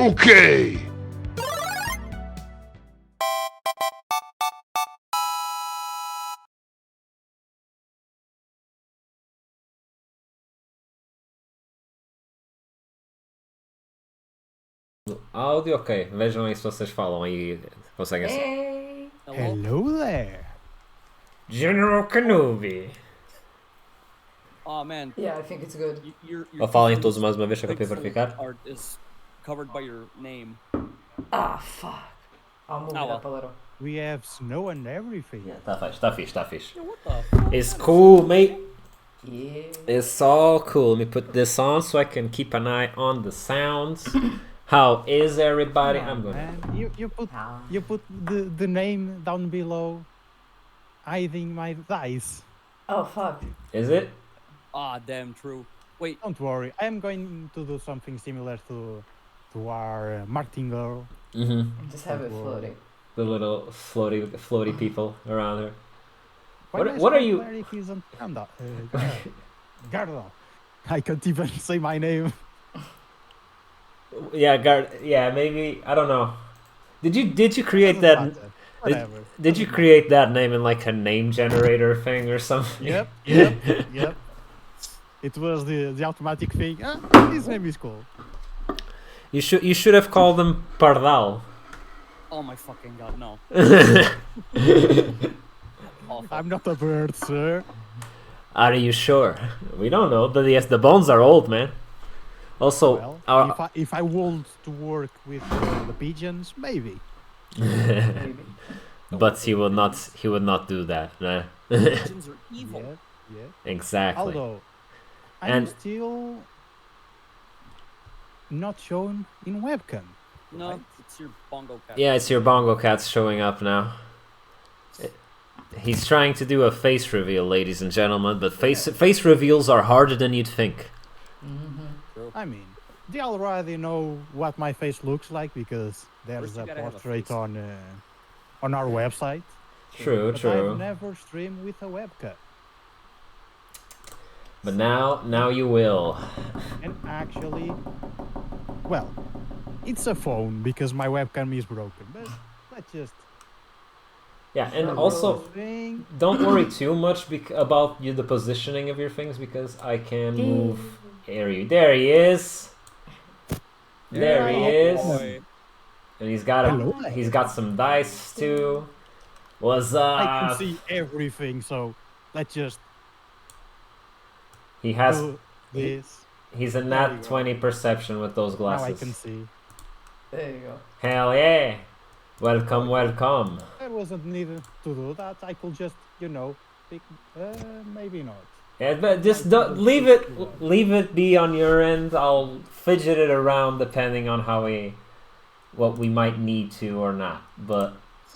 Okay! Áudio, ok. Vejam aí se vocês falam aí. Conseguem ser. Hey. Hello there. General Kenobi. Oh man. Yeah, I think it's good. Ou falem todos mais uma vez, só que eu para verificar. Art is covered by your name. Ah, fuck. I'll move it up a little. We have snow and everything. Yeah, tá fixe, tá fixe, tá fixe. Yeah, what the fuck? It's cool, mate. Yeah. It's all cool. Let me put this on so I can keep an eye on the sounds. How is everybody? Come on, I'm gonna. man. You Ah. put the name down below, hiding my dice. Oh, fuck. Is it? Ah, damn true. Wait, Don't worry, I am going to do something similar to our martingale. Mm-hmm. Just have it floating. The little floaty people around her. Why What are you- Where if he's on Gardal? Gardal. I can't even say my name. Yeah, yeah, maybe I don't know. Did you create Doesn't that? matter. Whatever. Did you Doesn't create that name in like a name generator thing or something? Yep. It was the automatic thing. His name is cool. You should have called them Pardal. oh my fucking god, no. Awful. I'm not a bird, sir. Are you sure? We don't know. Yes, the bones are old, man. Also, Well, our, if I want to work with the pigeons, maybe. Maybe. but he would not do that. Nah. Pigeons are evil. Yeah. Exactly. Although, I'm And- still not shown in webcam. No, Right. it's your bongo cat. Yeah, it's your bongo cats showing up now. He's trying to do a face reveal, ladies and gentlemen, but face reveals are harder than you'd think. Mm-hmm. I mean, they already know what my face looks like because there's First you a gotta have a portrait face. on our website. True, But true. I've never streamed with a webcam. But now you will. And actually, well, it's a phone because my webcam is broken. But let's just Yeah, and Sure. also thing. don't worry too much about the positioning of your things because I can move. There he is. There he Yeah. is. Boy. And he's got some dice too. What's I can up? see everything, so let's just He has do this. he's a There you nat go. 20 perception with those Now I glasses. can see. There you go. Hell yeah. Welcome, welcome. I wasn't needed to do that. I could just, pick. Maybe not. Yeah, but just leave it be on your end. I'll fidget it around depending on what we might need to or not. But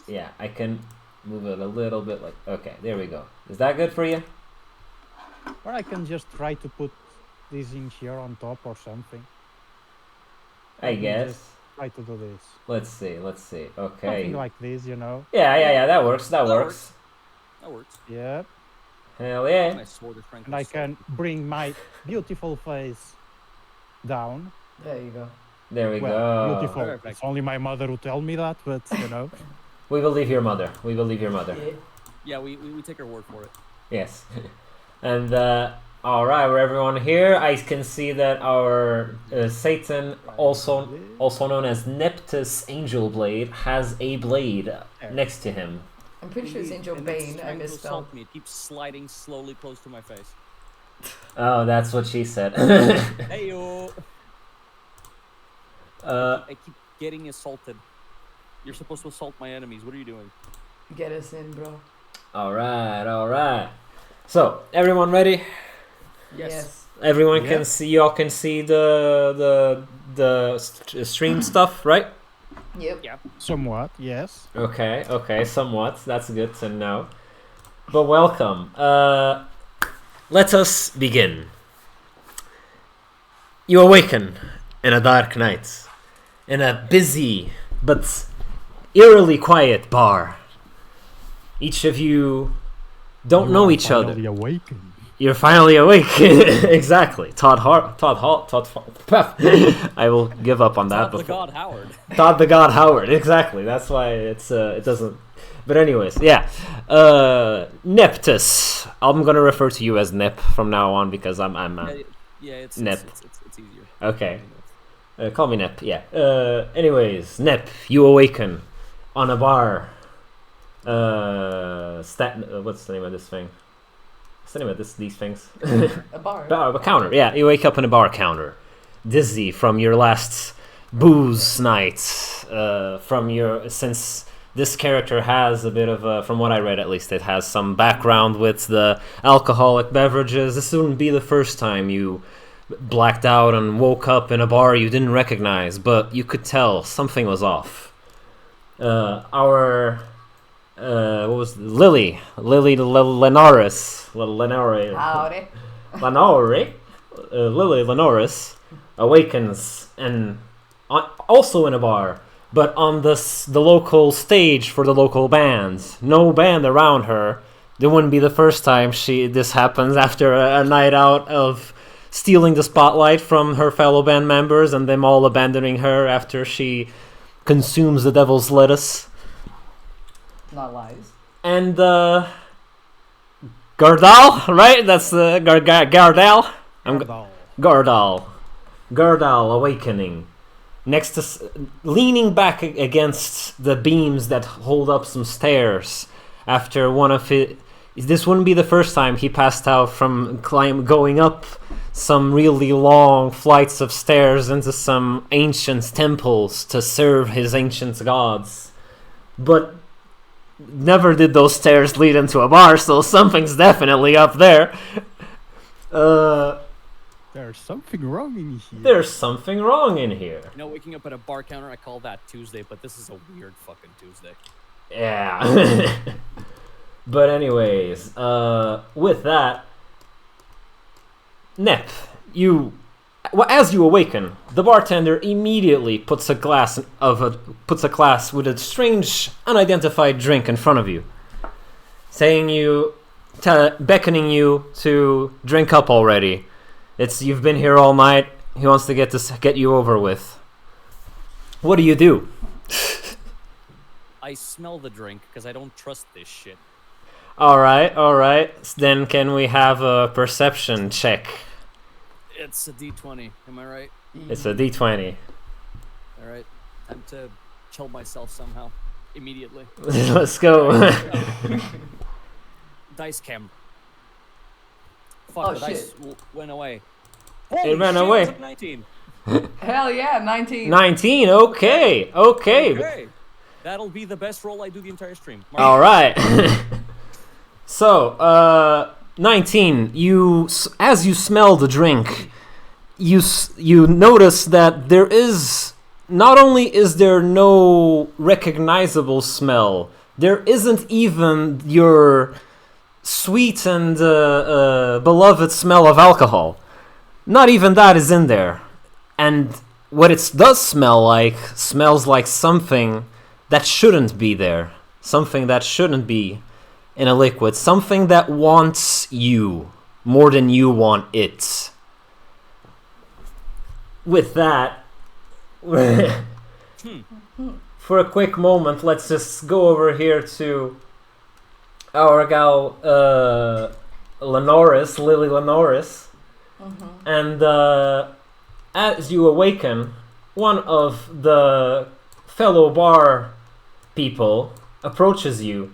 yeah, I can move it a little bit like okay, there we go. Is that good for you? Or I can just try to put this in here on top or something. I can guess. just Try to do this. Let's see. Okay. Something like this, Yeah, that works. That works. That works. Yep. Hell yeah. Nice sword of strength. And I can bring my beautiful face down. There you go. There we Well, go. beautiful. Perfect. It's only my mother who tell me that, but We believe your mother. Yeah. Yeah, we take her word for it. Yes. And all right, we're everyone here. I can see that our Satan, also known as Nephtus Angelbane, has a blade next to him. I'm pretty sure it's Angel And it's Bane. I trying to misspelled. assault me. It keeps sliding slowly close to my face. Oh, that's what she said. Hey yo! I keep getting assaulted. You're supposed to assault my enemies. What are you doing? Get us in, bro. All right. So, everyone ready? Yes. Everyone Yeah. can see. Y'all can see the stream stuff, right? Yep. Yeah. somewhat, yes. Okay, somewhat. That's good to know. But welcome. Let us begin. You awaken in a dark night, in a busy but eerily quiet bar. Each of you don't know each other. Finally awakened. You're finally awake. Exactly. Todd. I will give up on that. Todd the God Howard. Todd the God Howard. Exactly. That's why it doesn't. But anyways, yeah. Nephtus. I'm gonna refer to you as Nep from now on because I'm it's Nep. It's easier. Okay. Call me Nep. Yeah. Anyways, Nep, you awaken on a bar. What's the name of this thing? What's the name of these things? A bar. A counter. Yeah, you wake up in a bar counter, dizzy from your last booze night. Since this character has a bit of a, from what I read at least, it has some background with the alcoholic beverages. This wouldn't be the first time you blacked out and woke up in a bar you didn't recognize, but you could tell something was off. What was Lilly Lennoris. Howdy. Lilly Lennoris awakens and also in a bar, but on the local stage for the local bands. No band around her. It wouldn't be the first time this happens after a night out of stealing the spotlight from her fellow band members and them all abandoning her after she consumes the devil's lettuce. Not lies. And Gardal, right? That's the Gardal. Gardal awakening. Next to leaning back against the beams that hold up some stairs after one of his. This wouldn't be the first time he passed out from going up some really long flights of stairs into some ancient temples to serve his ancient gods. But never did those stairs lead into a bar, so something's definitely up there. There's something wrong in here. There's something wrong in here. You know, waking up at a bar counter, I call that Tuesday, but this is a weird fucking Tuesday. Yeah. But anyways, with that, Nep, as you awaken, the bartender immediately puts a glass with a strange, unidentified drink in front of you, beckoning you to drink up already. You've been here all night. He wants to get you over with. What do? I smell the drink because I don't trust this shit. All right. Then can we have a perception check? It's a D20, am I right? It's a D20. All right, time to chill myself somehow, immediately. Let's go. Dice cam. Fuck, the dice went away. It ran away. I took 19. Hell yeah, 19. 19, okay. That'll be the best roll I do the entire stream. All right. So, 19, as you smell the drink, you notice that not only is there no recognizable smell, there isn't even your sweet and beloved smell of alcohol. Not even that is in there. And what it does smells like something that shouldn't be there. Something that shouldn't be in a liquid. Something that wants you more than you want it. With that, for a quick moment, let's just go over here to our gal Lilly Lennoris. Mm-hmm. And as you awaken, one of the fellow bar people approaches you,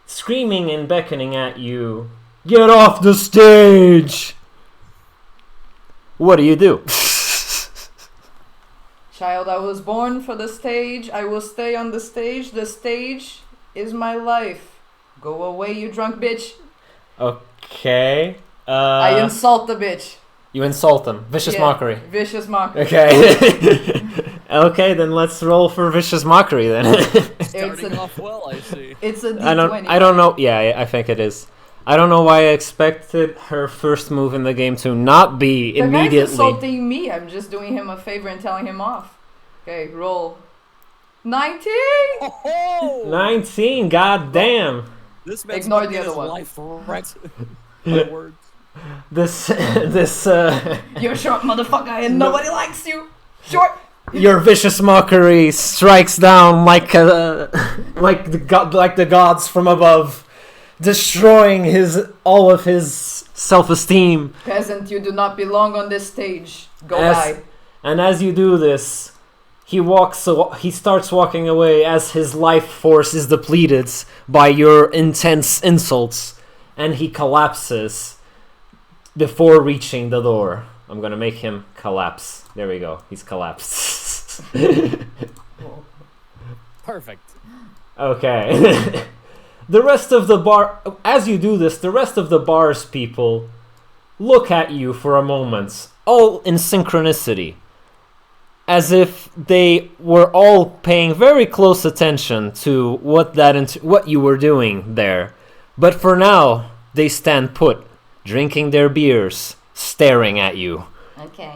screaming and beckoning at you, "Get off the stage!" What do? Child, I was born for the stage. I will stay on the stage. The stage is my life. Go away, you drunk bitch. Okay. I insult the bitch. You insult them. Vicious mockery. Vicious mockery. Okay. Okay, then let's roll for vicious mockery then. Starting off well, I see. It's a D20. I don't know. Yeah, I think it is. I don't know why I expected her first move in the game to not be immediately. The guy's insulting me. I'm just doing him a favor and telling him off. Okay, roll. 19! Oh! 19, goddamn. This man's Ignore the getting other his one. life wrecked by words. this You're short, motherfucker, and nobody likes you. Short. your vicious mockery strikes down like the gods from above, destroying all of his self-esteem. Peasant, you do not belong on this stage. Go by. And as you do this, he starts walking away as his life force is depleted by your intense insults, and he collapses before reaching the door. I'm gonna make him collapse. There we go. He's collapsed. Perfect. Okay. The rest of the bar, as you do this, the rest of the bar's people look at you for a moment, all in synchronicity, as if they were all paying very close attention to what you were doing there. But for now, they stand put, drinking their beers, staring at you. Okay.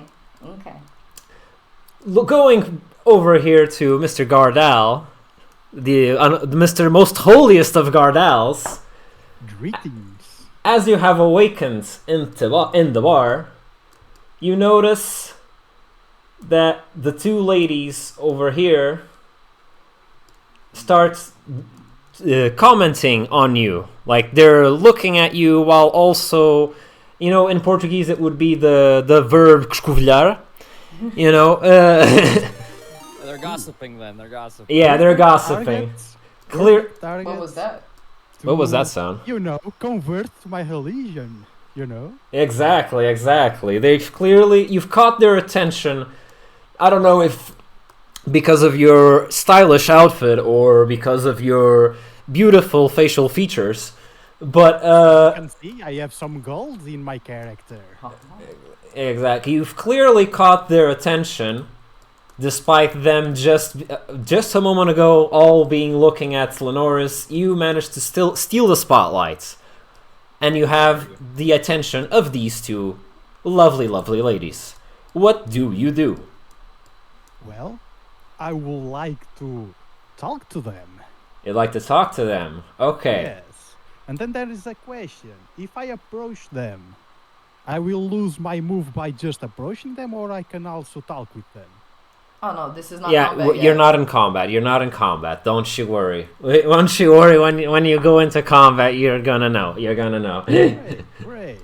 Going over here to Mr. Gardal, the Mr. Most Holiest of Gardals. Greetings. As you have awakened in the bar, you notice that the two ladies over here start commenting on you. Like, they're looking at you while also, in Portuguese it would be the verb escovilhar, They're gossiping then. They're gossiping. Yeah, they're gossiping. Clear. What was that? What was that sound? Convert to my religion, Exactly. You've caught their attention. I don't know if because of your stylish outfit or because of your beautiful facial features, but you can see I have some gold in my character. Exactly. You've clearly caught their attention, despite them just a moment ago all being looking at Lennoris. You managed to still steal the spotlight, and you have the attention of these two lovely ladies. What do you do? Well, I would like to talk to them. You'd like to talk to them. Okay. Yes. And then there is a question. If I approach them, I will lose my move by just approaching them, or I can also talk with them? Oh no, this is not Yeah, combat you're yet. not in combat. You're not in combat. Don't you worry. Don't you worry. When you go into combat, you're gonna know. Great.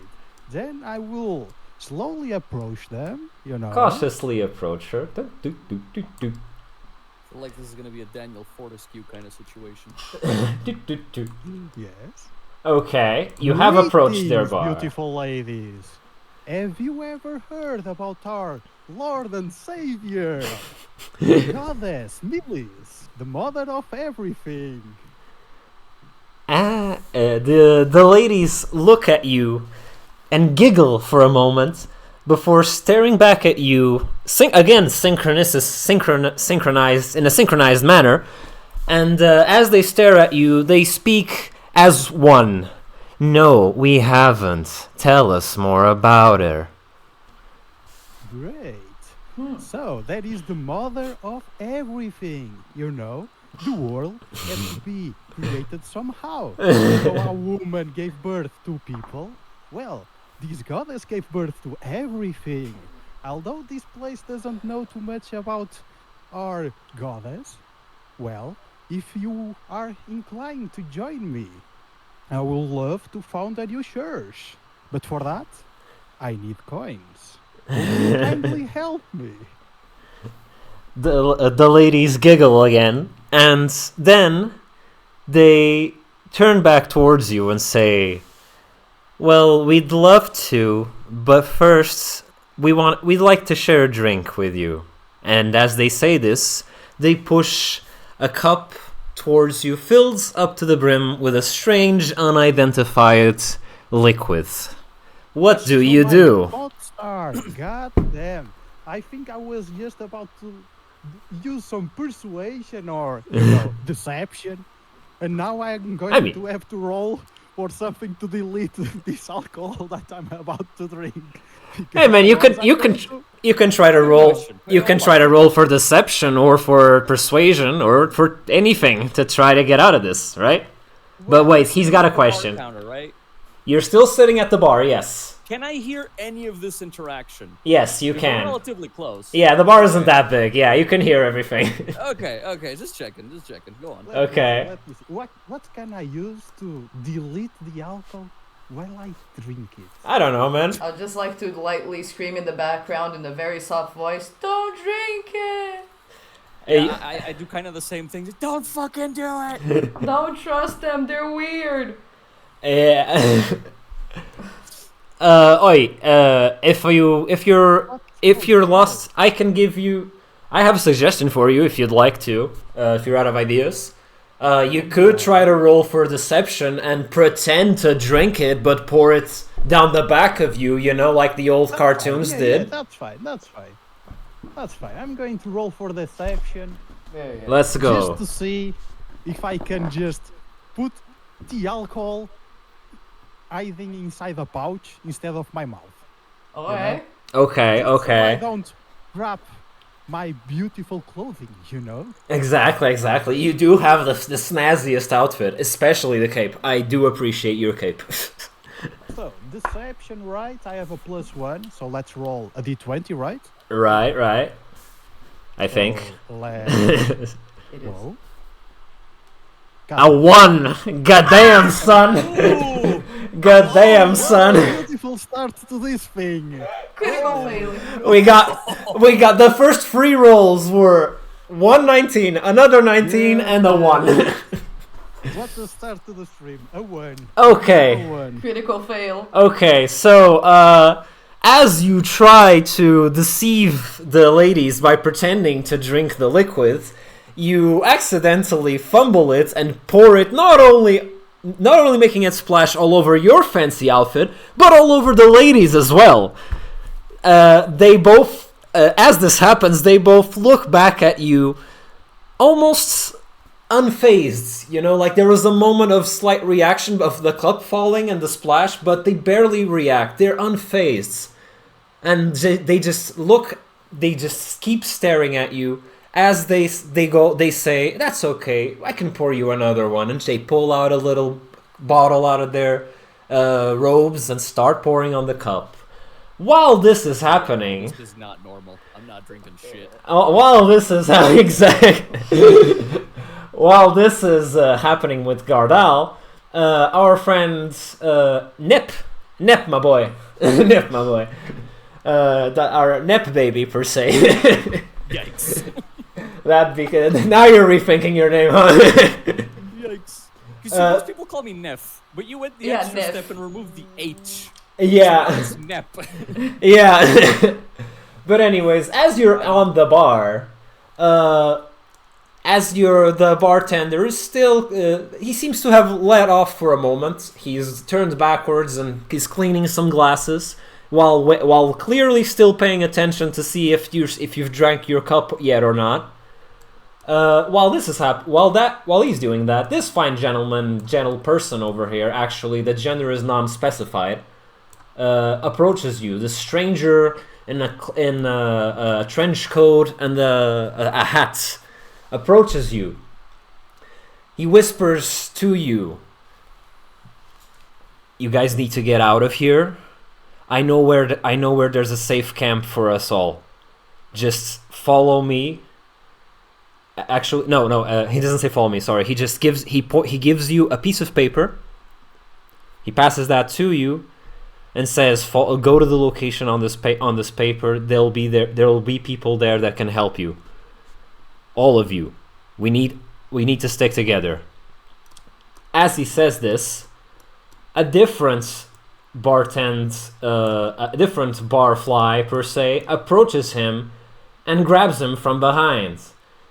Then I will slowly approach them, Cautiously approach her. Do. I feel like this is gonna be a Daniel Fortescue kind of situation. Do. Yes. Okay, you have approached their Greetings, bar. beautiful ladies. Have you ever heard about our Lord and Savior, Goddess Milis, the mother of everything? The ladies look at you and giggle for a moment before staring back at you, synchronized in a synchronized manner. And as they stare at you, they speak as one. No, we haven't. Tell us more about her. Great. So that is the mother of everything, The world has to be created somehow. So a woman gave birth to people. Well, this goddess gave birth to everything. Although this place doesn't know too much about our goddess, well, if you are inclined to join me, I will love to found a new church. But for that, I need coins. Will you kindly help me? The ladies giggle again, and then they turn back towards you and say, "Well, we'd love to, but first we'd like to share a drink with you." And as they say this, they push a cup towards you, filled up to the brim with a strange, unidentified liquid. What do you do? God damn. I think I was just about to use some persuasion or deception, and now I'm going to have to roll for something to delete this alcohol that I'm about to drink. Hey man, you can try to roll. You can try to roll for deception or for persuasion or for anything to try to get out of this, right? But wait, he's got a question. Counter, right? You're still sitting at the bar, yes. Can I hear any of this interaction? Yes, you Because we're can. relatively close. Yeah, the bar isn't that big. Yeah, you can hear everything. Okay, just checking. Go on. Okay. Let me see. What can I use to delete the alcohol while I drink it? I don't know, man. I'd just like to lightly scream in the background in a very soft voice, "Don't drink it! Yeah, I do kind of the same thing. Don't fucking do it. Don't trust them, they're weird!" Yeah. If you're lost, I can give you. I have a suggestion for you if you'd like to. If you're out of ideas, you could try to roll for deception and pretend to drink it, but pour it down the back of you. You know, like the old cartoons did. Yeah, that's fine. I'm going to roll for deception. Let's go. Just to see if I can just put the alcohol hiding inside the pouch instead of my mouth. Okay. Okay. So I don't wrap my beautiful clothing, you know? Exactly. You do have the snazziest outfit, especially the cape. I do appreciate your cape. So, deception, right? I have a +1, so let's roll a d20, right? Right. I think. So, let's It is. roll. A 1! Goddamn, son! Goddamn, son! Beautiful start to this thing. Critical failure. We got the first 3 rolls were 119, another 19, and a 1. What the start to the stream? A 1. Okay. A 1. Critical fail. Okay, so as you try to deceive the ladies by pretending to drink the liquid, you accidentally fumble it and pour it not only making it splash all over your fancy outfit, but all over the ladies as well. They both, as this happens, they both look back at you almost unfazed, you know, like there was a moment of slight reaction of the cup falling and the splash, but they barely react. They're unfazed. And they just keep staring at you as they say, "That's okay, I can pour you another one." And they pull out a little bottle out of their robes and start pouring on the cup. While this is happening, This is not normal. I'm not drinking shit. while this is while this is happening with Gardal, our friend Nip, my boy, Nip, my boy, our Nip baby per se. Yikes. That because now you're rethinking your name, huh? Yikes. You see, most people call me Neff, but you went the Yeah, extra Neff. step and removed the H. Yeah. It's Nep. Yeah. But anyways, as you're on the bar, as you're the bartender is still, he seems to have let off for a moment. He's turned backwards and he's cleaning some glasses while clearly still paying attention to see if you've drank your cup yet or not. While this is while he's doing that, this fine gentle person over here, actually the gender is non-specified, approaches you. The stranger in a trench coat and a hat approaches you. He whispers to you, "You guys need to get out of here. I know where there's a safe camp for us all. Just follow me." Actually, no. He doesn't say follow me. Sorry. He just gives you a piece of paper. He passes that to you, and says, "Go to the location on this paper. There will be people there that can help you. All of you. We need to stick together." As he says this, a different barfly per se approaches him and grabs him from behind,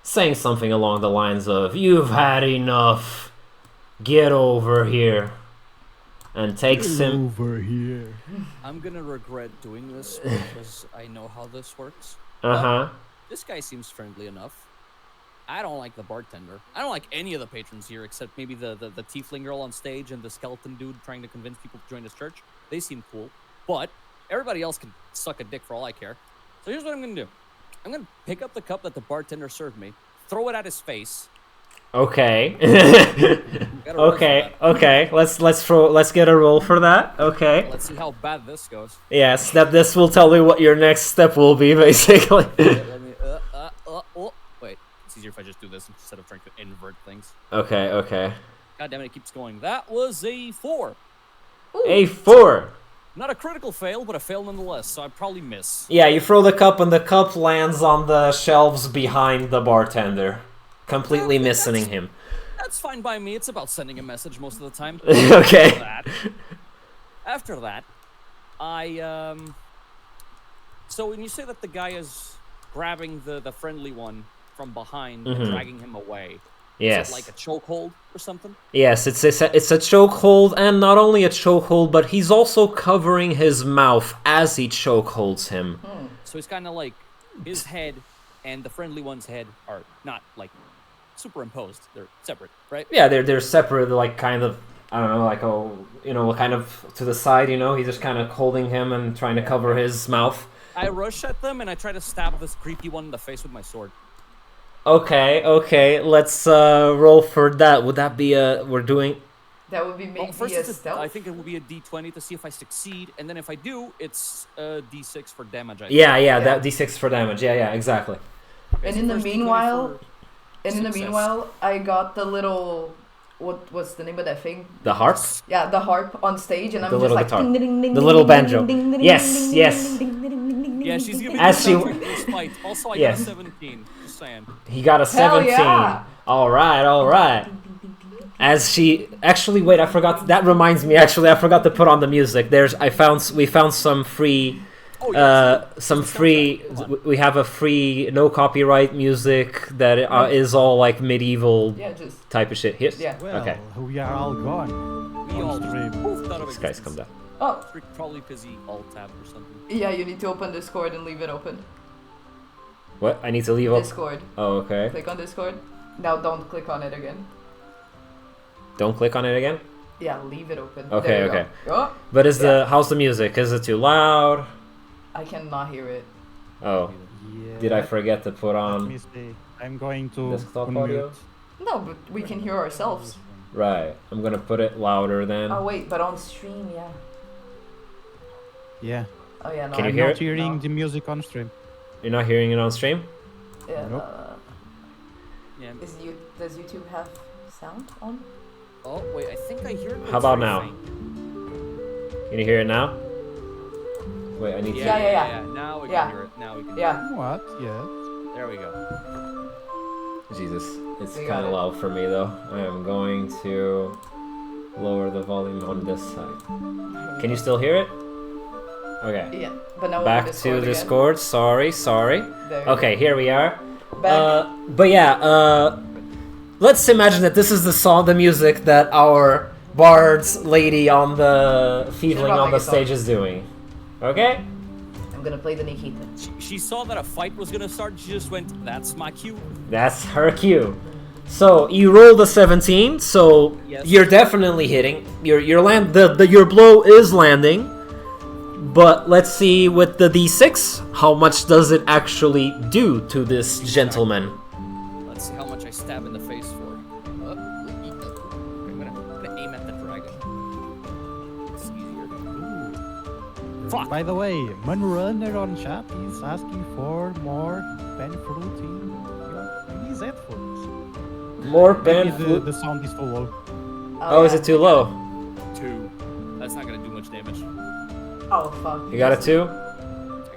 saying something along the lines of, "You've had enough. Get over here." And takes him over here. I'm gonna regret doing this because I know how this works. This guy seems friendly enough. I don't like the bartender. I don't like any of the patrons here except maybe the tiefling girl on stage and the skeleton dude trying to convince people to join his church. They seem cool. But everybody else can suck a dick for all I care. So here's what I'm gonna do. I'm gonna pick up the cup that the bartender served me, throw it at his face, Okay. Gotta roll for that. Okay. Let's get a roll for that. Okay. Let's see how bad this goes. Yes, this will tell me what your next step will be, basically. Let me, oh. Wait, it's easier if I just do this instead of trying to invert things. Okay. God damn it, it keeps going. That was a 4. Ooh. A 4. Not a critical fail, but a fail nonetheless, so I probably miss. Yeah, you throw the cup and the cup lands on the shelves behind the bartender, completely missing him. That's fine by me. It's about sending a message most of the time. Okay. After that, so when you say that the guy is grabbing the friendly one from behind and dragging him away, Yes. is it like a chokehold or something? Yes, it's a chokehold, and not only a chokehold, but he's also covering his mouth as he chokeholds him. So he's kind of like his head and the friendly one's head are not like superimposed; they're separate, right? Yeah, they're separate, like kind of, I don't know, like kind of to the side. He's just kind of holding him and trying to cover his mouth. I rush at them and I try to stab this creepy one in the face with my sword. Okay, let's roll for that. Would that be we're doing... That would be maybe first a stealth. I think it will be a d20 to see if I succeed, and then if I do, it's a d6 for damage. I think. Yeah, that d6 for damage. Yeah, exactly. And in the meanwhile, I got the little... What's the name of that thing? The harp? Yeah, the harp on stage, and I'm The just little like... guitar. Ding, ding, ding, The ding, little ding, banjo. ding, ding, ding, Yes, ding, yes. ding, ding, ding, ding, ding, Yeah, ding, she's ding, gonna be ding, As ding, she- ding, ding. despite. Also, I Yes. got a 17. Just saying. He got a 17. yeah. All right. As she... Actually, wait, I forgot... That reminds me, actually, I forgot to put on the music. We found some free... We have a free, no copyright music that is all like medieval just... type of shit. Here? Yeah. Well, Okay. we are all gone. We all Stream. poofed out of This guy's existence. come down. Oh, Probably because he alt-tab or something. yeah, you need to open Discord and leave it open. What? I need to leave up... Discord. Oh, okay. Click on Discord. Now don't click on it again. Don't click on it again? Yeah, leave it open. Okay, There you okay. Go. Oh, But how's the music? Is it too loud? I cannot hear it. Oh, Yeah. did I forget to put Let on... me see. I'm going to Desktop unmute. audio? No, but we can hear ourselves. Right, I'm gonna put it louder then. Oh wait, but on stream, yeah. Yeah. Oh yeah, no. Can you I'm hear not it? hearing No. the music on stream. You're not hearing it on stream? Yeah. Nope. Yeah. Does YouTube have sound on? Oh wait, I think I hear it. but How it's about very now? faint. Can you hear it now? Wait, I need to... Yeah. Now we Yeah. can hear it. Now we can. Yeah. What? Yeah. Hear it. There we go. Jesus, it's We got kind of it. loud for me though. I am going to lower the volume on this side. Can you still hear it? Okay. Yeah, but now Back we're to Discord again. Discord. Sorry. There you Okay, here we are. go. Back. But yeah, let's imagine that this is the music that our bard's lady on the feedling on the stage is doing. Okay? I'm gonna play the Nikita. She saw that a fight was gonna start. She just went, "That's my cue." That's her cue. So you rolled a 17, so Yes. you're definitely hitting. Your blow is landing. But let's see with the D6, how much does it actually do to this gentleman? Let's see how much I stab in the face for. I'm gonna aim at the dragon. It's easier. Fuck. By the way, Munrunner on chat is asking for more pen fruit in his headphones. More Maybe pen. the sound is too low. Oh, is yeah. it too low? 2. That's not gonna do much damage. Oh fuck. You got a 2? I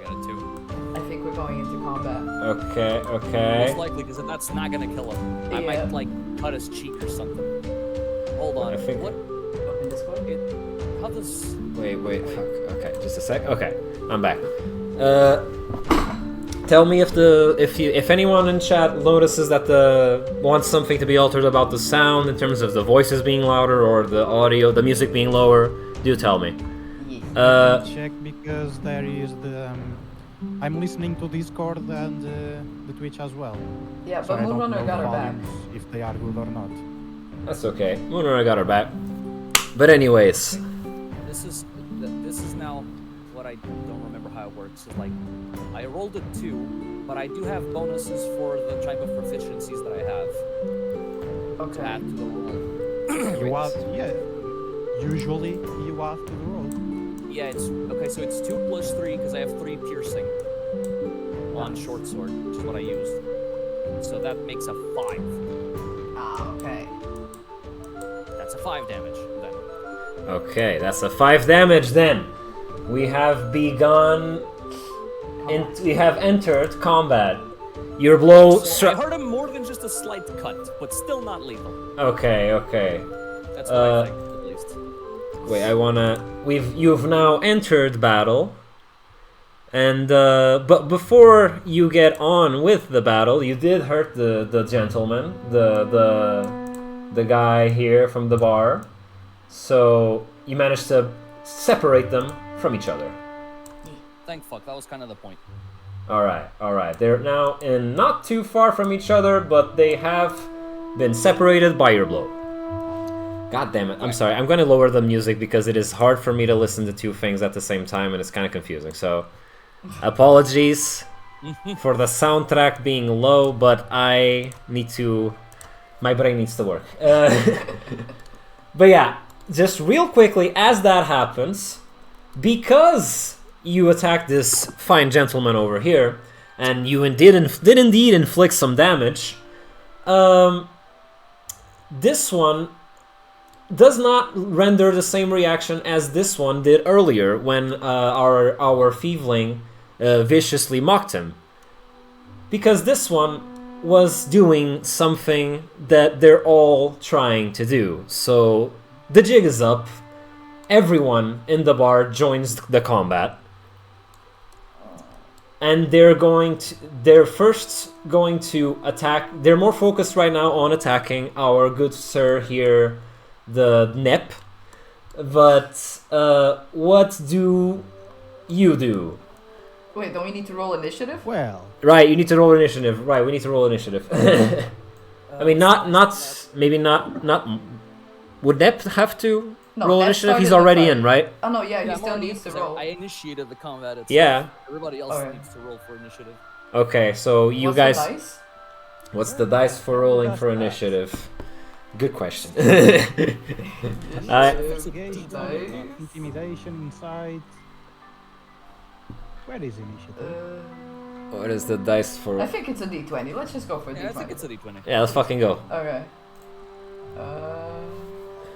got a 2. I think we're going into combat. Okay. Most likely, because that's not gonna kill him. I Yeah. might like cut his cheek or something. Hold on. I think- What? Open Discord. How does? Wait, fuck. Okay, just a sec. Okay, I'm back. Tell me if anyone in chat notices that wants something to be altered about the sound in terms of the voices being louder or the audio, the music being lower. Do tell me. Check because there is the. I'm listening to Discord and the Twitch as well. Yeah, So but I don't Moonrunner know got the her back. volumes, if they are good or not. That's okay. Moonrunner got her back. But anyways, This is now what I don't remember how it works. It's like I rolled a 2, but I do have bonuses for the type of proficiencies that I have. Okay. add to the roll. You have, yeah. Usually you have to roll. Yeah, it's okay. So it's 2 plus 3 because I have 3 piercing on short sword, which is what I used. So that makes a 5. Ah, okay. That's a 5 damage then. Okay, that's a 5 damage then. We have begun. We have entered combat. Your blow So I struck. hurt him more than just a slight cut, but still not lethal. Okay, okay. That's what I think, at least. Wait, I wanna. You've now entered battle, and but before you get on with the battle, you did hurt the gentleman, the guy here from the bar. So you managed to separate them from each other. Thank fuck, that was kind of the point. All right. They're now in not too far from each other, but they have been separated by your blow. God damn it! I'm sorry. I'm going to lower the music because it is hard for me to listen to two things at the same time, and it's kind of confusing. So, apologies for the soundtrack being low, but I need to. My brain needs to work. But yeah, just real quickly, as that happens, because you attack this fine gentleman over here, and you did indeed inflict some damage. This one does not render the same reaction as this one did earlier when our Thiefling viciously mocked him. Because this one was doing something that they're all trying to do. So the jig is up. Everyone in the bar joins the combat. And they're first going to attack. They're more focused right now on attacking our good sir here, the Nep. But what do you do? Wait, don't we need to roll initiative? Well, Right, you need to roll initiative. Right, we need to roll initiative. I mean, not. Would Nep have to No, roll Nep initiative? He's started the already fight. in, right? Oh no, yeah, he I'm still already needs to in, roll. I initiated the combat itself. Yeah. Everybody else Alright. needs to roll for initiative. Okay, so you What's guys. the dice? What's the dice for rolling for That's that. initiative? Good question. investigation, dice. intimidation, insight. Where is initiative? What is the dice for? I think it's a d20. Let's just go for a Yeah, I d20. think it's a d20. Yeah, let's fucking go. Okay.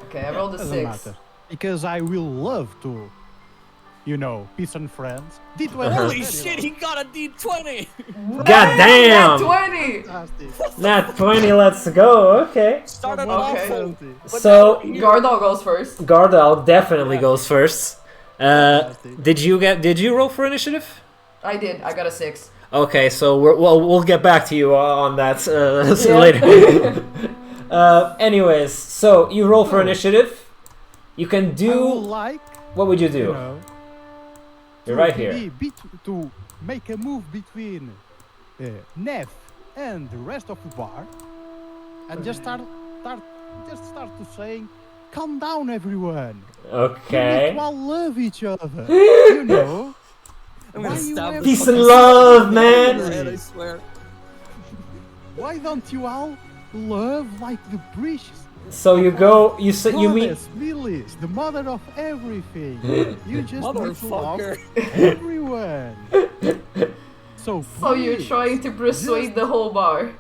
Okay, I rolled a Doesn't 6. matter. Because I will love to, peace and friends. D20. Holy shit, he got a d20! God damn! 20! Fantastic. Nat 20, let's go. Okay. Started Okay. awful. But So now here- Gardal goes first. Gardal definitely goes first. Fantastic. Did you roll for initiative? I did. I got a 6. Okay, so we'll get back to you on that Yeah. later. Anyways, so you roll for initiative. You can I would do. like, What would you do? You're right here. To make a move between Neff and the rest of the bar, and just start to saying, "Calm down, everyone. You Okay. need to all love each other. You know." I'm gonna Why you stab have- the Peace and fucking love, in man. the head, I swear. Why don't you all love like the precious? So you go. You say you mean. Goddess, Lilith, the mother of everything. You just need to love Motherfucker. everyone. So So you're please, trying to persuade the whole bar.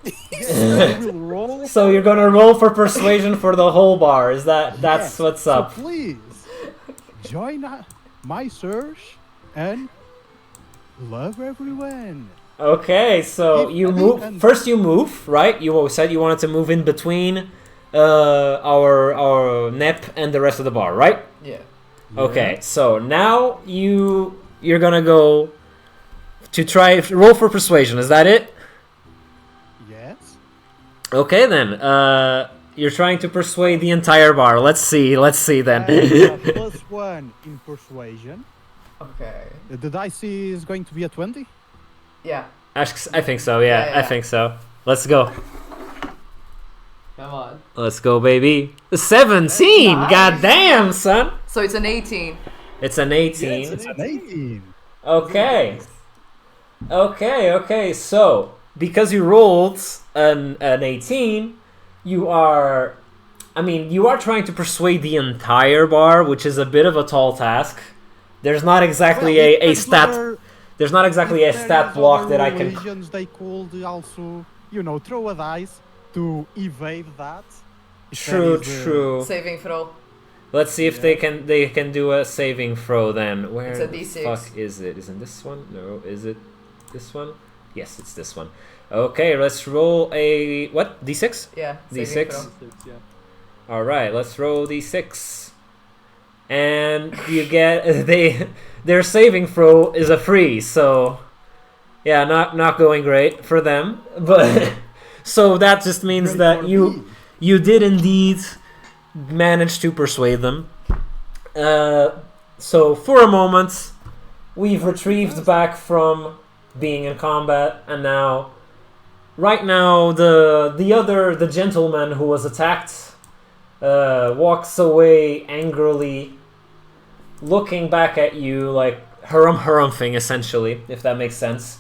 I will roll. So you're gonna roll for persuasion for the whole bar. Is that's Yes, what's so up? please join my search and love everyone. Okay, so If- you and- move and- first. You move, right? You said you wanted to move in between our Nep and the rest of the bar, right? Yeah. Okay, so now you're gonna go to try roll for persuasion. Is that it? Yes. Okay then. You're trying to persuade the entire bar. Let's see then. +1 in persuasion. Okay. The dice is going to be a 20. Yeah. I think so. Yeah, Yeah. I think so. Let's go. Come on. Let's go, baby. 17. Nice. God damn, son. So it's an 18. It's an 18. It's an 18. Okay. Okay. So because you rolled an 18, you are... I mean, you are trying to persuade the entire bar, which is a bit of a tall task. There's not exactly a stat... There's not exactly a stat block that I can... They could also, throw a dice to evade that. True. Saving throw. Let's see if they can do a saving throw then. Where It's a the D6. fuck is it? Isn't this one? No, is it this one? Yes, it's this one. Okay, let's roll a... What? D6? Yeah. D6? Yeah. Alright, let's roll D6. And you get... Their saving throw is a 3, so... Yeah, not going great for them. But... So that just means that you did indeed manage to persuade them. So for a moment, we've retrieved back from being in combat, and now... Right now, the gentleman who was attacked walks away angrily, looking back at you like harumping essentially, if that makes sense.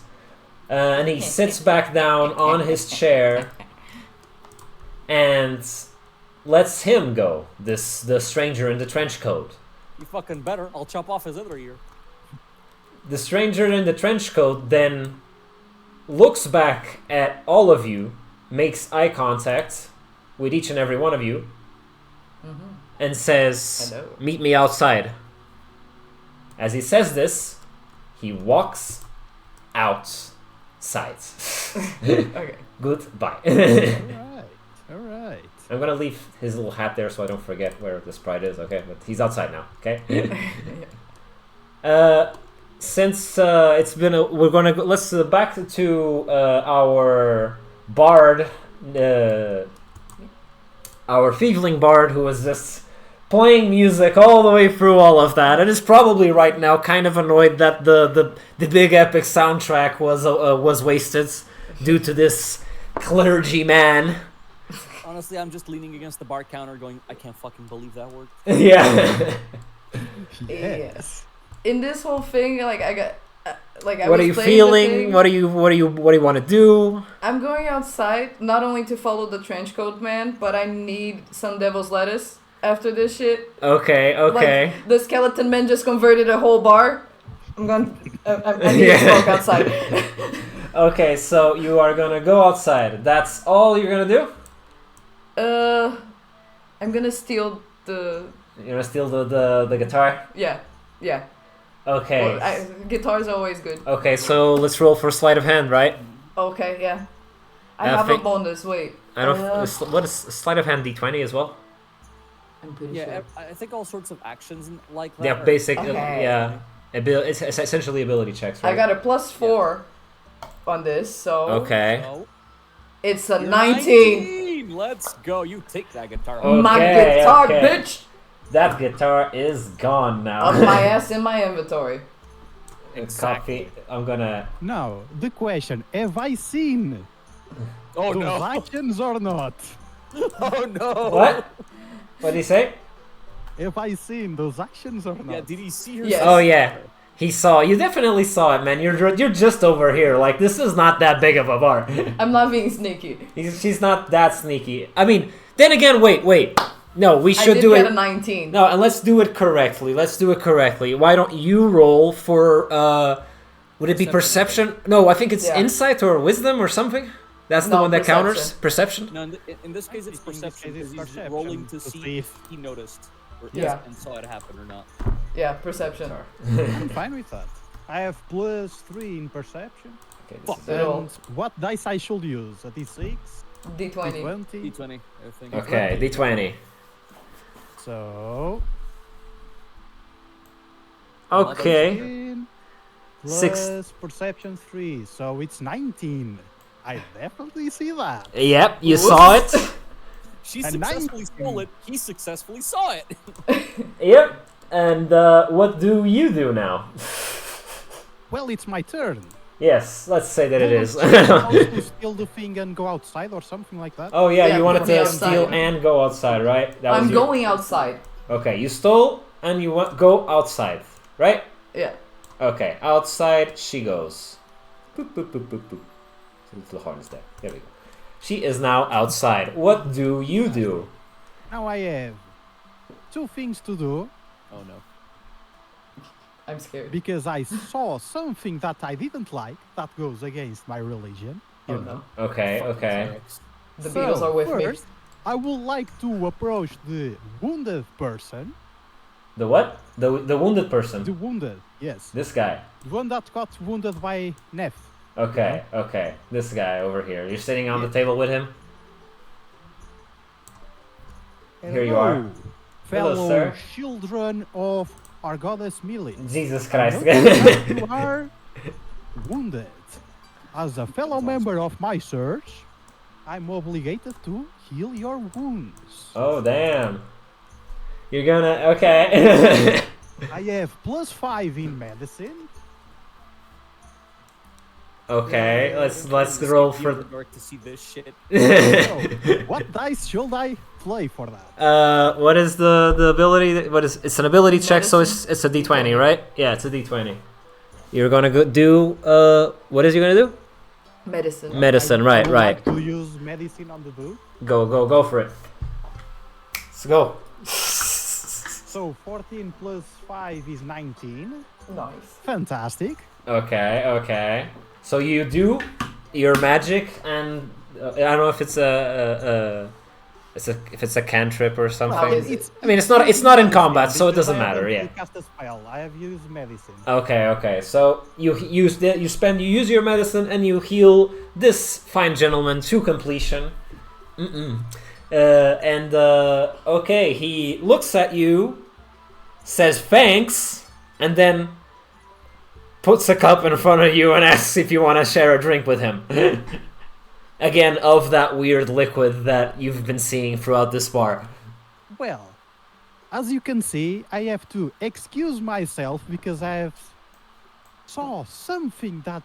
And he sits back down on his chair and lets him go, the stranger in the trench coat. You fucking better. I'll chop off his other ear. The stranger in the trench coat then looks back at all of you, makes eye contact with each and every one of you, and says, Hello. "Meet me outside." As he says this, he walks outside. Okay. Goodbye. All right. I'm gonna leave his little hat there so I don't forget where the sprite is, okay? But he's outside now, okay? Since it's been we're gonna go, let's back to our bard, our thiefling bard, who was just playing music all the way through all of that, and is probably right now kind of annoyed that the big epic soundtrack was wasted due to this clergyman. Honestly, I'm just leaning against the bar counter, going, "I can't fucking believe that word." Yeah. Yes. In this whole thing, like I got, What are you feeling? What do you want to do? I'm going outside not only to follow the trench coat man, but I need some devil's lettuce after this shit. Okay. Like, the skeleton man just converted a whole bar. I need to smoke outside. Okay, so you are gonna go outside. That's all you're gonna do? I'm gonna steal the. You're gonna steal the guitar? Yeah. Okay. Well, guitar's always good. Okay, so let's roll for sleight of hand, right? Okay, yeah. I Yeah, have think- a bonus. Wait. I don't. What is sleight of hand D20 as well? I'm pretty Yeah, sure. I think all sorts of actions like that. Yeah, basic. Okay. Yeah, it's essentially ability checks, right? I got a +4 on this, so Okay. So, it's a you're 19. Let's go. You take that guitar. Oh. My Okay, guitar, okay. bitch! That guitar is gone now. Up my ass in my inventory. Copy. I'm gonna. Now, the question, have I seen Oh those no! actions or not? Oh no! What? What did he say? Have I seen those actions or not? Yeah, did he see her? Yes. Oh yeah, he saw. You definitely saw it, man. You're just over here. Like, this is not that big of a bar. I'm not being sneaky. She's not that sneaky. I mean, then again, wait. No, we I should did do get it. a 19. No, and let's do it correctly. Why don't you roll for? Would it be perception? No, I think it's Yeah. insight or wisdom or something. That's the No, one that perception. counters perception. No, in this case it's perception case, it's because he's perception rolling to to see see if he noticed or Yeah. and saw it happen or not. Yeah, perception. I'm fine with that. I have +3 in perception. Okay, this Fuck. is- So, And what dice I should use? A D6? D20. D20? D20, I think. okay, D20. So... Okay. 15 Six- plus perception 3, so it's 19. I definitely see that. Yep, you saw it. She A successfully 19. stole it. He successfully saw it. Yep. And what do you do now? Well, it's my turn. Yes, let's say that it is. Supposed to steal the thing and go outside or something like that. Oh yeah, Yeah, you wanted go to outside. steal and go outside, right? That I'm was your- going outside. Okay, you stole and you go outside, right? Yeah. Okay, outside she goes. Boop boop boop boop boop. The little horn is dead. There we go. She is now outside. What do you do? Now I have 2 things to do Oh no. I'm scared. because I saw something that I didn't like that goes against my religion. You Oh know. no. Okay, okay. Clerics. The Beatles are with me. first, I would like to approach the wounded person. The what? The wounded person. The wounded, yes. This guy. The one that got wounded by Neff. Okay, okay. This guy over here. You're sitting on the Yeah. table with him? Here you Hello, are. fellow Hello, sir. children of our goddess Millie. Jesus I Christ. noticed that you are wounded. As a fellow That's member of my church, I'm obligated to heal your wounds. Oh, damn. You're gonna... Okay. I have +5 in medicine. Okay, let's roll for... Dark to see this shit. So, what dice should I play for that? What is the ability? What is... It's an ability check, so Medicine? it's a d20, right? Yeah, it's a d20. You're gonna go do... What is you gonna do? Medicine. Medicine, I right, would right. like to use medicine on the book. Go for it. Let's go. So 14 plus 5 is 19. Nice. Fantastic. Okay. So you do your magic, and I don't know if it's if it's a cantrip or something. How is it? I mean, it's not in combat, so it Because doesn't I haven't matter. Yeah. cast a spell. I have used medicine. Okay. So you use your medicine and you heal this fine gentleman to completion. Okay, he looks at you, says thanks, and then puts a cup in front of you and asks if you want to share a drink with him. Again, of that weird liquid that you've been seeing throughout this bar. Well, as you can see, I have to excuse myself because I have saw something that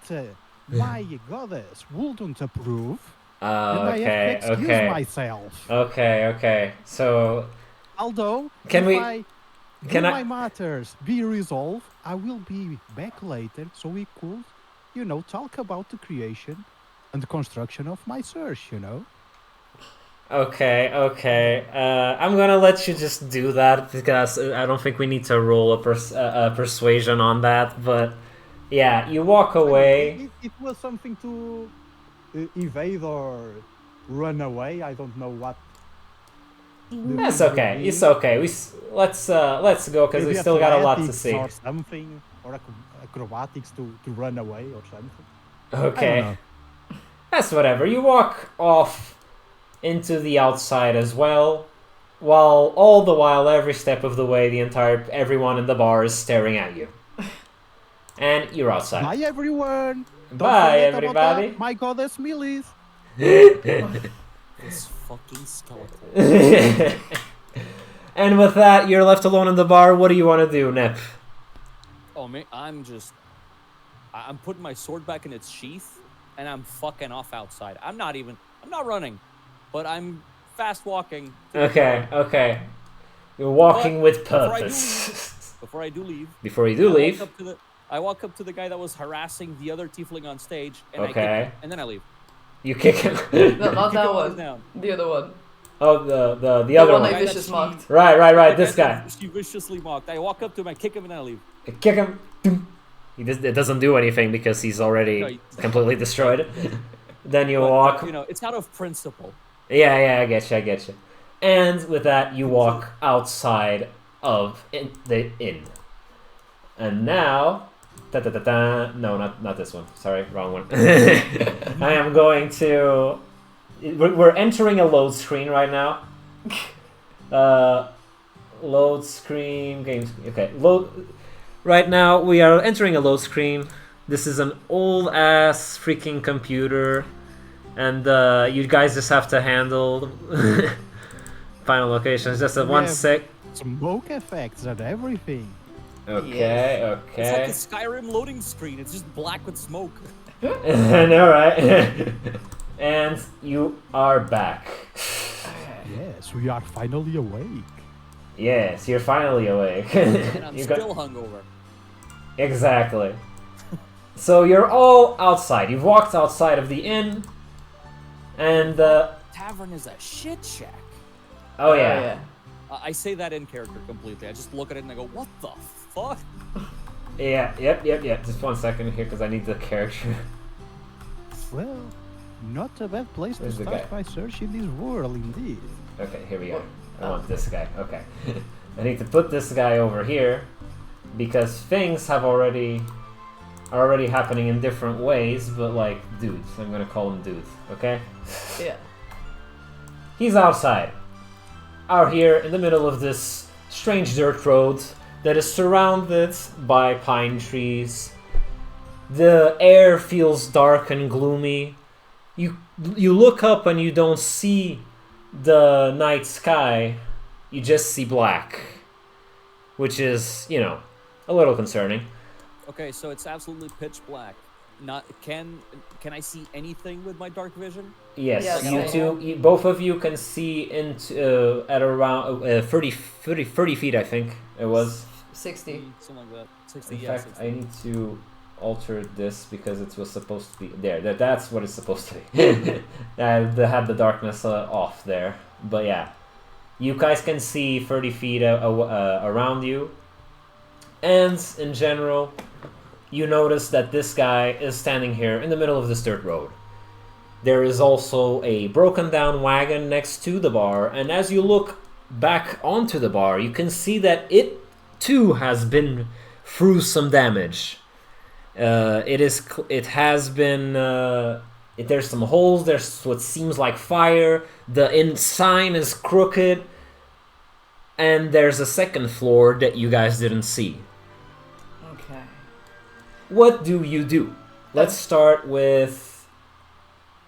my goddess wouldn't approve. And I have to excuse myself. Okay. So, Although, Can if we- I can do I- my matters be resolved, I will be back later so we could, talk about the creation and the construction of my church, okay. I'm gonna let you just do that because I don't think we need to roll a persuasion on that. But yeah, you walk away. It was something to evade or run away. I don't know what. That's okay. It's okay. Let's go because we Maybe still got a lot to athletics see. Or something, or acrobatics to run away or something. I Okay. don't know. That's whatever. You walk off into the outside as well, while all the while, every step of the way, everyone in the bar is staring at you. And you're outside. Bye everyone. Don't Bye, forget about everybody. my goddess Millie's. This fucking skeleton. And with that, you're left alone in the bar. What do you want to do, Nep? Oh man, I'm putting my sword back in its sheath, and I'm fucking off outside. I'm not running, but I'm fast walking. to the car. Okay. You're walking with before I do purpose. Before I do leave, Before you do leave. I walk up to the guy that was harassing the other tiefling on stage, and I kick Okay. him, and then I leave. You kick him. No, not Kick that him one. down. The other one. Oh, the The other one one. I vicious mocked. Right. This The guy. She viciously mocked. I walk up to him, I kick him, and then I leave. Kick him. It doesn't do anything because he's already No, completely destroyed. Then you walk. It's out of principle. Yeah, I get you. And with that, you walk outside of the inn. And now, no, not this one. Sorry, wrong one. I am going to. We're entering a load screen right now. Load screen games. Okay, load. Right now we are entering a load screen. This is an old ass freaking computer, and you guys just have to handle final locations. Just a We one have sec. Smoke effects and everything. Okay. It's like a Skyrim loading screen. It's just black with smoke. I know, right? And you are back. Yes, we are finally awake. Yes, you're finally awake. And I'm You still hungover. Exactly. So you're all outside. You've walked outside of the inn. And Tavern is a shit shack. oh yeah. I say that in character completely. I just look at it and I go, what the fuck? Yeah, yep. Just 1 second here because I need the character. Well, not a bad place Where's to the guy? start by searching this world, indeed. Okay, here we go. I want this guy. Okay. I need to put this guy over here because things are already happening in different ways, but like dudes. I'm gonna call him dudes, okay? Yeah. He's outside. Out here in the middle of this strange dirt road that is surrounded by pine trees. The air feels dark and gloomy. You look up and you don't see the night sky. You just see black, which is, you know, a little concerning. Okay, so it's absolutely pitch black. Not can I see anything with my dark vision? Yes, Yes. both of you can see into at around 30 feet, I think it was. 60. Something like that. 60, In yeah, fact, 60. I need to alter this because it was supposed to be there. That's what it's supposed to be. They had the darkness off there, but yeah, you guys can see 30 feet around you, and in general, you notice that this guy is standing here in the middle of this dirt road. There is also a broken down wagon next to the bar, and as you look back onto the bar, you can see that it too has been through some damage. There's some holes, there's what seems like fire, the sign is crooked, and there's a second floor that you guys didn't see. Okay. What do you do? Let's start with,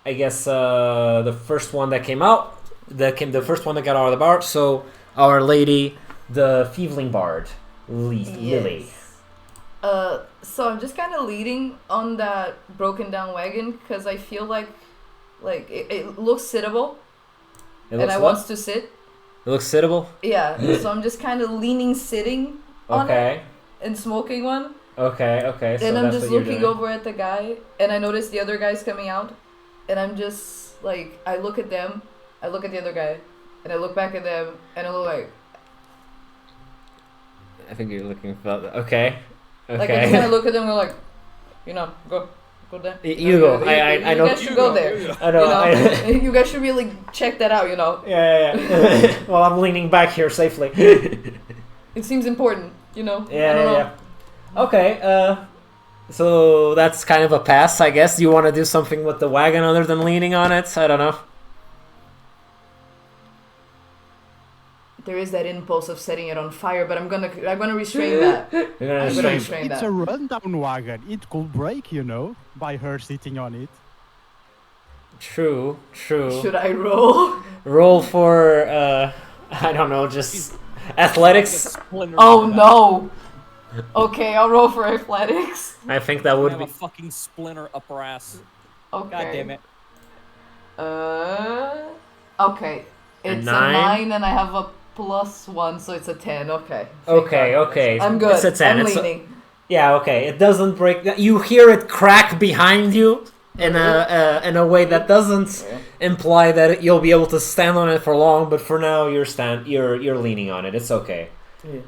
I guess, the first one that came out. The first one that got out of the bar. So, Our Lady, the Thieving Bard, Lilly. So I'm just kind of leading on that broken down wagon because I feel like it looks sittable, and I want to sit. It looks sittable? Yeah, so I'm just kind of leaning, sitting on it and smoking one. Okay. So and I'm that's just what you're looking doing. over at the guy, and I notice the other guy's coming out, and I'm just like, I look at them, I look at the other guy, and I look back at them, and I look like. I think you're looking for... Okay. Like I just kind of look at them and go like, go there. You go. I know. You guys should go there. I know. You guys should really check that out. Yeah. Well, I'm leaning back here safely. It seems important. Yeah. Okay. So that's kind of a pass, I guess. Do you want to do something with the wagon other than leaning on it? I don't know. There is that impulse of setting it on fire, but I'm gonna restrain that. You're gonna restrain. It's a rundown wagon. It could break, by her sitting on it. True. Should I roll? Roll for I don't know, just athletics. Oh no. Okay, I'll roll for athletics. I think that would have be a fucking splinter up her ass. Okay. God damn it. Okay. It's a 9 and I have a +1, so it's a 10. Okay. Okay. I'm good. It's a 10. I'm leaning. Yeah, okay. It doesn't break. You hear it crack behind you in a way that doesn't imply that you'll be able to stand on it for long. But for now, you're leaning on it. It's okay. Yeah.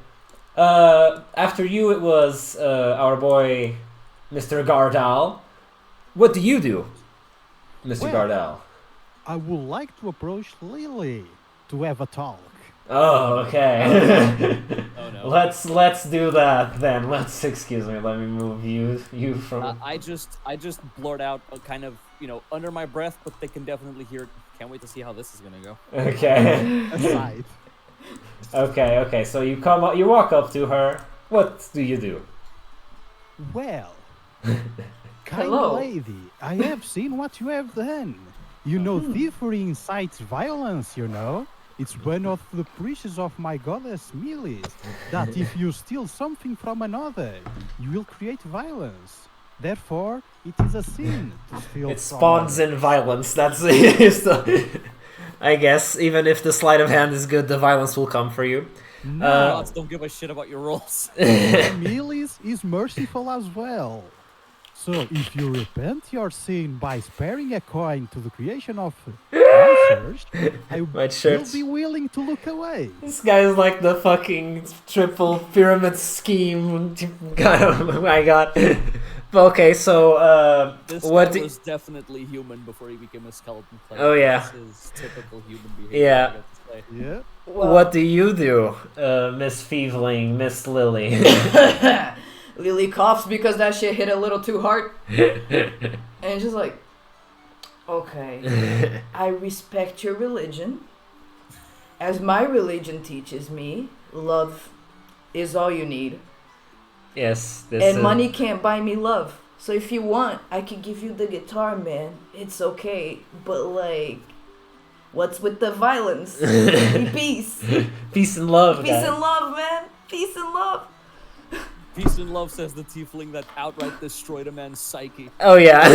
After you, it was our boy, Mr. Gardal. What do you do, Mr. Gardal? I would like to approach Lilly to have a talk. Oh, okay. Oh no. Let's do that then. Excuse me. Let me move you from. I just blurt out kind of under my breath, but they can definitely hear it. Can't wait to see how this is gonna go. Okay. Aside. Okay. So you walk up to her. What do you do? Well, kind Hello. lady, I have seen what you have done. Thievery incites violence, It's one of the precepts of my goddess Melis, that if you steal something from another, you will create violence. Therefore, it is a sin to steal It from spawns others. in violence. That's I guess even if the sleight of hand is good, the violence will come for you. No, Gods don't give a shit about your rolls. Melis is merciful as well. So if you repent your sin by sparing a coin to the creation of my church, I will be willing to look away. This guy is like the fucking triple pyramid scheme guy. Oh my god. Okay, so this what? guy was definitely human before he became a skeleton player. Oh yeah. This is typical human behavior. Yeah. Yeah. Well, What do you do, Miss Feveling, Miss Lily? Lily coughs because that shit hit a little too hard. And she's like, okay, I respect your religion. As my religion teaches me, love is all you need. Yes. And money can't buy me love. So if you want, I can give you the guitar, man. It's okay. But like, what's with the violence? Peace. Peace and love. Peace and love, man. Peace and love. Peace and love, says the tiefling that outright destroyed a man's psyche. Oh yeah.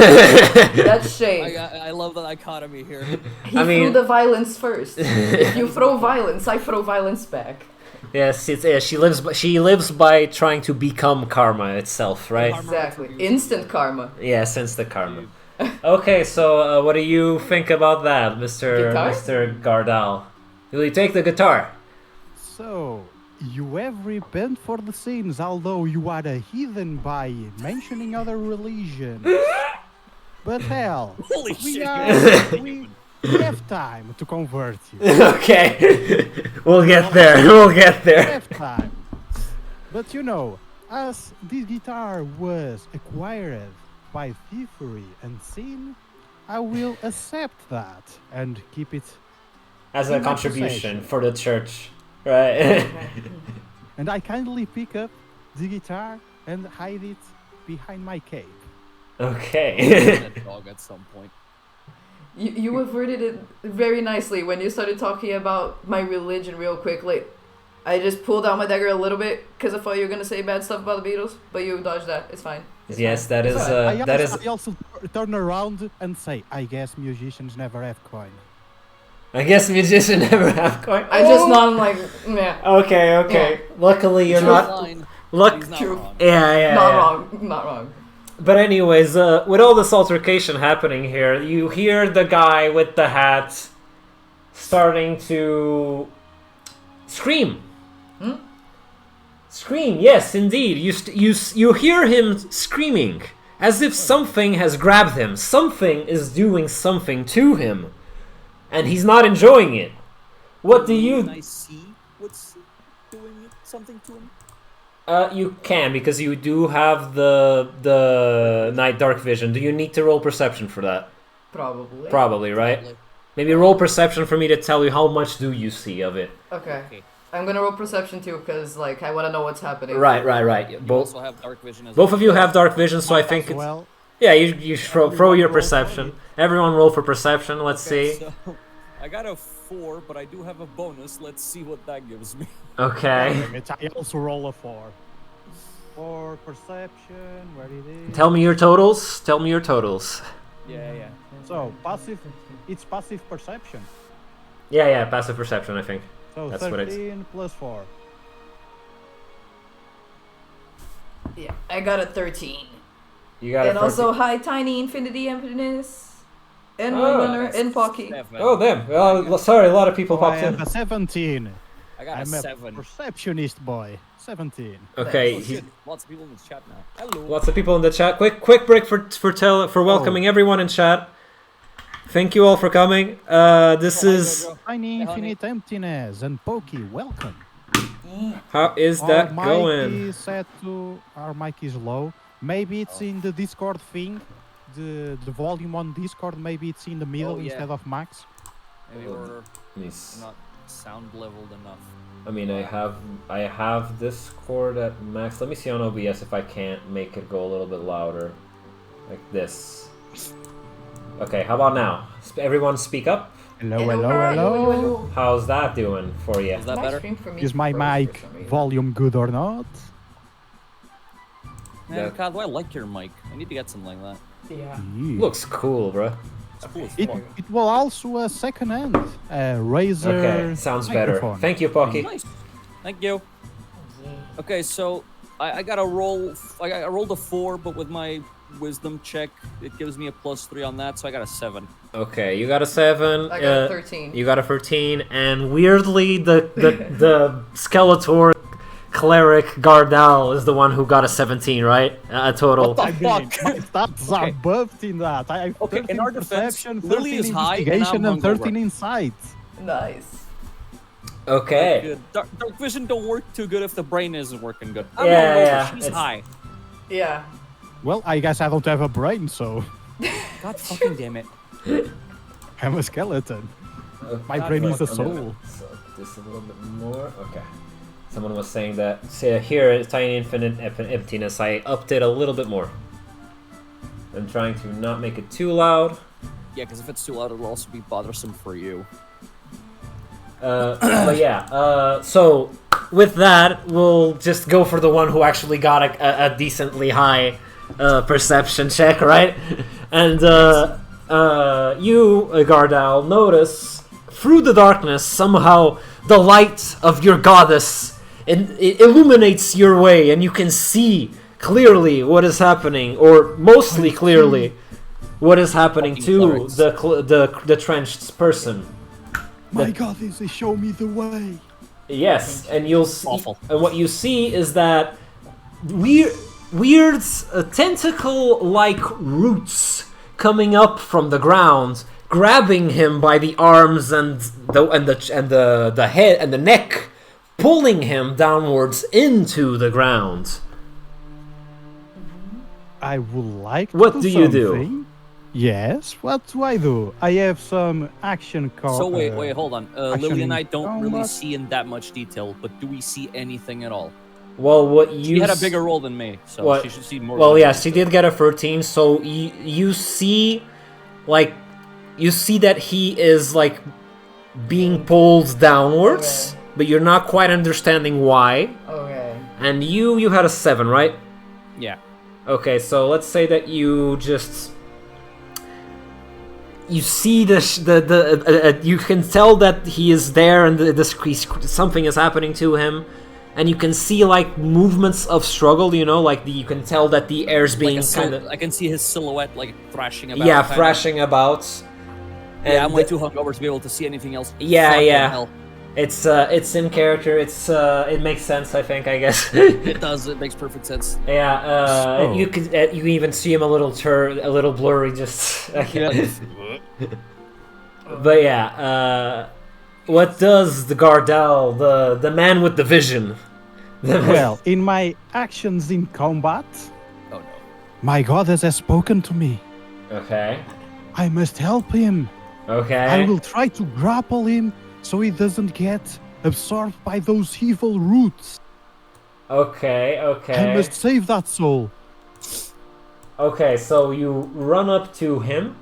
That's shade. I love the dichotomy here. He threw the violence first. If you throw violence, I throw violence back. Yes, she lives by trying to become karma itself, right? Exactly. Instant karma. Yes, instant karma. Okay, so what do you think about that, Mr. Gardal? Will you take the guitar? So, you have repent for the sins, although you are a heathen by mentioning other religions. But hell, we have time to convert you. Okay, we'll get there. We'll get We there. have time. But you know, as this guitar was acquired by thievery and sin, I will accept that and keep it As a in my contribution possession. for the church, right? And I kindly pick up the guitar and hide it behind my cape. Okay. That dog at some point. You averted it very nicely when you started talking about my religion real quick. Like, I just pulled out my dagger a little bit because I thought you were gonna say bad stuff about the Beatles, but you dodged that. It's fine. It's Yes, fine. that is I also turn around and say, I guess musicians never have coin. I guess musicians never have coin. I just nod like, yeah. Okay, okay. Luckily, you're not. Line, Look. he's not True. wrong. Yeah. Not wrong. Not wrong. But anyways, with all this altercation happening here, you hear the guy with the hat starting to scream. Scream, yes, indeed. You hear him screaming as if something has grabbed him. Something is doing something to him, and he's not enjoying it. What do you? Can I see what's doing something to him? You can, because you do have the night dark vision. Do you need to roll perception for that? Probably. Probably, right? Probably. Maybe roll perception for me to tell you how much do you see of it. Okay. I'm gonna roll perception too, because like I want to know what's happening. Right. You Both also have dark vision as both well. of you have dark vision, so I think it's Well, yeah. You throw Everyone your roll for perception. it. Everyone roll for perception. Let's Okay, see. so I got a 4, but I do have a bonus. Let's see what that gives me. Okay. I also roll a 4. For perception, where it is. Tell me your totals. Tell me your totals. Yeah. So, passive, it's passive perception. Yeah. Passive perception, I think. So That's what it's- 13 plus 4. Yeah. I got a 13. You got And it. also hi Tiny Infinity Emptiness. And Oh, Runner and Pocky. Oh, damn. Well, sorry, a lot of people I popped am in. a 17. I got a I'm a 7. perceptionist boy. 17. Okay. Oh, he's- shit. Lots of people in the chat now. Hello. Lots of people in the chat. Quick break for welcoming everyone in chat. Thank you all for coming. This Oh, hi, is Jojo. Tiny Hey, honey. Infinite Emptiness and Pokey, welcome. how is that Our mic going? is set to... Our mic is low. Maybe it's in the Discord thing. The volume on Discord, maybe it's in the middle Oh, yeah. instead of max. Maybe we're Nice. not sound leveled enough. I mean, I have Discord at max. Let me see on OBS if I can't make it go a little bit louder, like this. Okay, how about now? Everyone speak up. Hello. How's that doing for you? Is that better? Is my mic volume good or not? Man, God, do I like your mic? I need to get something like that. Yeah. Yeah. Looks cool, bro. It's cool as It, fuck. it will also a second hand Razer. Okay, sounds better. microphone. Thank you, Pocky. Nice. Thank you. Okay, so I got a roll. I rolled a 4, but with my wisdom check, it gives me a +3 on that, so I got a 7. Okay, you got a 7. I got a 13. You got a 13, and weirdly, the Skeletor cleric Gardal is the one who got a 17, right? A total. What the I mean, fuck? my stats are buffed in that. I have Okay, 13 in our defense, perception, Lilly 13 is high, and investigation, I'm and 13 hungover. insight. Nice. Okay. Good. Dark vision don't work too good if the brain isn't working good. Yeah, I'm hungover, yeah, she's it's- high. Yeah. Well, I guess I don't have a brain, so God fucking damn it. I'm a skeleton. My brain is a soul. So this a little bit more. Okay. Someone was saying that here at Tiny Infinite Emptiness, I upped it a little bit more. I'm trying to not make it too loud. Yeah, because if it's too loud, it'll also be bothersome for you. But yeah, so with that, we'll just go for the one who actually got a decently high perception check, right? And you, Gardal, notice through the darkness somehow the light of your goddess it illuminates your way, and you can see clearly what is happening, or mostly clearly what is happening to the trenched person. My goddess, they show me the way. Yes, and you'll see, Awful. and what you see is that weird tentacle-like roots coming up from the ground, grabbing him by the arms and the head and the neck, pulling him downwards into the ground. I would like to What do do you do? something. Yes, what do I do? I have some action cards. So wait, hold on. Lily and I don't really combat. see in that much detail, but do we see anything at all? Well, what you She had a bigger roll than me, so What? she should see more. Well, than yeah, me, she so- did get a 13, so you see, like, you see that he is, like, being pulled downwards, Okay. but you're not quite understanding why. Okay. And you had a 7, right? Yeah. Okay, so let's say that you just... You see you can tell that he is there and something is happening to him. And you can see, like, movements of struggle, you know? Like, you can tell that the air's being kind of... I can see his silhouette like thrashing about. Yeah, kind of. thrashing about. Yeah, I'm And way too hungover to be able to see anything else. Yeah, Fucking yeah. hell. It's in character. It makes sense, I think. I guess. It does. It makes perfect sense. Yeah. So- You can you even see him a little blurry, just. But yeah. What does the Gardal, the man with the vision? Well, in my actions in combat, Oh no. my goddess has spoken to me. Okay. I must help him. Okay. I will try to grapple him so he doesn't get absorbed by those evil roots. Okay. I must save that soul. Okay, so you run up to him,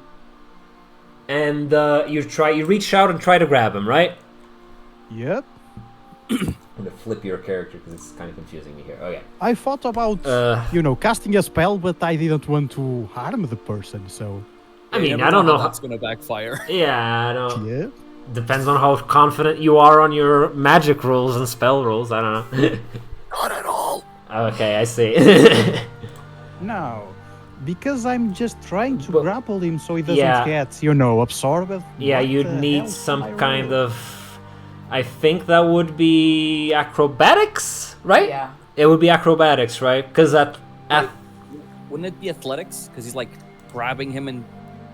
and you reach out and try to grab him, right? Yep. I'm gonna flip your character because it's kind of confusing me here. Okay. I thought about, casting a spell, but I didn't want to harm the person, so... I You mean, never I don't know how how. that's gonna backfire. Yeah, I don't. Yeah. Depends on how confident you are on your magic rolls and spell rolls. I don't know. Not at all. Okay, I see. No. Because I'm just trying to But- grapple him so he doesn't Yeah. get, absorbed. Yeah, What you'd the need hell some am I kind rolling? of. I think that would be acrobatics, right? Yeah. It would be acrobatics, right? Because Wouldn't it be athletics? Because he's like grabbing him and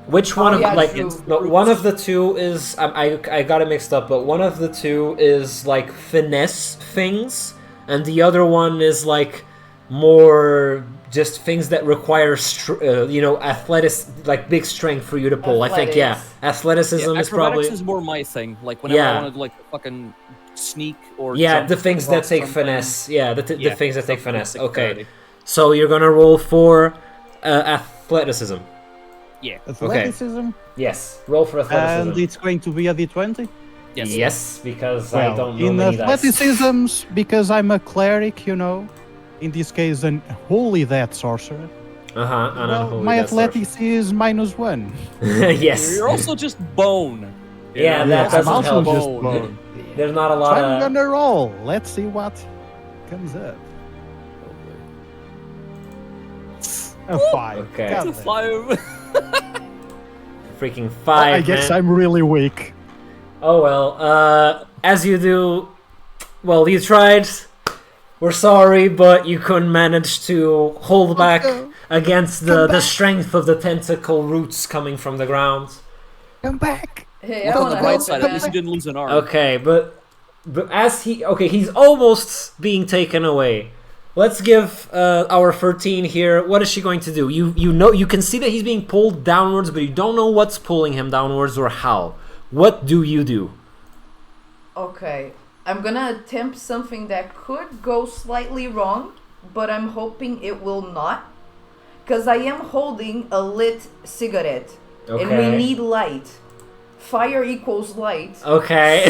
which one of yeah, like true. no, one of the two is I got it mixed up, but one of the two is like finesse things, and the other one is like more just things that require athletic, like big strength for you to pull. I think athleticism is probably acrobatics is more my thing. Like whenever I want to like fucking sneak or jump the things that across take something. finesse. Yeah, the things that take something finesse. like Okay, dexterity. so you're gonna roll for athleticism. Yeah. Athleticism? Yes, roll for athleticism. And it's going to be a d20? Yes. Yes, because Well, I don't know in many dice. athleticisms, because I'm a cleric, in this case, an holy death sorcerer. Well, my athletics is -1. Yes. You're also just bone. Yeah, that I'm doesn't also help. just Bone. bone. There's not a So lot I'm of. gonna roll. Let's see what comes up. A 5. Okay. God It's a damn. 5. Freaking 5, I guess man. I'm really weak. Oh well, as you do, well, you tried. We're sorry, but you couldn't manage to hold back against the strength of the tentacle roots coming from the ground. Come back. Hey, Look I on want the to bright help side, him, at least he man. didn't lose an arm. Okay, but as he's almost being taken away. Let's give our 13 here. What is she going to do? You can see that he's being pulled downwards, but you don't know what's pulling him downwards or how. What do you do? Okay, I'm gonna attempt something that could go slightly wrong, but I'm hoping it will not. Because I am holding a lit cigarette, and we Okay. need light. Fire equals light. Okay.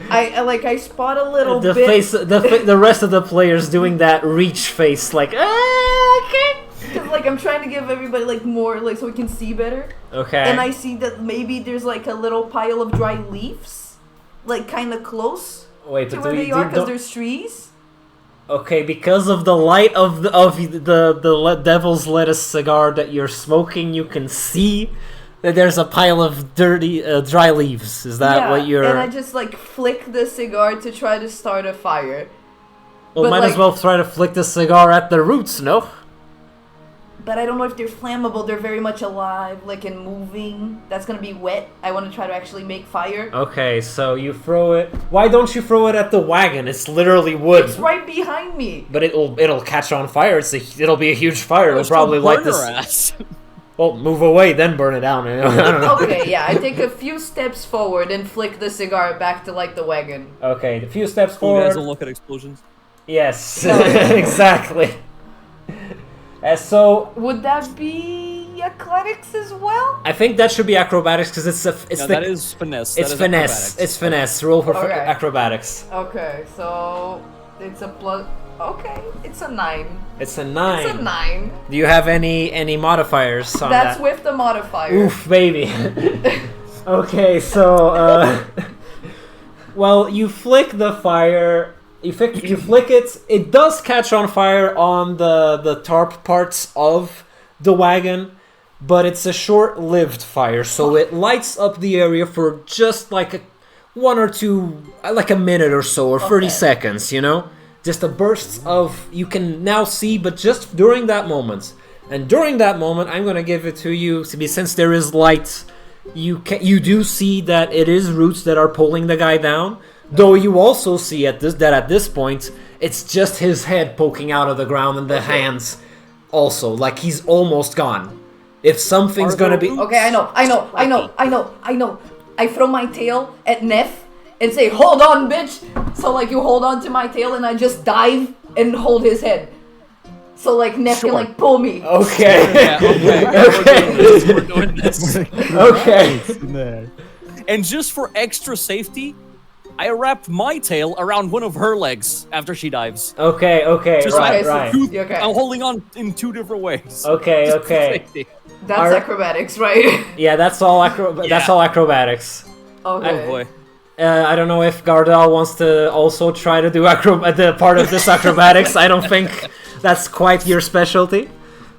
I spot a little the bit. face, the rest of the players doing that reach face, like okay. Cause like I'm trying to give everybody like more like so we can see better. Okay. And I see that maybe there's like a little pile of dry leaves, like kind of close Wait, to but where do they you are, don't- because there's trees. Okay, because of the light of the devil's lettuce cigar that you're smoking, you can see that there's a pile of dirty, dry leaves. Is that Yeah, what you're? and I just like flick the cigar to try to start a fire. Well, but, might as like- well try to flick the cigar at the roots, no? But I don't know if they're flammable. They're very much alive, like and moving. That's gonna be wet. I want to try to actually make fire. Okay, so you throw it. Why don't you throw it at the wagon? It's literally wood. It's right behind me. But it'll catch on fire. It'll be a huge fire. It'll probably light this. Ass. Well, move away, then burn it down. I don't know. Okay, yeah, I take a few steps forward and flick the cigar back to like the wagon. Okay, a few steps Cool guys forward. don't look at explosions. Yes, exactly. So Would that be athletics as well? I think that should be acrobatics because it's That is finesse. it's that is finesse. acrobatics. It's finesse. Roll for Okay. acrobatics. Okay, so it's a plus. Okay, it's a 9. It's a 9. It's a 9. Do you have any modifiers on That's that? with the modifier. Oof, baby. Okay, so well, you flick the fire. You flick it. It does catch on fire on the tarp parts of the wagon, but it's a short-lived fire, so it lights up the area for just like one or two, like a minute or so, or 30 Okay. seconds. You know, just a burst of you can now see, but just during that moment. And during that moment, I'm gonna give it to you since there is light. You do see that it is roots that are pulling the guy down. Though you also see that at this point, it's just his head poking out of the ground and the hands also. Like he's almost gone. If something's Are there gonna be... roots? Okay, I know. I throw my tail at Neff and say, "Hold on, bitch!" So like you hold on to my tail and I just dive and hold his head. So like Neff Sure. can like pull me. Okay. Yeah, okay. We're doing this. Okay. Nice in there. And just for extra safety, I wrapped my tail around one of her legs after she dives. Okay, Just right, okay, so- right. Okay. I'm holding on in 2 different ways. Okay, Just for okay. safety. That's Are- acrobatics, right? Yeah, that's all that's Yeah. all acrobatics. Okay. Oh boy. I don't know if Gardal wants to also try to do the part of this acrobatics. I don't think that's quite your specialty.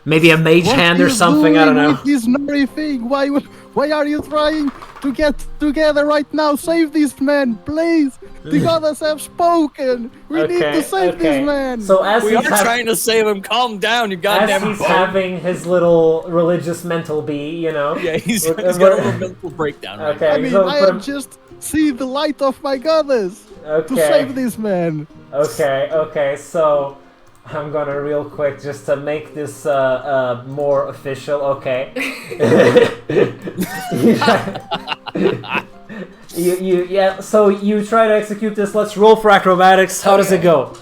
Maybe a mage What hand or you something, I don't doing know. with this nerdy thing? Why are you trying to get together right now? Save this man, please! The goddess have spoken! We need to save this man! So as We are he's, trying to save him. Calm down, you as goddamn he's bug. having his little religious mental bee, you know. Yeah, he's got a We're- little mental breakdown right Okay. I mean, so I put am him- just see the light of my goddess to Okay. save this man. Okay, so I'm gonna real quick just to make this more official. Okay. Yeah. So you try to execute this. Let's roll for acrobatics. How does it go?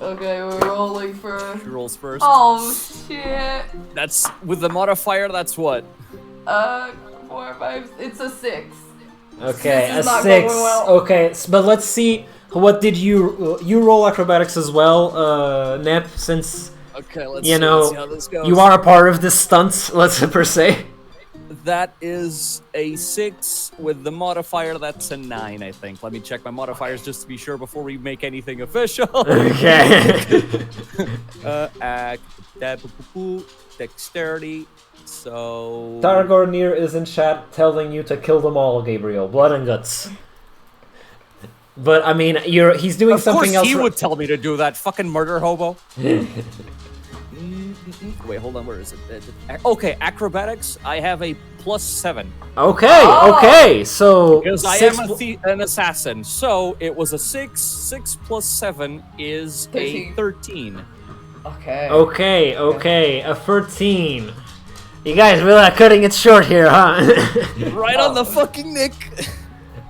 Okay, we're rolling for. She rolls first. Oh shit! That's with the modifier. That's what? 4, 5. It's a 6. Okay, This a is not 6. going well. Okay, but let's see. What did you roll acrobatics as well, Nep? Since Okay, let's You see, know, let's see how this goes. you are a part of this stunt, let's per se. That is a 6 with the modifier. That's a 9, I think. Let me check my modifiers just to be sure before we make anything official. Okay. Dexterity. So. Targornir is in chat telling you to kill them all, Gabriel. Blood and guts. But I mean, he's doing Of something else. He would tell me to do that. Fucking murder hobo. Wait, hold on. Where is it? Okay, acrobatics. I have a +7. Okay, okay. So because I am an assassin, so it was a 6. 6 plus 7 is 13. a 13. Okay. Okay. A 13. You guys really are cutting it short here, huh? Right on the fucking nick.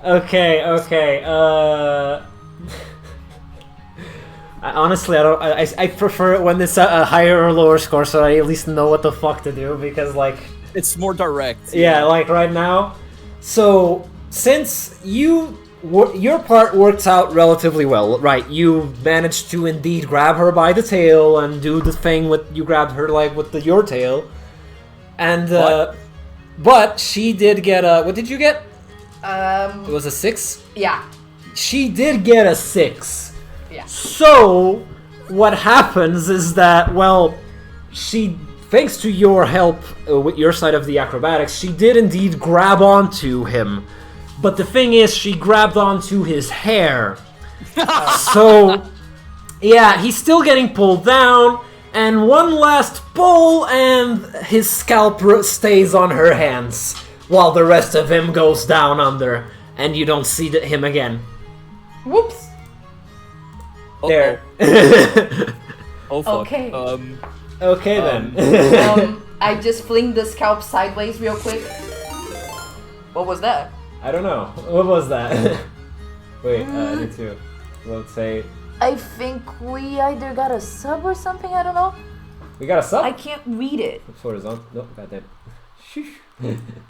Okay. Honestly, I prefer it when it's a higher or lower score, so I at least know what the fuck to do, because, like... It's more direct. Yeah, like, right now. So, since your part worked out relatively well, right? You managed to indeed grab her by the tail and do the thing with... You grabbed her, like, with your tail. And, but she did get a... What did you get? It was a 6? Yeah. She did get a 6. Yeah. So, what happens is that, well, thanks to your help with your side of the acrobatics, she did indeed grab onto him. But the thing is, she grabbed onto his hair. So, yeah, he's still getting pulled down, and one last pull, and his scalp stays on her hands, while the rest of him goes down under, and you don't see him again. Whoops. There. Oh fuck. Okay. Okay then. I just fling the scalp sideways real quick. What was that? I don't know. What was that? Wait, I need to. Let's say I think we either got a sub or something, I don't know. we got a sub. I can't read it. It's horizontal. Nope, goddamn. Sheesh.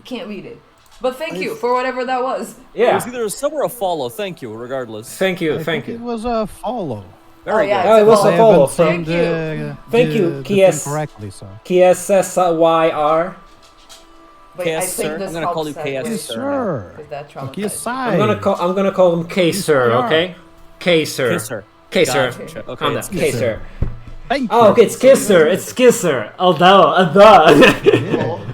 Can't read it. But thank you for whatever that was. It Yeah. was either a sub or a follow. Thank you, regardless. Thank you. I Thank think you. It was a follow. Very yeah, good. Oh, it was I a follow. Thank Thank you. Thank you, the thing KS. correctly, so. KSSYR. But KS, I sir. think the I'm gonna call you scalp KS, sideways. Yes, sir. Is that Okay, traumatizing? side. I'm gonna call him K sir. Yes, Okay. K sir. Kisser. K sir. Gotcha. Okay, Calm down. it's K Kisser. sir. Thank Oh, you. okay. It's Kisser. It's Kisser. Oh, duh.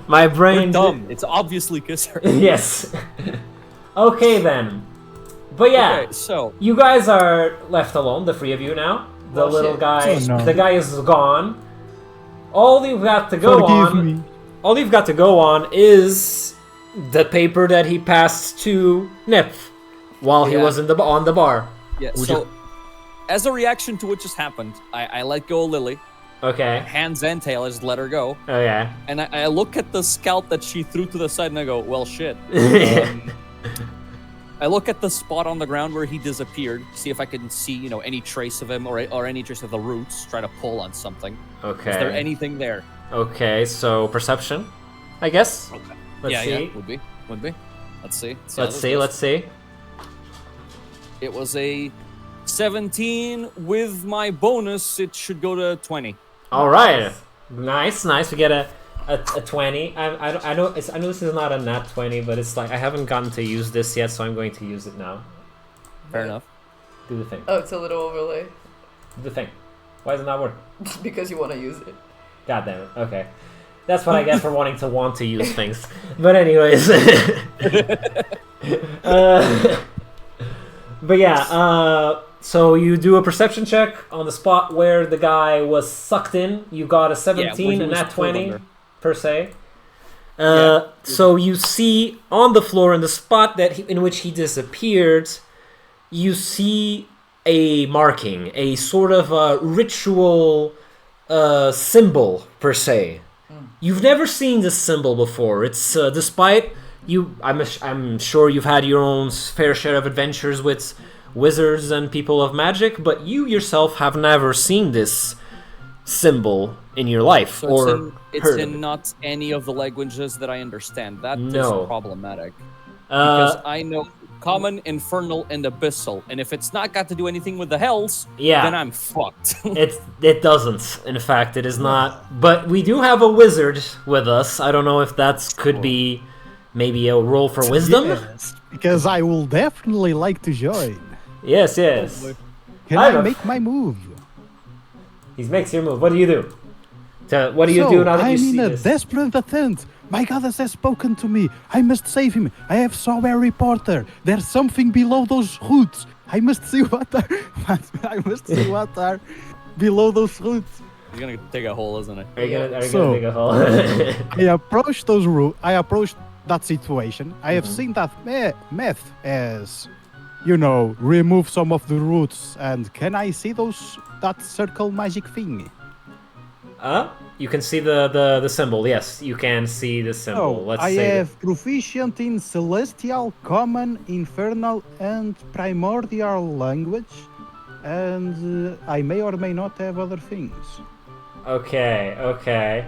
My We're brain. dumb. It's obviously Kisser. Yes. Okay then. But yeah. Okay, so You guys are left alone, the three of you now. The Oh, little shit. guy, Oh, no. the guy is gone. All you've got to go Forgive on, me. all you've got to go on is the paper that he passed to Nip while he Yeah. was on the bar. yeah, Would so as a reaction to what just happened, I let go of Lily, Okay. hands and tail. I just let her go, Oh yeah. and I look at the scalp that she threw to the side, and I go, "Well, shit." I look at the spot on the ground where he disappeared, see if I can see, any trace of him or any trace of the roots. Try to pull on something. Okay. Is there anything there? Okay. So perception, I guess. Okay. Let's see. Yeah, would be. Let's see. Let's see. It was a 17 with my bonus. It should go to 20. All right. Nice. We get a 20. I know this is not a nat 20, but it's like I haven't gotten to use this yet, so I'm going to use it now. Fair enough. Do the thing. Oh, it's a little overlay. Do the thing. Why does it not work? Because you want to use it. God damn it. Okay. That's what I get for wanting to want to use things. But anyways. But yeah, so you do a perception check on the spot where the guy was sucked in. You got a 17 and nat 20 per se. So you see on the floor in the spot in which he disappeared, you see a marking, a sort of a ritual symbol per se. You've never seen this symbol before. It's despite you, I'm sure you've had your own fair share of adventures with wizards and people of magic, but you yourself have never seen this symbol in your life, So or it's heard in of it. not any of the languages that I understand. That is No. problematic. Because I know common, infernal, and abyssal. And if it's not got to do anything with the hells, Yeah. then I'm fucked. It doesn't. In fact, it is not. But we do have a wizard with us. I don't know if that could be maybe a roll for wisdom. Yes, because I will definitely like to join. Yes. Can I have I a- make my move? He makes your move. What do you do? What do you do now that you I'm see in a this? desperate attempt. My goddess has spoken to me. I must save him. I have saw a reporter. There's something below those roots. I must see what are. I must see what are below those roots. He's gonna dig a hole, isn't it? Are you gonna So- dig a hole? I approached those roots. I approached that situation. I have seen that meth has, remove some of the roots. And can I see that circle magic thing? You can see the symbol. Yes, you can see the symbol. Oh, Let's I say have proficient in celestial, common, infernal, and primordial language, and I may or may not have other things. Okay.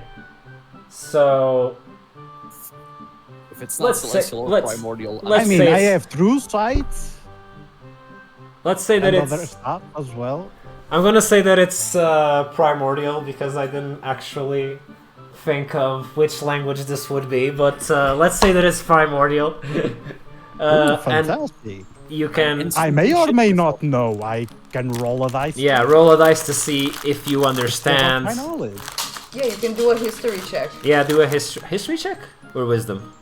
So If it's not Let's say- celestial or let's- primordial, let's I mean, say I it's- have true sight let's say that and it's. other stuff as well. I'm gonna say that it's primordial because I didn't actually think of which language this would be, but let's say that it's primordial. Ooh, And fantastic! you can, I may or may not know. I can roll a dice. yeah, roll a dice to see if you to understand. my knowledge. Yeah, you can do a history check. Yeah, do a history check or wisdom.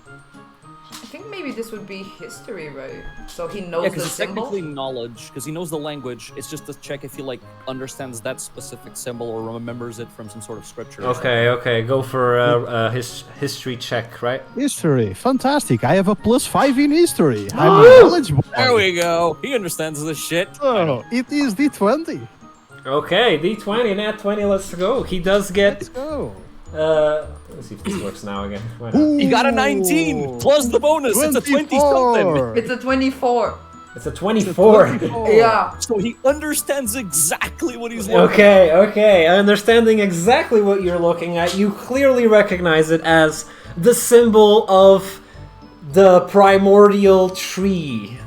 I think maybe this would be history, right? So he knows yeah, the because it's symbol. technically knowledge, because he knows the language. It's just to check if he understands that specific symbol or remembers it from some sort of scripture. or Okay, go for a history check, right? History, fantastic! I have a +5 in history. I'm a Woo! knowledge boy. something. There we go. He understands this shit. So it is D20. Okay, D20, nat 20, let's go. He does get, Let's go. let's see if this works now again. Why not? He got a 19 plus the bonus. It's a 20 something. It's a 24. It's a 24. Yeah. So he understands exactly what he's looking Okay. Understanding exactly what you're looking at, you clearly recognize it as the symbol of the primordial tree.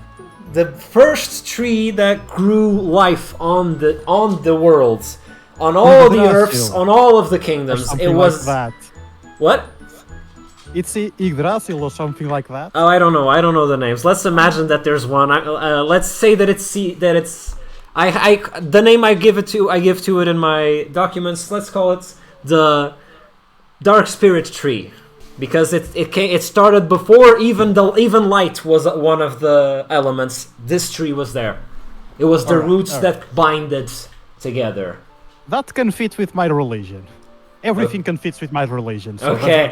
The first tree that grew life on the worlds, on all the earths, on all of the kingdoms. It was like that. What? It's Yggdrasil or something like that. Oh, I don't know the names. Let's imagine that there's one. Let's say that it's the name I give to it in my documents. Let's call it the Dark Spirit Tree, because it started before even light was one of the elements. This tree was there. It was the roots that bind it together. That can fit with my religion. Everything can fit with my religion. So Okay.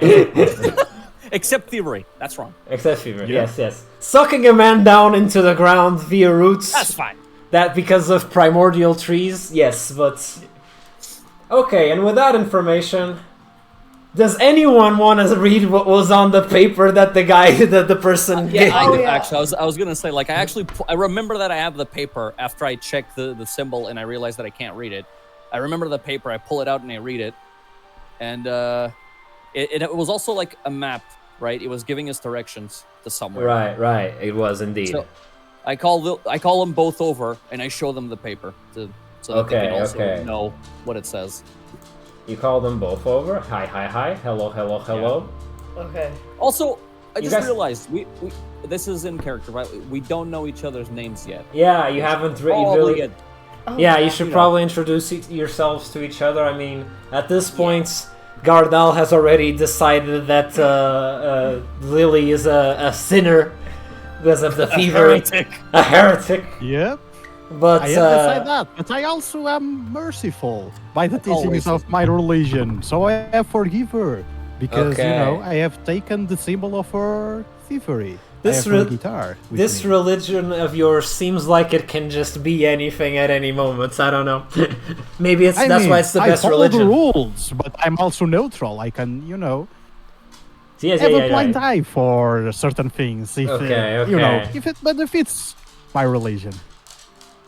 Except thievery. That's wrong. Excess fever. Yes. Sucking a man down into the ground via roots. That's fine. That because of primordial trees. Yes, but okay. And with that information, does anyone want to read what was on the paper that the person gave? I do, yeah. actually. I was gonna say, like, I remember that I have the paper after I check the symbol and I realized that I can't read it. I remember the paper. I pull it out and I read it, and it was also like a map, right? It was giving us directions to somewhere. Right. It was indeed. So I call them both over and I show them the paper so that they can also know what it says. You call them both over. Hi. Hello. Okay. Also, I You just guys- realized we this is in character, right? We don't know each other's names yet. Yeah, you haven't Probably really. get- Yeah, you should you know. probably introduce yourselves to each other. I mean, at this point, Gardal has already decided that Lilly is a sinner because of the fever. A heretic. Yep. But I understand that, but I also am merciful by the teachings of my religion, so I have forgive her because Okay. I have taken the symbol of her thievery. This I have her guitar. with this me. religion of yours seems like it can just be anything at any moment. I don't know. Maybe I that's mean, why it's the I best follow religion. the rules, but I'm also neutral. I can, Yes, have a yeah. blind eye for certain things if Okay. if it benefits my religion.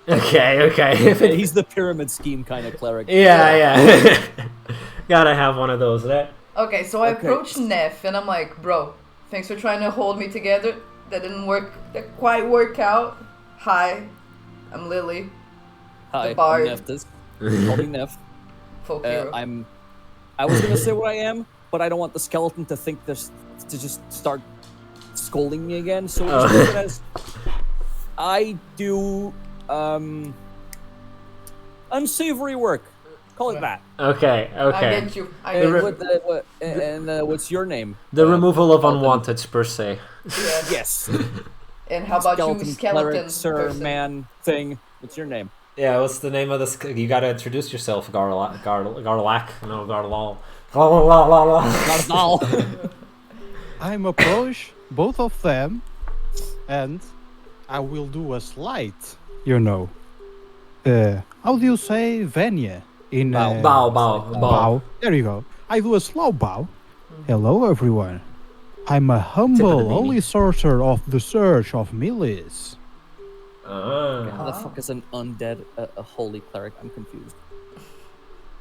Okay. If it, He's the pyramid scheme kind of cleric. yeah. Gotta have one of those, right? Okay, so I Okay. approach Neff and I'm like, bro, thanks for trying to hold me together. That didn't quite work out. Hi, I'm Lilly. Hi, The bard. I'm Nephtus. Call me Neph. Folk hero. I was gonna say what I am, but I don't want the skeleton to think this to just start scolding me again. So we'll just leave it as I do unsavory work. Call it that. Okay. I get you. I get you. What's your name? The removal of unwanteds per se. Yes. And how about you, skeleton cleric, sir, person? man, thing? What's your name? Yeah, what's the name of this? You gotta introduce yourself, Gardal. No, Gardal. Gardal. I'm approach both of them, and I will do a slight, how do you say Venya? In Bow. There you go. I do a slow bow. Hello, everyone. I'm a humble holy sorcerer of the Search of Millis. How the fuck is an undead a holy cleric? I'm confused.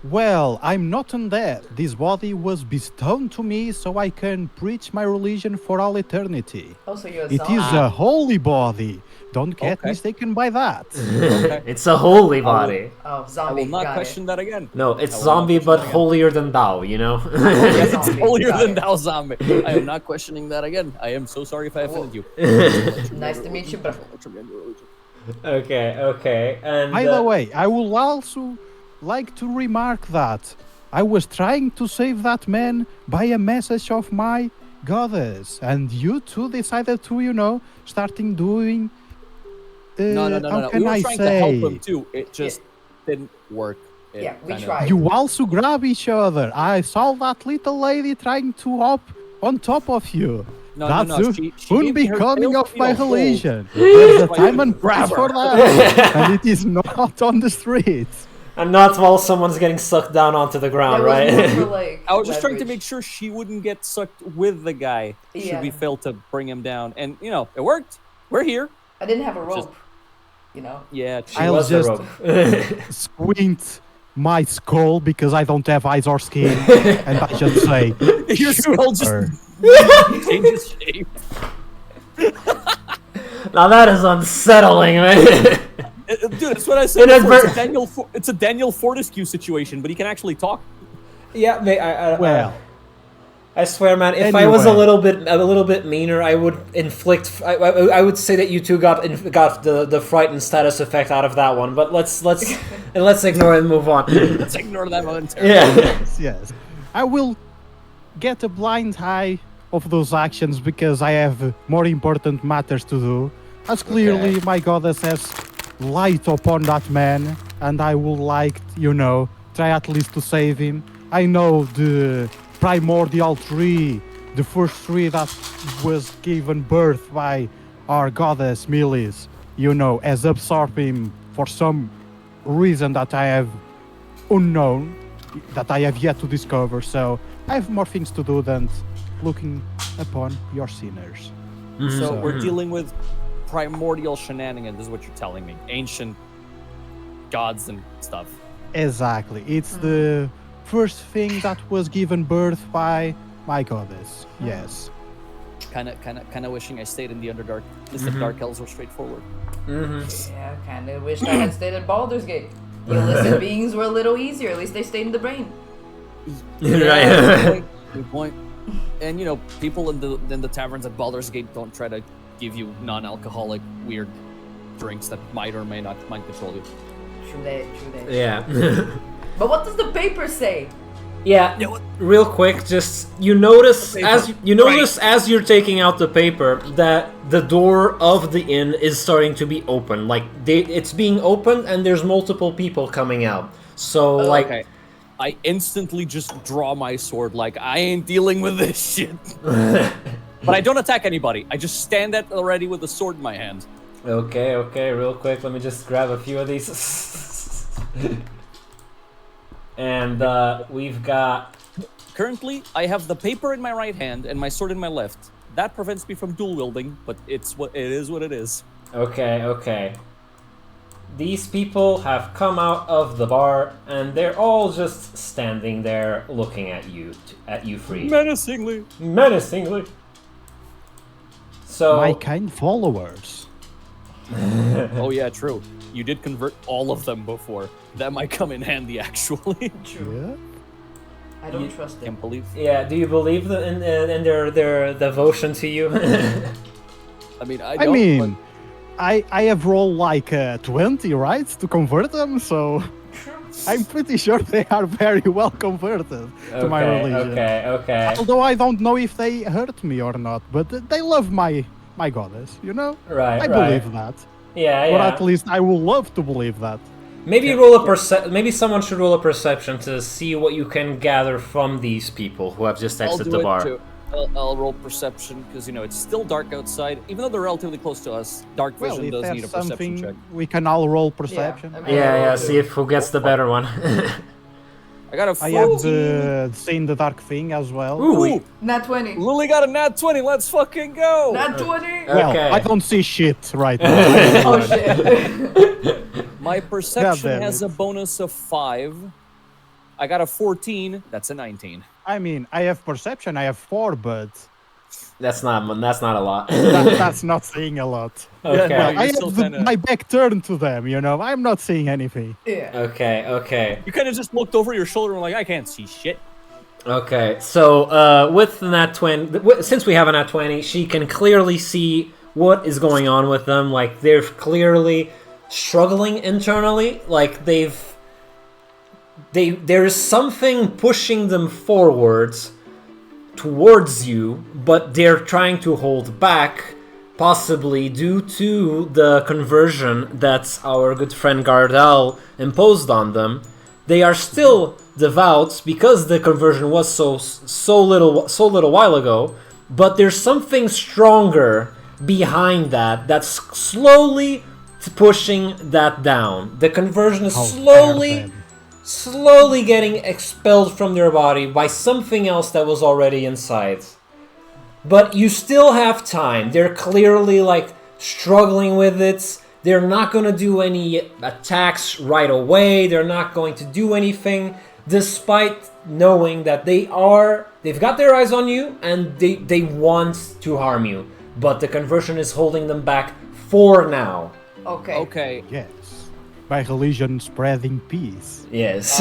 Well, I'm not undead. This body was bestowed to me so I can preach my religion for all eternity. Also, you're a It is a holy body. Don't get mistaken by that. It's a holy body. Oh, I zombie. will not got question that again. No, it's zombie, but holier than thou, you know? Yes, it's Zombie, holier got than it. thou, zombie. I am not questioning that again. I am so sorry if I offended you. Nice to meet you, bro. Okay. And By the way, I would also like to remark that I was trying to save that man by a message of my goddess, and you two decided to, starting doing. No. How We can were I trying say? to help him too. It just didn't work. It Yeah, we kind of- tried. You also grab each other. I saw that little lady trying to hop on top of you. No, That's She gave me her unbecoming tail of to my hold. religion. There's a Like, time and place for that, and it is not on the streets. And not while someone's getting sucked down onto the ground, There was right? more for, like, I was just trying to leverage. make sure she wouldn't get sucked with the guy should we Yeah. fail to bring him down. And, it worked. We're here. I didn't have a Just- rope. Yeah. I'll was the just rope. squint my skull because I don't have eyes or skin, and I just say, Your skull just "Sure." changes shape. Now that is unsettling, man. Dude, that's what I said It is before. It's a Daniel Fortescue situation, but he can actually talk. Yeah, Well, I swear, man. If I was a Anyway. little bit meaner, I would inflict. I would say that you two got the frightened status effect out of that one. But let's ignore it and move on. Let's ignore that momentarily. Yeah. yes. I will get a blind eye of those actions because I have more important matters to do. As clearly my goddess has light upon that man, and I would like, try at least to save him. I know the primordial tree, the first tree that was given birth by our goddess Millis, has absorbed him for some reason that I have unknown, that I have yet to discover. So I have more things to do than looking upon your sinners. So we're dealing with primordial shenanigans, is what you're telling me. Ancient gods and stuff. Exactly. It's the first thing that was given birth by my goddess. Yes. Kind of wishing I stayed in the Underdark. At least the Dark Elves were straightforward. Yeah, kind of wished I had stayed at Baldur's Gate. The illicit beings were a little easier. At least they stayed in the brain. Right. Good point. And people in the taverns at Baldur's Gate don't try to give you non-alcoholic weird drinks that might or may not mind control you. True that. Yeah. But what does the paper say? Yeah, real quick, just you notice as you're taking out the paper that the door of the inn is starting to be open. Like it's being opened and there's multiple people coming out. So Okay. I instantly just draw my sword like I ain't dealing with this shit. But I don't attack anybody. I just stand at the ready with the sword in my hand. Okay, real quick, let me just grab a few of these. And we've got... Currently, I have the paper in my right hand and my sword in my left. That prevents me from dual wielding, but it is what it is. Okay. These people have come out of the bar, and they're all just standing there looking at you free. Menacingly. So My kind followers. Oh yeah, true. You did convert all of them before. That might come in handy, actually. Yeah. I don't trust them. Can't believe. yeah, do you believe in their devotion to you? I mean, I don't, mean, I have rolled like 20, right, to convert them, so I'm pretty sure they are very well converted to my religion. Okay. Although I don't know if they hurt me or not, but they love my goddess, you know? Right, I right. believe that. Yeah, Or yeah. at least I would love to believe that. Maybe maybe someone should roll a perception to see what you can gather from these people who have just I'll exited do the it bar. too. I'll roll perception because it's still dark outside. Even though they're relatively close to us, dark Well, vision if does need a there's perception something, check. we can all roll perception. I mean, Yeah, see if who gets the better one. I got a I 14. have seen the dark thing as well. Ooh, Nat 20. Lily got a nat 20. Let's fucking go. Nat 20. Well, Okay. I don't see shit right now. Oh shit. My perception damn has it. a bonus of 5. I got a 14. That's a 19. I mean, I have perception, I have 4, but that's not a lot. that's not saying a lot. Okay. Yeah, no, I you're still have kinda- my back turned to them, you know? I'm not seeing anything. Yeah. Okay. You kind of just looked over your shoulder and were like, I can't see shit. Okay, so with the nat 20, since we have a nat 20, she can clearly see what is going on with them. Like, they're clearly struggling internally. Like, there's something pushing them forwards towards you, but they're trying to hold back, possibly due to the conversion that our good friend Gardal imposed on them. They are still devout because the conversion was so little while ago, but there's something stronger behind that's slowly pushing that down. The conversion is How dare them. slowly getting expelled from their body by something else that was already inside. But you still have time. They're clearly struggling with it. They're not going to do any attacks right away. They're not going to do anything, despite knowing that they've got their eyes on you and they want to harm you. But the conversion is holding them back for now. Okay. Okay. Yes. By religion spreading peace. Yes.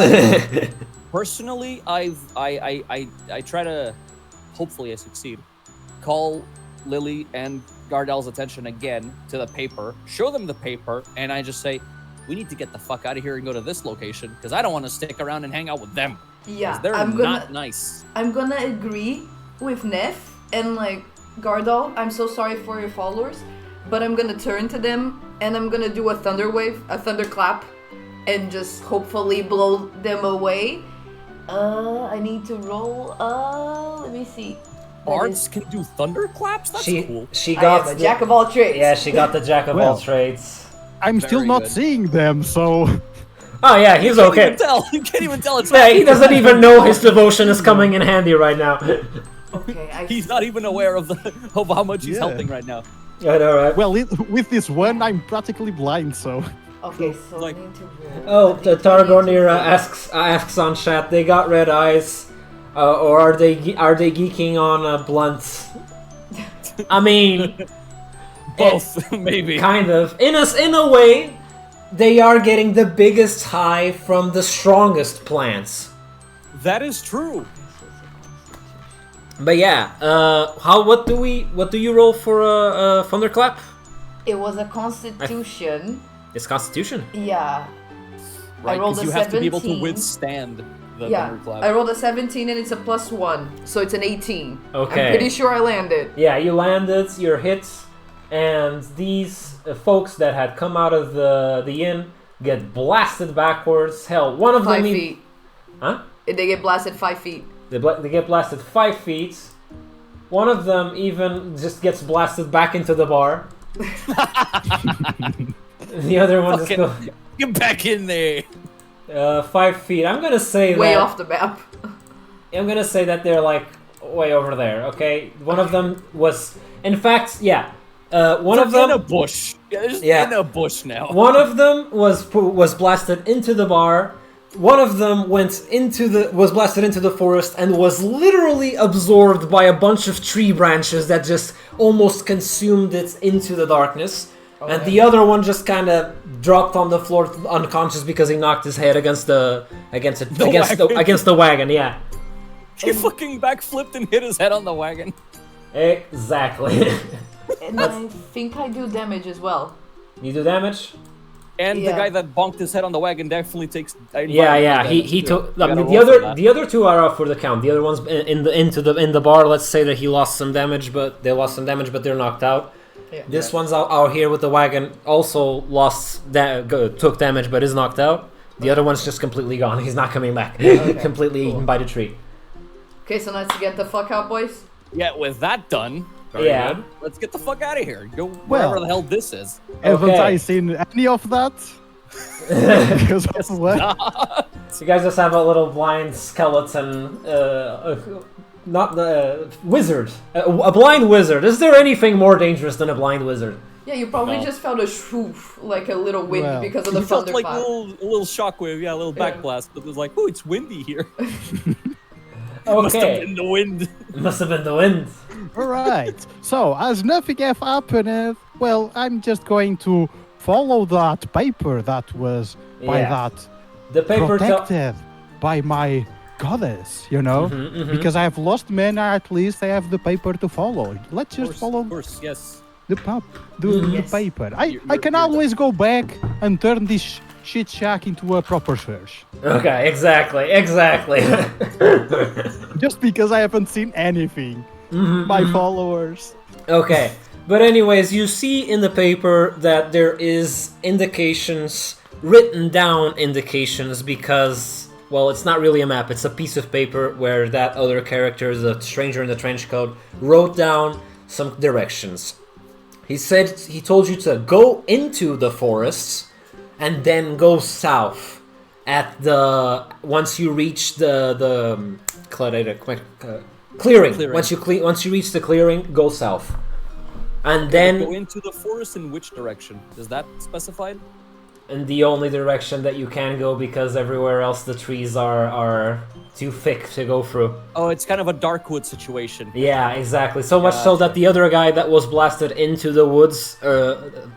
Personally, I try to, hopefully I succeed, call Lily and Gardal's attention again to the paper, show them the paper, and I just say, we need to get the fuck out of here and go to this location, because I don't want to stick around and hang out with them. Yeah. 'Cause they're not nice. I'm gonna agree with Neff and Gardal. I'm so sorry for your followers, but I'm gonna turn to them and I'm gonna do a thunder wave, a thunderclap, and just hopefully blow them away. I need to roll. Let me see. Bards can do thunderclaps? That's cool. She I got am a jack of all trades. Yeah, she got the jack of all Well. trades. I'm still Very not good. seeing them, so Oh yeah, he's You can't okay. even tell. You can't even tell it's Yeah, he doesn't even know his devotion is coming in handy right now. Okay. He's not even aware of how much he's Yeah. helping right now. I know, right? well, with this one, I'm practically blind, so Okay, so Like- I need to roll. Oh, the Targonira asks on chat. They got red eyes, or are they geeking on blunt? I mean, Both, maybe. kind of. In a way, they are getting the biggest high from the strongest plants. That is true. But yeah, what do you roll for a thunderclap? It was a Constitution. It's Constitution. Yeah. Right, rolled because a you have to be able to 17. withstand the Yeah. thunderclap. I rolled a 17 and it's a +1, so it's an 18. Okay. I'm pretty sure I landed. Yeah, you landed, you're hit, and these folks that had come out of the inn get blasted backwards. Hell, one of 5 them... feet. Huh? They get blasted 5 feet. They get blasted 5 feet. One of them even just gets blasted back into the bar. The other one just Fucking- goes Get back in there. 5 feet. I'm gonna say Way that... off the map. I'm gonna say that they're way over there, okay? One of them was... In fact, yeah. One of They're in a them... bush. Yeah, they're just Yeah. in a bush now. One of them was blasted into the bar. one of them was blasted into the forest and was literally absorbed by a bunch of tree branches that just almost consumed it into the darkness. And the other one just kind of dropped on the floor unconscious because he knocked his head against the wagon. Yeah. He fucking backflipped and hit his head on the wagon. Exactly. And I think I do damage as well. You do damage? And the guy that bonked his head on the wagon definitely takes. Yeah. He took the other two are up for the count. The other one's in the bar. Let's say that he lost some damage, but they're knocked out. Yeah. This one's out here with the wagon. Also took damage, but is knocked out. The other one's just completely gone. He's not coming back. Completely eaten by the tree. Okay, so let's get the fuck out, boys. Yeah, with that done. Very good. Let's get the fuck out of here. Go wherever the hell this is. Haven't I seen any of that? Because of what? So you guys just have a little blind skeleton, not the wizard, a blind wizard. Is there anything more dangerous than a blind wizard? Yeah, you probably just felt a swoof, like a little wind because of the You felt thundercloud. like a little shockwave, a little backblast, but it was like, oh, it's windy here. Must have been the wind. Must have been the wind. Alright, so as nothing have happened, well, I'm just going to follow that paper that was by that the paper protected by my goddess, you know? Because I have lost men, at least I have the paper to follow. Let's just follow Of course, yes. the paper. I can always go back and turn this shit shack into a proper church. Okay, exactly. Just because I haven't seen anything. My followers. Okay, but anyways, you see in the paper that there is written down indications because, well, it's not really a map, it's a piece of paper where that other character, the stranger in the trench coat, wrote down some directions. He told you to go into the forests and then go south once you reach the clearing. Once you reach the clearing, go south. And then go into the forest in which direction? Is that specified? In the only direction that you can go because everywhere else the trees are too thick to go through. Oh, it's kind of a Darkwood situation. Yeah, exactly. So much so that the other guy that was blasted into the woods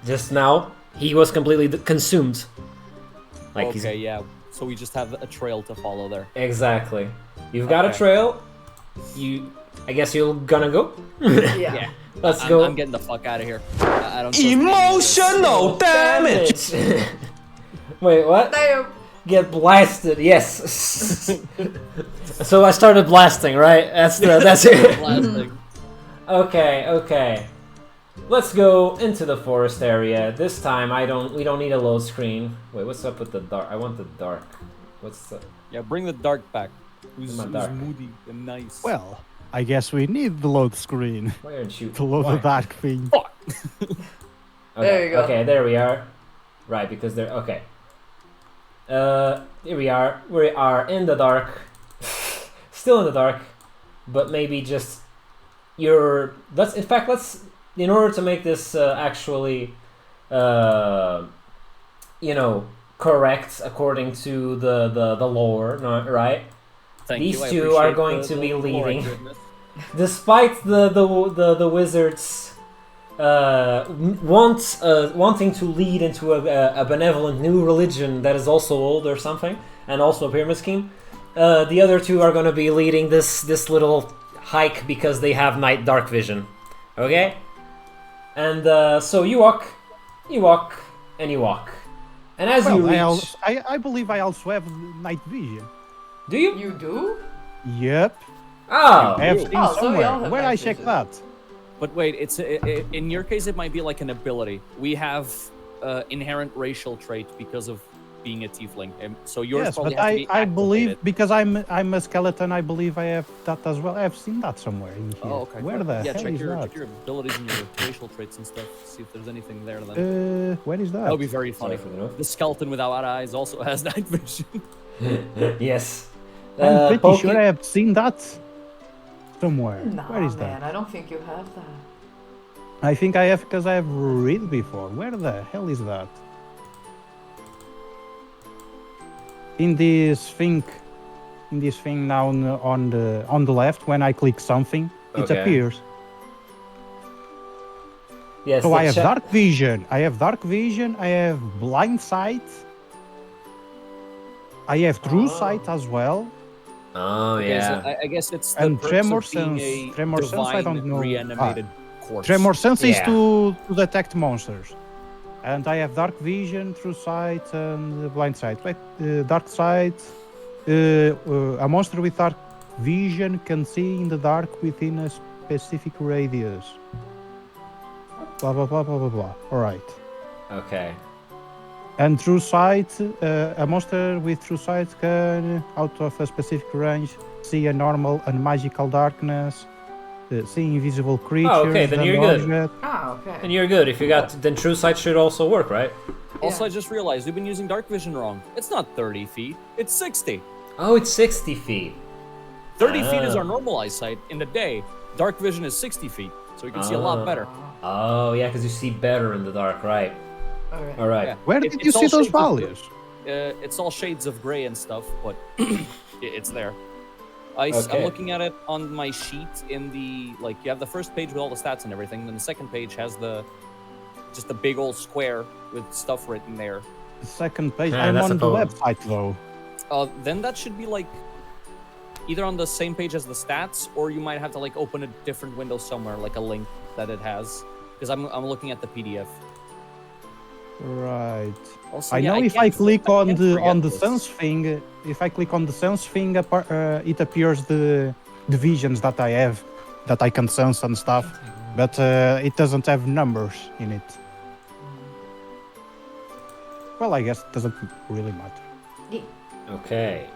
just now, he was completely consumed. So we just have a trail to follow there. Exactly. You've got a trail. I guess you're gonna go? Yeah. Let's go. I'm getting the fuck out of here. I don't Emotional damage! Wait, what? Damn. Get blasted, yes. So I started blasting, right? That's it. Blasting. Okay. Let's go into the forest area. This time we don't need a load screen. Wait, what's up with the dark? I want the dark. What's up? Yeah, bring the dark back. Who's dark? moody and nice. Well, I guess we need the load screen Why aren't you? to load the dark thing. Fuck. Okay, There you go. Okay, there we are. Right, because they're okay. Here we are. We are in the dark. Still in the dark, but maybe just let's in order to make this actually correct according to the lore, right? These two are going to be leading. Despite the wizards wanting to lead into a benevolent new religion that is also old or something, and also a pyramid scheme, the other two are going to be leading this little hike because they have night dark vision. Okay? And so you walk, and you walk. And as you reach... I believe I also have night vision. Do you? You do? Yep. Oh! I have seen So we all somewhere. have Where night I check vision. that? But wait, in your case, it might be like an ability. We have inherent racial trait because of being a tiefling. So yours Yes, probably but has to be I believe activated. because I'm a skeleton. I believe I have that as well. I've seen that somewhere in here. Oh, okay. Where the hell check is your that? check your abilities and your racial traits and stuff. See if there's anything there. Then Where is that? that would be very funny. Sorry for the note. The skeleton without eyes also has night vision. Yes. I'm pretty Pokey- sure I have seen that somewhere. Nah, Where is man, that? I don't think you have that. I think I have because I have read before. Where the hell is that? in this thing down on the left, when I click something, it Okay. appears. Yes. So the I have chat- dark vision. I have blind sight. I have true sight as well. Oh Okay, so yeah. I guess it's the And perks tremor of being sense. a Tremor sense, I divine don't know. reanimated corpse. Tremor sense is Yeah. to detect monsters. And I have dark vision, true sight, and blind sight. But dark sight, a monster with dark vision can see in the dark within a specific radius. Blah blah blah blah blah blah. All right. Okay. And true sight, a monster with true sight can, out of a specific range, see a normal and magical darkness, see invisible creatures. okay, then and you're good. objects. Ah, okay. And you're good. If you got, then true sight should also work, right? Also, Yeah. I just realized we've been using dark vision wrong. It's not 30 feet, it's 60. Oh, it's 60 feet. 30 feet is Ah. our normal eyesight. In the day, dark vision is 60 feet, so we can see a lot better. Oh yeah, because you see better in the dark, right? Alright. All right. Yeah. Where It- did it's you see all those shades of blue. values? It's all shades of gray and stuff, but it's there. Okay. I'm looking at it on my sheet in the, like, you have the first page with all the stats and everything, then the second page has just a big old square with stuff written there. The second page. Yeah, I'm that's on a the poem. website though. Then that should be like either on the same page as the stats, or you might have to like open a different window somewhere, like a link that it has. Because I'm looking at the PDF. Right. Also, I yeah, know if I can't- click I on can't the forget this. sense thing, if I click on the sense thing, it appears the visions that I have, that I can sense and stuff, but it doesn't have numbers in it. Well, I guess it doesn't really matter. Okay.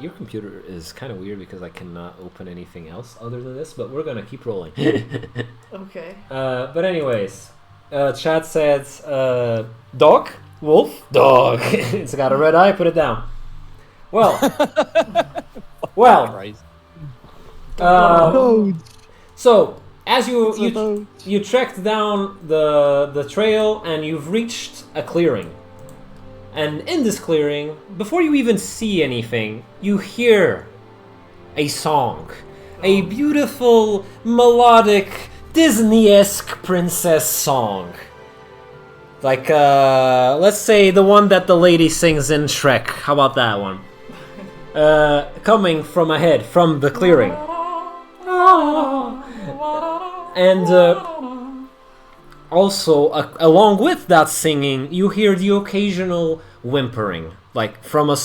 Your computer is kind of weird because I cannot open anything else other than this, but we're gonna keep rolling. Okay. But anyways, chat says, dog, wolf, dog. It's got a red eye. Put it down. Well, well. Christ. So as you trekked down the trail and you've reached a clearing. And in this clearing, before you even see anything, you hear a song. A beautiful, melodic, Disney-esque princess song. Like, let's say the one that the lady sings in Shrek. How about that one? Coming from ahead, from the clearing. And also, along with that singing, you hear the occasional whimpering, like from a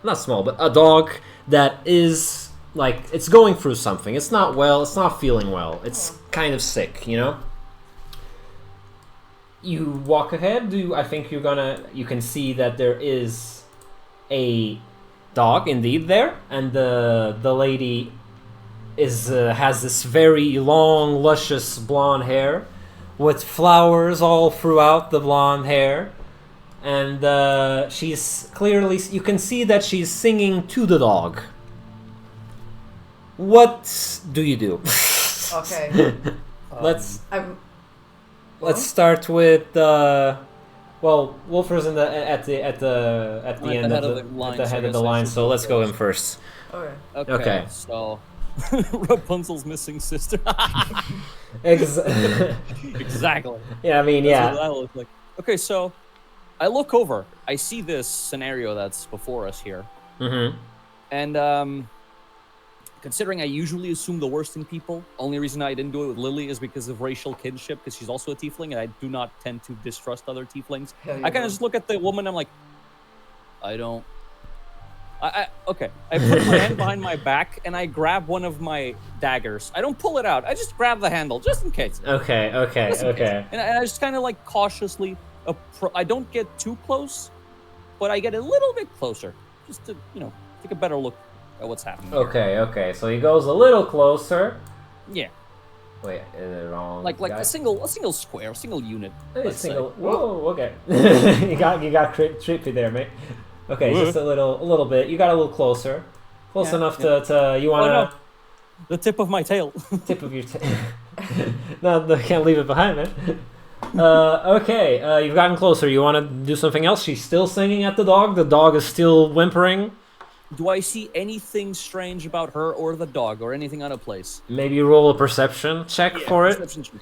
not small, but a dog that is, like, it's going through something. It's not well, it's not feeling well. It's kind of sick, you know? You walk ahead, I think you can see that there is a dog indeed there, and the lady has this very long, luscious blonde hair, with flowers all throughout the blonde hair, and she's clearly, you can see that she's singing to the dog. What do you do? Okay. Let's I'm. start with well, Wolfer's at the end of the head of the line, so let's go him first. Okay. Okay. So Rapunzel's missing sister. Exactly. Yeah, I mean, That's yeah. what that looks like. Okay, so I look over. I see this scenario that's before us here. Mm-hmm. And considering I usually assume the worst in people, only reason I didn't do it with Lily is because of racial kinship, because she's also a tiefling, and I do not tend to distrust other tieflings. Hell yeah, I kind bro. of just look at the woman, I'm like, okay. I put my hand behind my back, and I grab one of my daggers. I don't pull it out. I just grab the handle, just in case. Okay. Just in case. And I just kind of like cautiously, I don't get too close, but I get a little bit closer, just to, take a better look at what's happening. here. Okay. So he goes a little closer. Yeah. Wait, is it wrong? Like guy? a single square, a single unit. A let's single. say. Whoa. Okay. you got trippy there, mate. Okay, just a little bit. You got a little closer, close Yeah, enough to you wanna no. The tip of my tail. tip of your tail. No, can't leave it behind, man. Okay, you've gotten closer. You want to do something else? She's still singing at the dog. The dog is still whimpering. Do I see anything strange about her or the dog or anything out of place? Maybe roll a perception check for it. Perception check.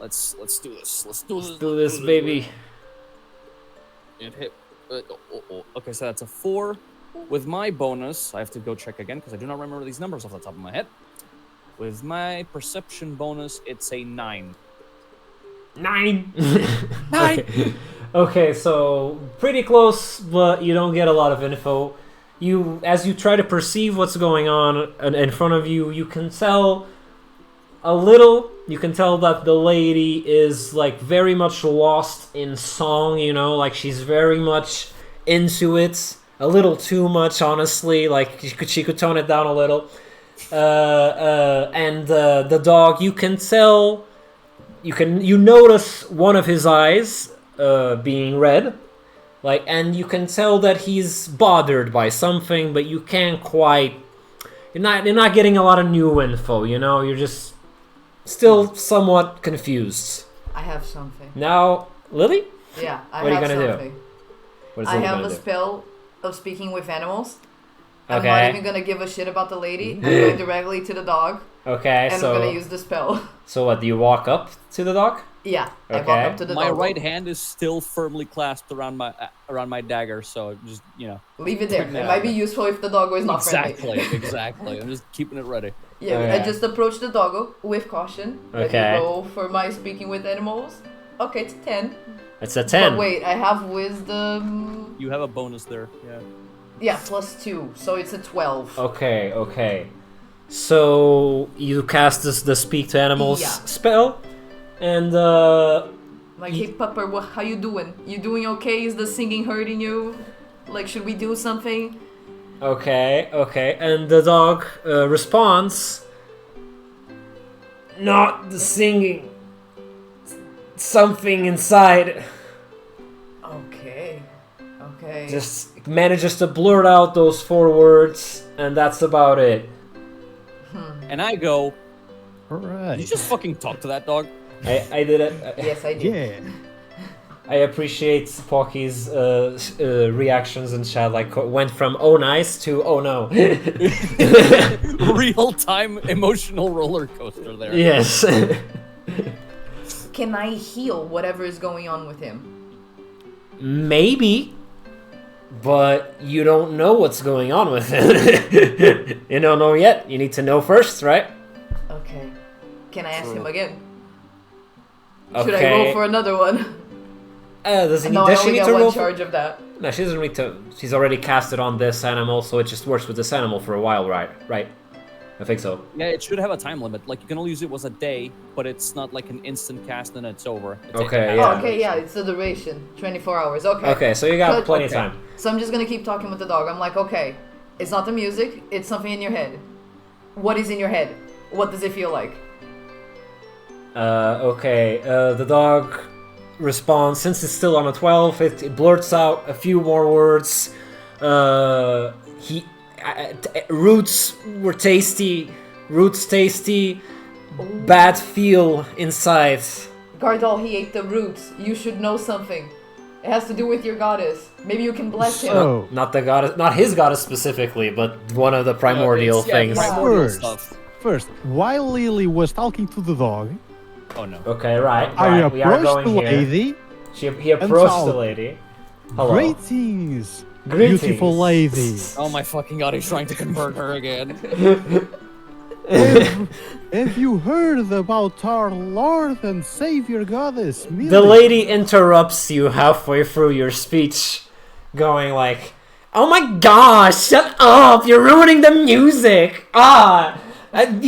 Let's do this. Let's Do this, baby. It hit. Okay, so that's a 4. With my bonus, I have to go check again because I do not remember these numbers off the top of my head. With my perception bonus, it's a 9. 9. 9. Okay, so pretty close, but you don't get a lot of info. As you try to perceive what's going on in front of you, you can tell a little. You can tell that the lady is like very much lost in song. Like she's very much into it. A little too much, honestly. Like she could tone it down a little. And the dog, you can tell. You notice one of his eyes being red, and you can tell that he's bothered by something, but you can't quite. You're not getting a lot of new info. You're just still somewhat confused. I have something. Now, Lily? Yeah, I What are you have gonna do? something. What is I Lily have gonna a do? spell of speaking with animals. I'm Okay. not even gonna give a shit about the lady. I'm going directly to the dog, Okay, and so I'm gonna use the spell. so what? Do you walk up to the dog? Yeah, I walk Okay. up to the My dog. right hand is still firmly clasped around my dagger, so just Leave it there. Bring It that might out. be useful if the doggo is not friendly. exactly. I'm just keeping it ready. Yeah, Okay. I just approach the doggo with caution. Okay. And roll for my speaking with animals. Okay, it's 10. It's a 10. But wait, I have wisdom. You have a bonus there. Yeah. Yeah, +2, so it's a 12. Okay. So you cast the speak to animals Yeah. spell, and Like, hey, Pupper, how you doing? You doing okay? Is the singing hurting you? Like, should we do something? okay, and the dog responds, "Not the singing, something inside." Okay. Just manages to blurt out those 4 words, and that's about it. And I go, Alright. you just fucking talk to that dog. I did it. Yes, I did. Yeah. I appreciate Pocky's reactions in chat. Like, went from "oh nice" to "oh no." Real time emotional roller coaster there. Yes. Can I heal whatever is going on with him? Maybe, but you don't know what's going on with it. You don't know yet. You need to know first, right? Okay. Can I ask him True. again? Okay. Should I roll for another one? Does No, I does she only need got to one roll? charge of that. No, she doesn't need to. She's already cast it on this animal, so it just works with this animal for a while, right? Right. I think so. Yeah, it should have a time limit. Like you can only use it once a day, but it's not like an instant cast and it's over. It's Okay, a- yeah. Oh, okay, yeah, it's the duration. 24 hours. Okay. Okay, so you got Good. plenty of Okay. time. So I'm just gonna keep talking with the dog. I'm like, okay, it's not the music, it's something in your head. What is in your head? What does it feel like? Okay. The dog responds. Since it's still on a 12, it blurts out a few more words. Roots were tasty. Roots tasty. Bad feel inside. Gardal, he ate the roots. You should know something. It has to do with your goddess. Maybe you can bless him. So, Not the goddess, not his goddess specifically, but one of the primordial it's- things. primordial First. stuff. first, while Lily was talking to the dog, Oh no. Okay, right. I We are approached going the here. lady. He approached saw- the lady. Hello. Greetings, Greetings. beautiful lady. Oh my fucking god, he's trying to convert her again. Have you heard about our Lord and Savior Goddess? The Millie? lady interrupts you halfway through your speech, going like, "Oh my gosh, shut up! You're ruining the music! Can't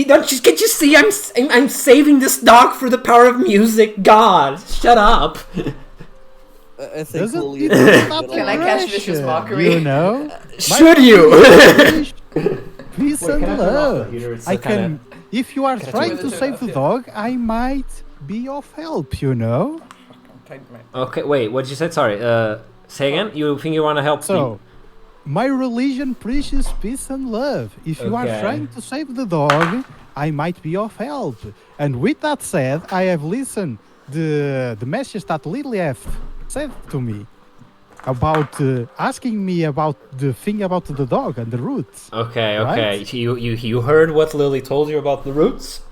you see I'm saving this dog for the power of music? God, shut up!" I think Doesn't Lily it is stop a bit Can I catch vicious aggression, mockery? You know? Should you? Peace Wait, and can I turn off the love. heater? It's I so kinda- can. If you are Can I trying turn to it save off? the Yeah. dog, I might be of help. You know. Okay, wait. What did you say? Sorry. Say again. You think you want to help me? So, my religion preaches peace and love. If you Okay. are trying to save the dog, I might be of help. And with that said, I have listened the message that Lilly said to me about asking me about the thing about the dog and the roots. Okay, Right? okay. You heard what Lily told you about the roots,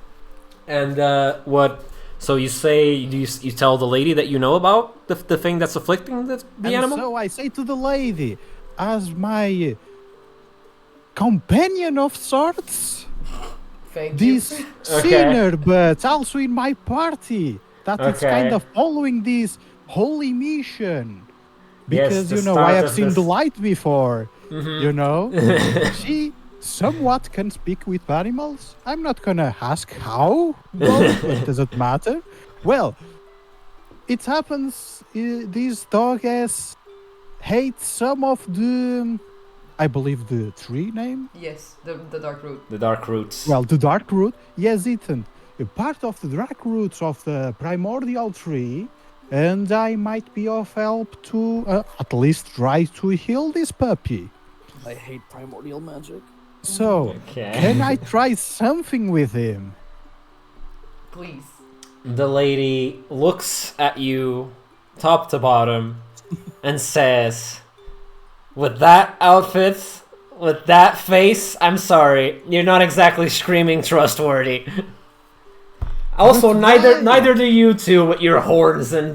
and what? So you say you tell the lady that you know about the thing that's afflicting the And animal. so I say to the lady, as my companion of sorts, Thank you. this sinner, but also in my party, that it's Okay. kind of following this holy mission. Because, the you know, start I have of seen this- the light before, Mhm. you know. She somewhat can speak with animals. I'm not gonna ask how, but it doesn't matter. Well, it happens, this dog has hate some of the, I believe the tree name? Yes, the dark root. The dark roots. Well, the dark root, he has eaten a part of the dark roots of the primordial tree, and I might be of help to at least try to heal this puppy. I hate primordial magic. So, Okay. can I try something with him? Please. The lady looks at you, top to bottom, and says, "With that outfit, with that face, I'm sorry, you're not exactly screaming trustworthy." Also, But why? neither do you two with your horns, and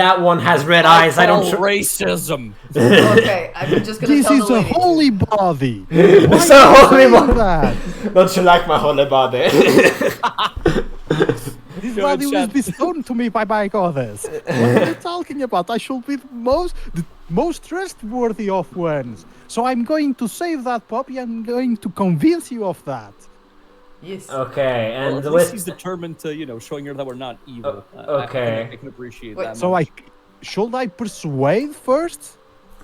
that one has red eyes. I don't. Racism. Okay, I'm just gonna This tell is the a lady. holy body. It's Why a are you holy saying body. that? Don't you like my holy body? This body was bestowed to me by my goddess. What are you talking about? I should be the most trustworthy of ones. So I'm going to save that puppy. I'm going to convince you of that. Yes. Okay, Well, and at least with he's determined to, showing her that we're not evil. okay. I can appreciate Wait, that. So should I persuade first?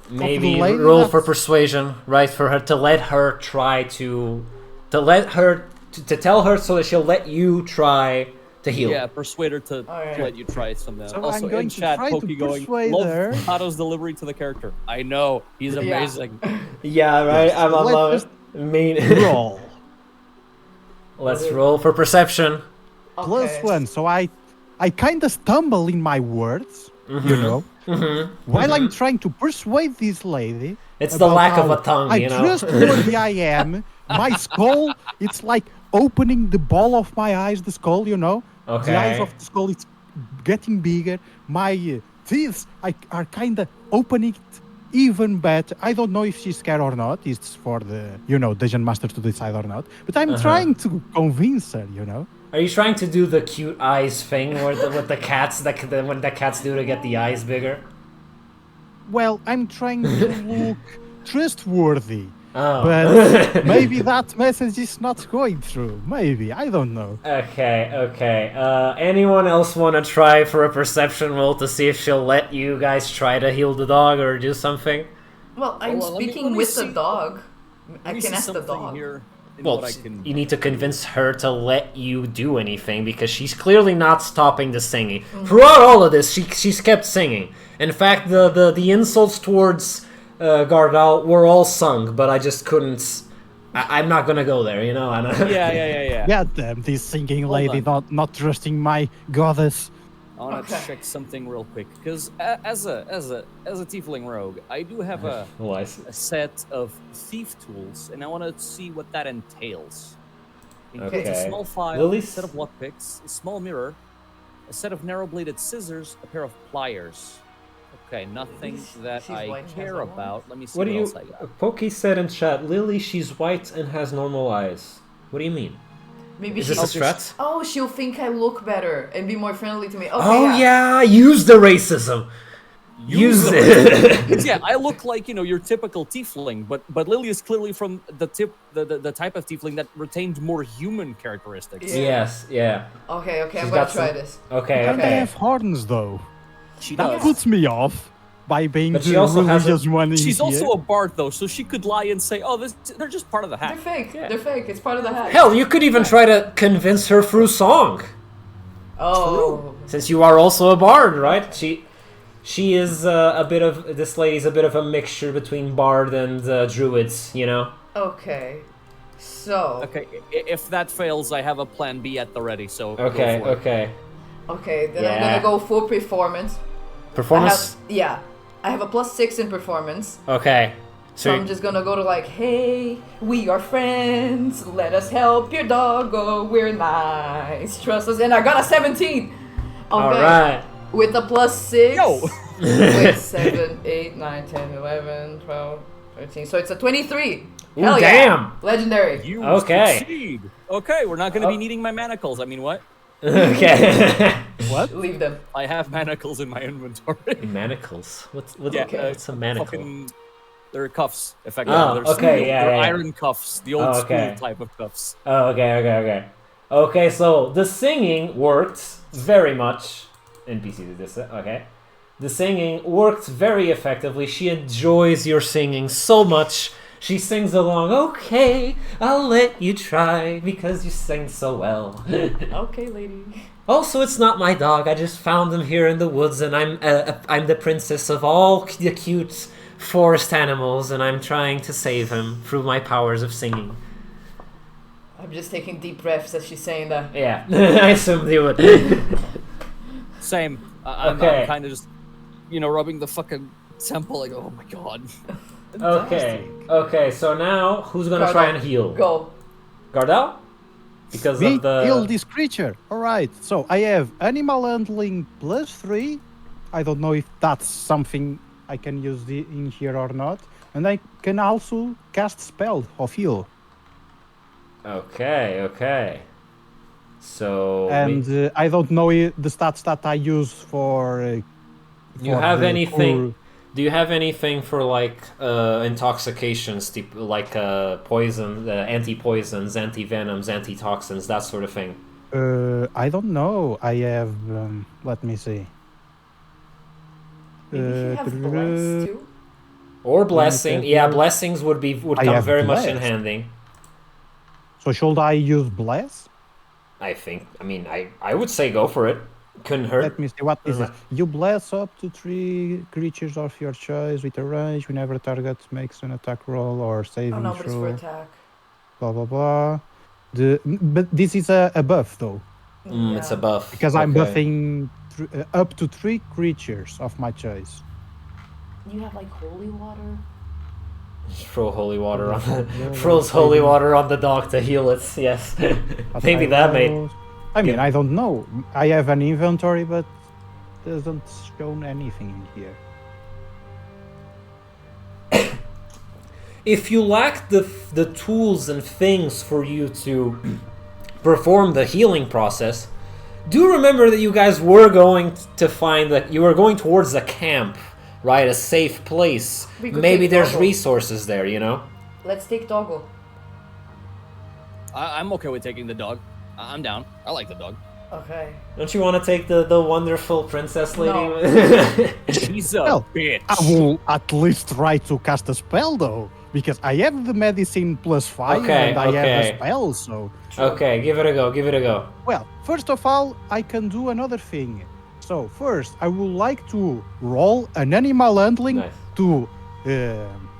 maybe lady roll for that's- persuasion, right? For her to let her try to tell her so that she'll let you try to heal. Yeah, persuade her to Alright. let you try something. So Also, I'm going in to chat, try to Pokey going, persuade love her." Kaado's delivery to the character. I know, he's Yeah. amazing. Yeah, right. Yes, I let's love just it. Mean. Roll. Let's roll for perception. +1. So I kind of stumble in my words, you know, while I'm trying to persuade this lady. It's the about lack of how a tongue, I you know. trustworthy I am. My skull, it's like opening the ball of my eyes, the skull, you know. The eyes Okay. of the skull, it's getting bigger. My teeth are kind of opening it even better. I don't know if she's scared or not. It's for the, Dungeon Master to decide or not. But I'm trying to convince her, Are you trying to do the cute eyes thing with the cats when the cats do to get the eyes bigger? Well, I'm trying to look trustworthy. Oh. But maybe that message is not going through. Maybe. I don't know. Okay. Anyone else want to try for a perception roll to see if she'll let you guys try to heal the dog or do something? Well, I'm Well, let me- speaking let me with see- the dog. I Let me can see ask the something dog. Here in Well, what I can... you need to convince her to let you do anything because she's clearly not stopping the singing. Throughout all of this, she's kept singing. In fact, the insults towards Gardal were all sung, but I just couldn't. I'm not gonna go there, you know. Yeah. God damn, this singing lady on. not trusting my goddess. I want to Okay. check something real quick because as a tiefling rogue, I do have a set of thief tools, and I want to see what that entails. Includes Okay. a small file, Lily's- a set of lockpicks, a small mirror, a set of narrow-bladed scissors, a pair of pliers. Okay, nothing Lily's- that she's I white and has care a wand. about. Let me see What what, do you? else I got. Pokey said in chat, Lily, she's white and has normal eyes. What do you mean? Maybe Is she. this a strat? Oh, she'll think I look better and be more friendly to me. Okay, Oh yeah, use the racism. Use the it. 'Cause, yeah, I look like your typical tiefling, but Lily is clearly from the type of tiefling that retained more human characteristics. Yeah. Yes, yeah. Okay, I'm She's gonna got try some- this. Okay, And they okay. have horns, though. She That does. puts me off by being But she the also has religious one in She's here. also a bard, though, so she could lie and say, "Oh, they're just part of the They're hack." fake. Yeah. They're fake. It's part of the hack. Hell, you could even try to convince her through song, Oh. since you are also a bard, right? She is this lady's a bit of a mixture between bard and druids, you know. Okay. So. Okay, if that fails, I have a plan B at the ready. So go Okay, for it. okay. Okay, then Yeah. I'm gonna go full performance. Performance. I have a +6 in performance. Okay. So I'm just gonna go to like, hey, we are friends. Let us help your doggo. We're nice. Trust us. And I got a 17. Okay. All right. With a +6. Yo! Wait, 7, 8, 9, 10, 11, 12, 13. So it's a 23. Ooh, Hell yeah. damn. Legendary. You Okay. succeed. Okay, we're not gonna be needing my manacles. I mean, what? Okay. What? Leave them. I have manacles in my inventory. Manacles. What's Yeah, what's a manacle? Fucking, they're cuffs, effectively. Oh, they're okay, steel, yeah, they're yeah. iron cuffs, the old Okay. school type of cuffs. Oh, okay. Okay, so the singing worked very much. NPC did this, okay. The singing worked very effectively. She enjoys your singing so much. She sings along, okay, I'll let you try because you sing so well. Okay, lady. Also, it's not my dog. I just found him here in the woods, and I'm the princess of all the cute forest animals, and I'm trying to save him through my powers of singing. I'm just taking deep breaths as she's saying that. Yeah, I assumed you would. Same. I'm Okay. kind of just, rubbing the fucking temple like, oh my god. Okay, so now who's gonna try and heal? Go. Gardal? Because Me of the... heal this creature. Alright, so I have animal handling +3. I don't know if that's something I can use in here or not. And I can also cast spell of heal. Okay. So... And I don't know the stats that I use for... you for have the anything... core- Do you have anything for like intoxications, like poison, anti-poisons, anti-venoms, anti-toxins, that sort of thing? I don't know. I have... let me see. Maybe she has bless too. Or blessing? Okay. Yeah, blessings would I come have very much in blessed. handy. So should I use bless? I think. I mean, I would say go for it. Couldn't hurt. Let me see, what is it? You bless up to 3 creatures of your choice with a range whenever target makes an attack roll or saving Oh no, but it's for throw. attack. Blah blah blah. But this is a buff though, It's a buff. because I'm Okay. buffing up to 3 creatures of my choice. You have like holy water? Just throw holy water on Yeah, throws well, holy maybe. water on the dog to heal it. Yes. Maybe that made. I mean, I don't know. I have an inventory, but doesn't show anything in here. If you lack the tools and things for you to perform the healing process, do remember that you guys were going to find that you were going towards a camp, right? A safe place. We could Maybe take there's Doggo. resources there, you know? Let's take Doggo. I'm okay with taking the dog. I'm down. I like the dog. Okay. Don't you want to take the wonderful princess lady? No. She's a Well, bitch. I will at least try to cast a spell though, because I have the medicine +5 Okay, and I have okay. the spell, so... Okay, give it a go. Well, first of all, I can do another thing. So, first, I would like to roll an animal handling Nice. to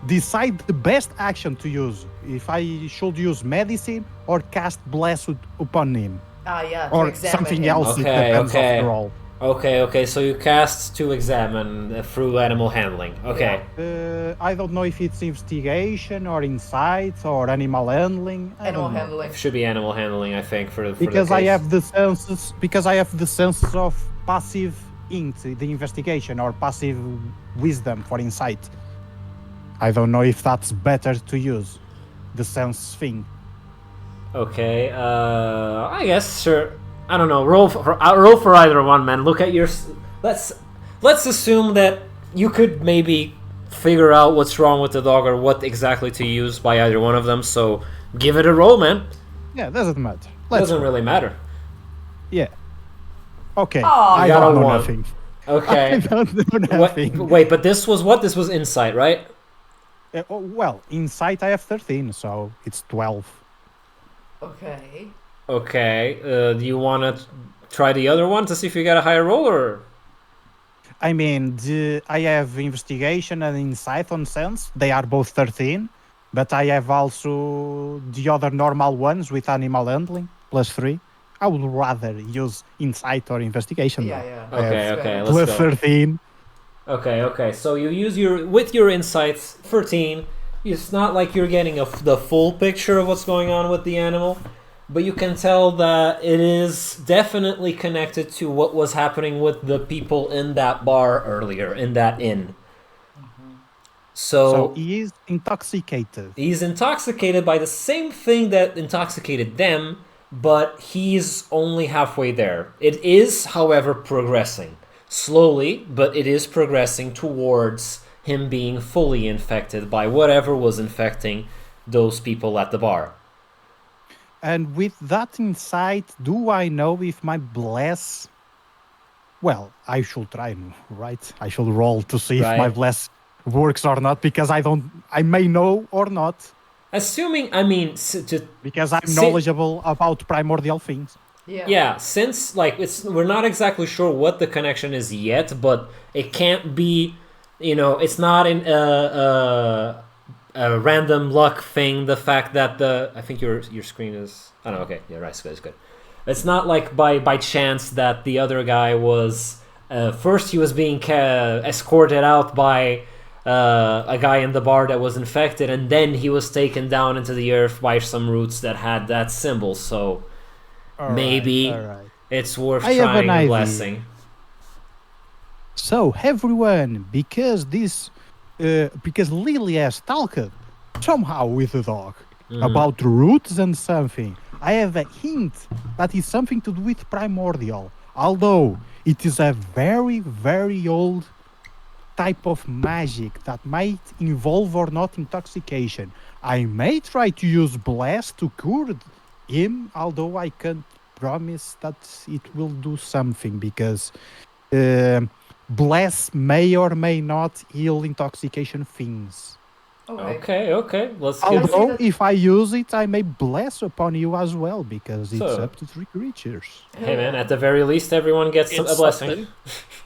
decide the best action to use. If I should use medicine or cast bless upon him. Ah, yeah. To Or examine something him. else, it Okay, depends okay. on the roll. Okay, so you cast to examine through animal handling. Okay. I don't know if it's investigation or insight or animal handling. I Animal don't know. handling. Should be animal handling, I think, for Because the I case. have the senses. Because I have the senses of passive int, the investigation, or passive wisdom for insight. I don't know if that's better to use the sense thing. Okay, I guess sure. I don't know. Roll for either one, man. Look at your. Let's assume that you could maybe figure out what's wrong with the dog or what exactly to use by either one of them. So give it a roll, man. Yeah, doesn't matter. Let's Doesn't really matter. Yeah. Okay. Aw. I You got don't a know one. nothing. I Okay. don't know What, nothing. wait, but this was what? This was insight, right? Well, insight I have 13, so it's 12. Okay. Okay. Do you want to try the other one to see if you get a higher roll, or? I mean, I have investigation and insight on sense. They are both 13, but I have also the other normal ones with animal handling +3. I would rather use insight or investigation. Yeah, though. yeah. I have Okay, okay, plus let's go. 13. Okay. So you use your insights 13. It's not like you're getting the full picture of what's going on with the animal, but you can tell that it is definitely connected to what was happening with the people in that bar earlier, in that inn. So he is intoxicated. He's intoxicated by the same thing that intoxicated them, but he's only halfway there. It is, however, progressing. Slowly, but it is progressing towards him being fully infected by whatever was infecting those people at the bar. And with that insight, do I know if my bless... Well, I should try, right? I should roll to see if my Right. bless works or not, because I may know or not, Assuming, because I'm knowledgeable about primordial things. yeah, since we're not exactly sure what the connection is yet, but it can't be, it's not a random luck thing. The fact that I think your screen is, oh no, okay, yeah, right, it's good. It's not like by chance that the other guy was first he was being escorted out by a guy in the bar that was infected, and then he was taken down into the earth by some roots that had that symbol. So maybe it's worth I have trying an a idea. blessing. So everyone, because Lily has talked somehow with the dog about roots and something, I have a hint that is something to do with primordial, although it is a very, very old type of magic that might involve or not intoxication. I may try to use bless to cure him, although I can't promise that it will do something, because bless may or may not heal intoxication things. Okay. Let's get Although if I use it, I may bless upon you as well, because it's So- up to 3 creatures. Hey man, at the very least, everyone gets a blessing. something.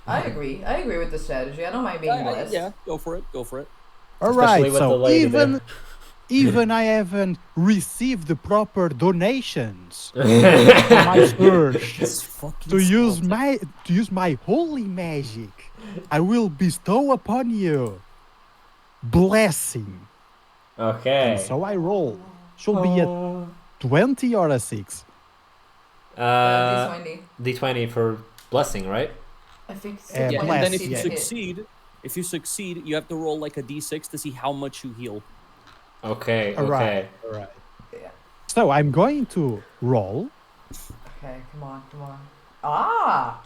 I agree with the strategy. I don't mind being blessed. Yeah, go for it. All Especially right, with the so lady there. even I haven't received the proper donations for my search It's fucking to use my holy magic. I will bestow upon you blessing. Okay. And so I roll. Should be a 20 or a 6. D20. D20 for blessing, right? I think Yeah, Yeah, D20 and then if seems you to hit. succeed, you have to roll like a d6 to see how much you heal. Okay. All right. Yeah. So I'm going to roll. Okay, come on. Ah!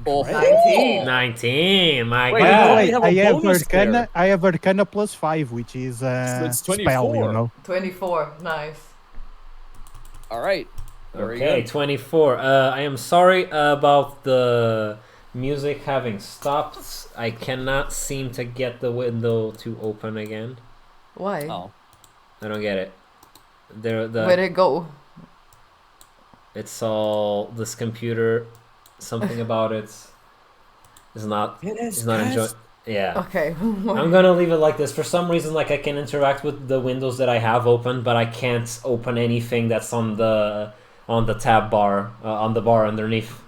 Oh, 19. 19. My Wait, God. wait. have a I have bonus Arcana. there. I have Arcana plus 5, which is it's spell. 24. 24. Nice. All right. Very Okay, good. 24. I am sorry about the music having stopped. I cannot seem to get the window to open again. Why? Oh, I don't get it. Where'd it go? It's all this computer. Something about it is not. it Is not enjoying. Yeah. Okay. I'm gonna leave it like this. For some reason, I can interact with the windows that I have open, but I can't open anything that's on the tab bar, on the bar underneath.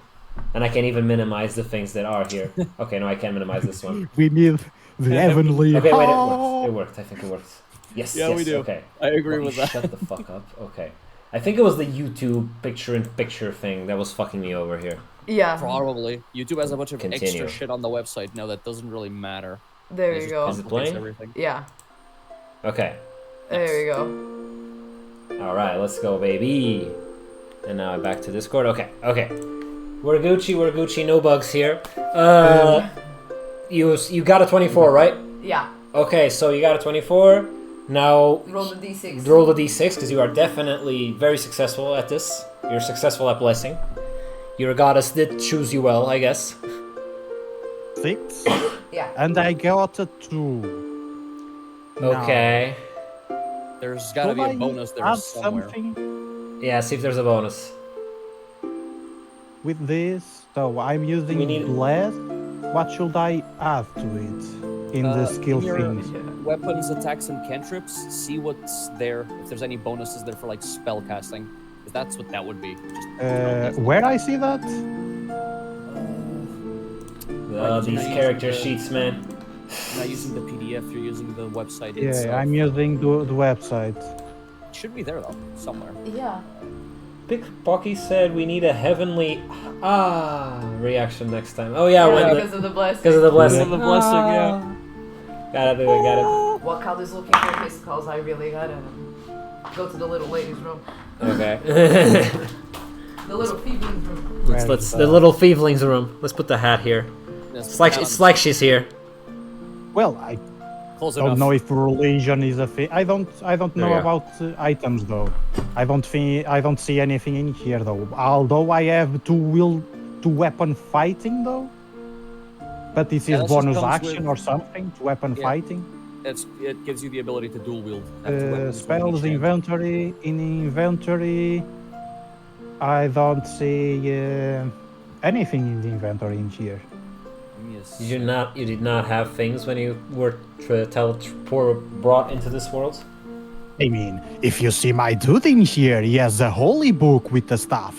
And I can't even minimize the things that are here. Okay, no, I can't minimize this one. We need the heavenly. Okay, wait, it worked. It worked. I think it worked. Yes, Yeah, yes, we do. Okay. I agree Let me with that. Shut the fuck up. Okay. I think it was the YouTube picture-in-picture thing that was fucking me over here. Yeah. Probably. YouTube has a bunch of Continue. extra shit on the website now that doesn't really matter. There It you just go. Is it complicates playing? everything. Yeah. Okay. There you go. All right, let's go, baby. And now back to Discord. Okay. We're Gucci. No bugs here. You got a 24, right? Yeah. Okay, so you got a 24. Now Roll the d6. roll the d6 because you are definitely very successful at this. You're successful at blessing. Your goddess did choose you well, I guess. 6. Yeah. And I got a 2. Now, Okay. There's gotta should be a I bonus there add somewhere. something Yeah, see if there's a bonus. with this. So I'm using We need- bless. What should I add to it in the skill in your things? weapons, attacks, and cantrips, see what's there. If there's any bonuses there for like spell casting. That's what that would be. Just, Where I see that? These character sheets, man. You're not using the PDF, you're using the website Yeah, itself. I'm using the website. It should be there though, somewhere. Yeah. Big Pocky said we need a heavenly reaction next time. Oh yeah, when because of the blessing. because of the blessing. Because of the blessing, yeah. Gotta do it, got While Kado's looking for his calls, I really gotta go to the little lady's room. it. Okay. The little feebling's room. let's the little feeblings room. Let's put the hat here. It's like she's here. Well, I Close don't enough. know if religion is a thing. I don't know Yeah. about items though. I don't see anything in here though. Although I have two weapon fighting though. But this Yeah, is that just bonus comes action with- or something. Weapon Yeah. fighting. It gives you the ability to dual wield. Have two weapons with Spells each hand. inventory. In inventory, I don't see anything in the inventory in here. Yes. You did not have things when you were brought into this world? I mean, if you see my dude in here, he has a holy book with the staff.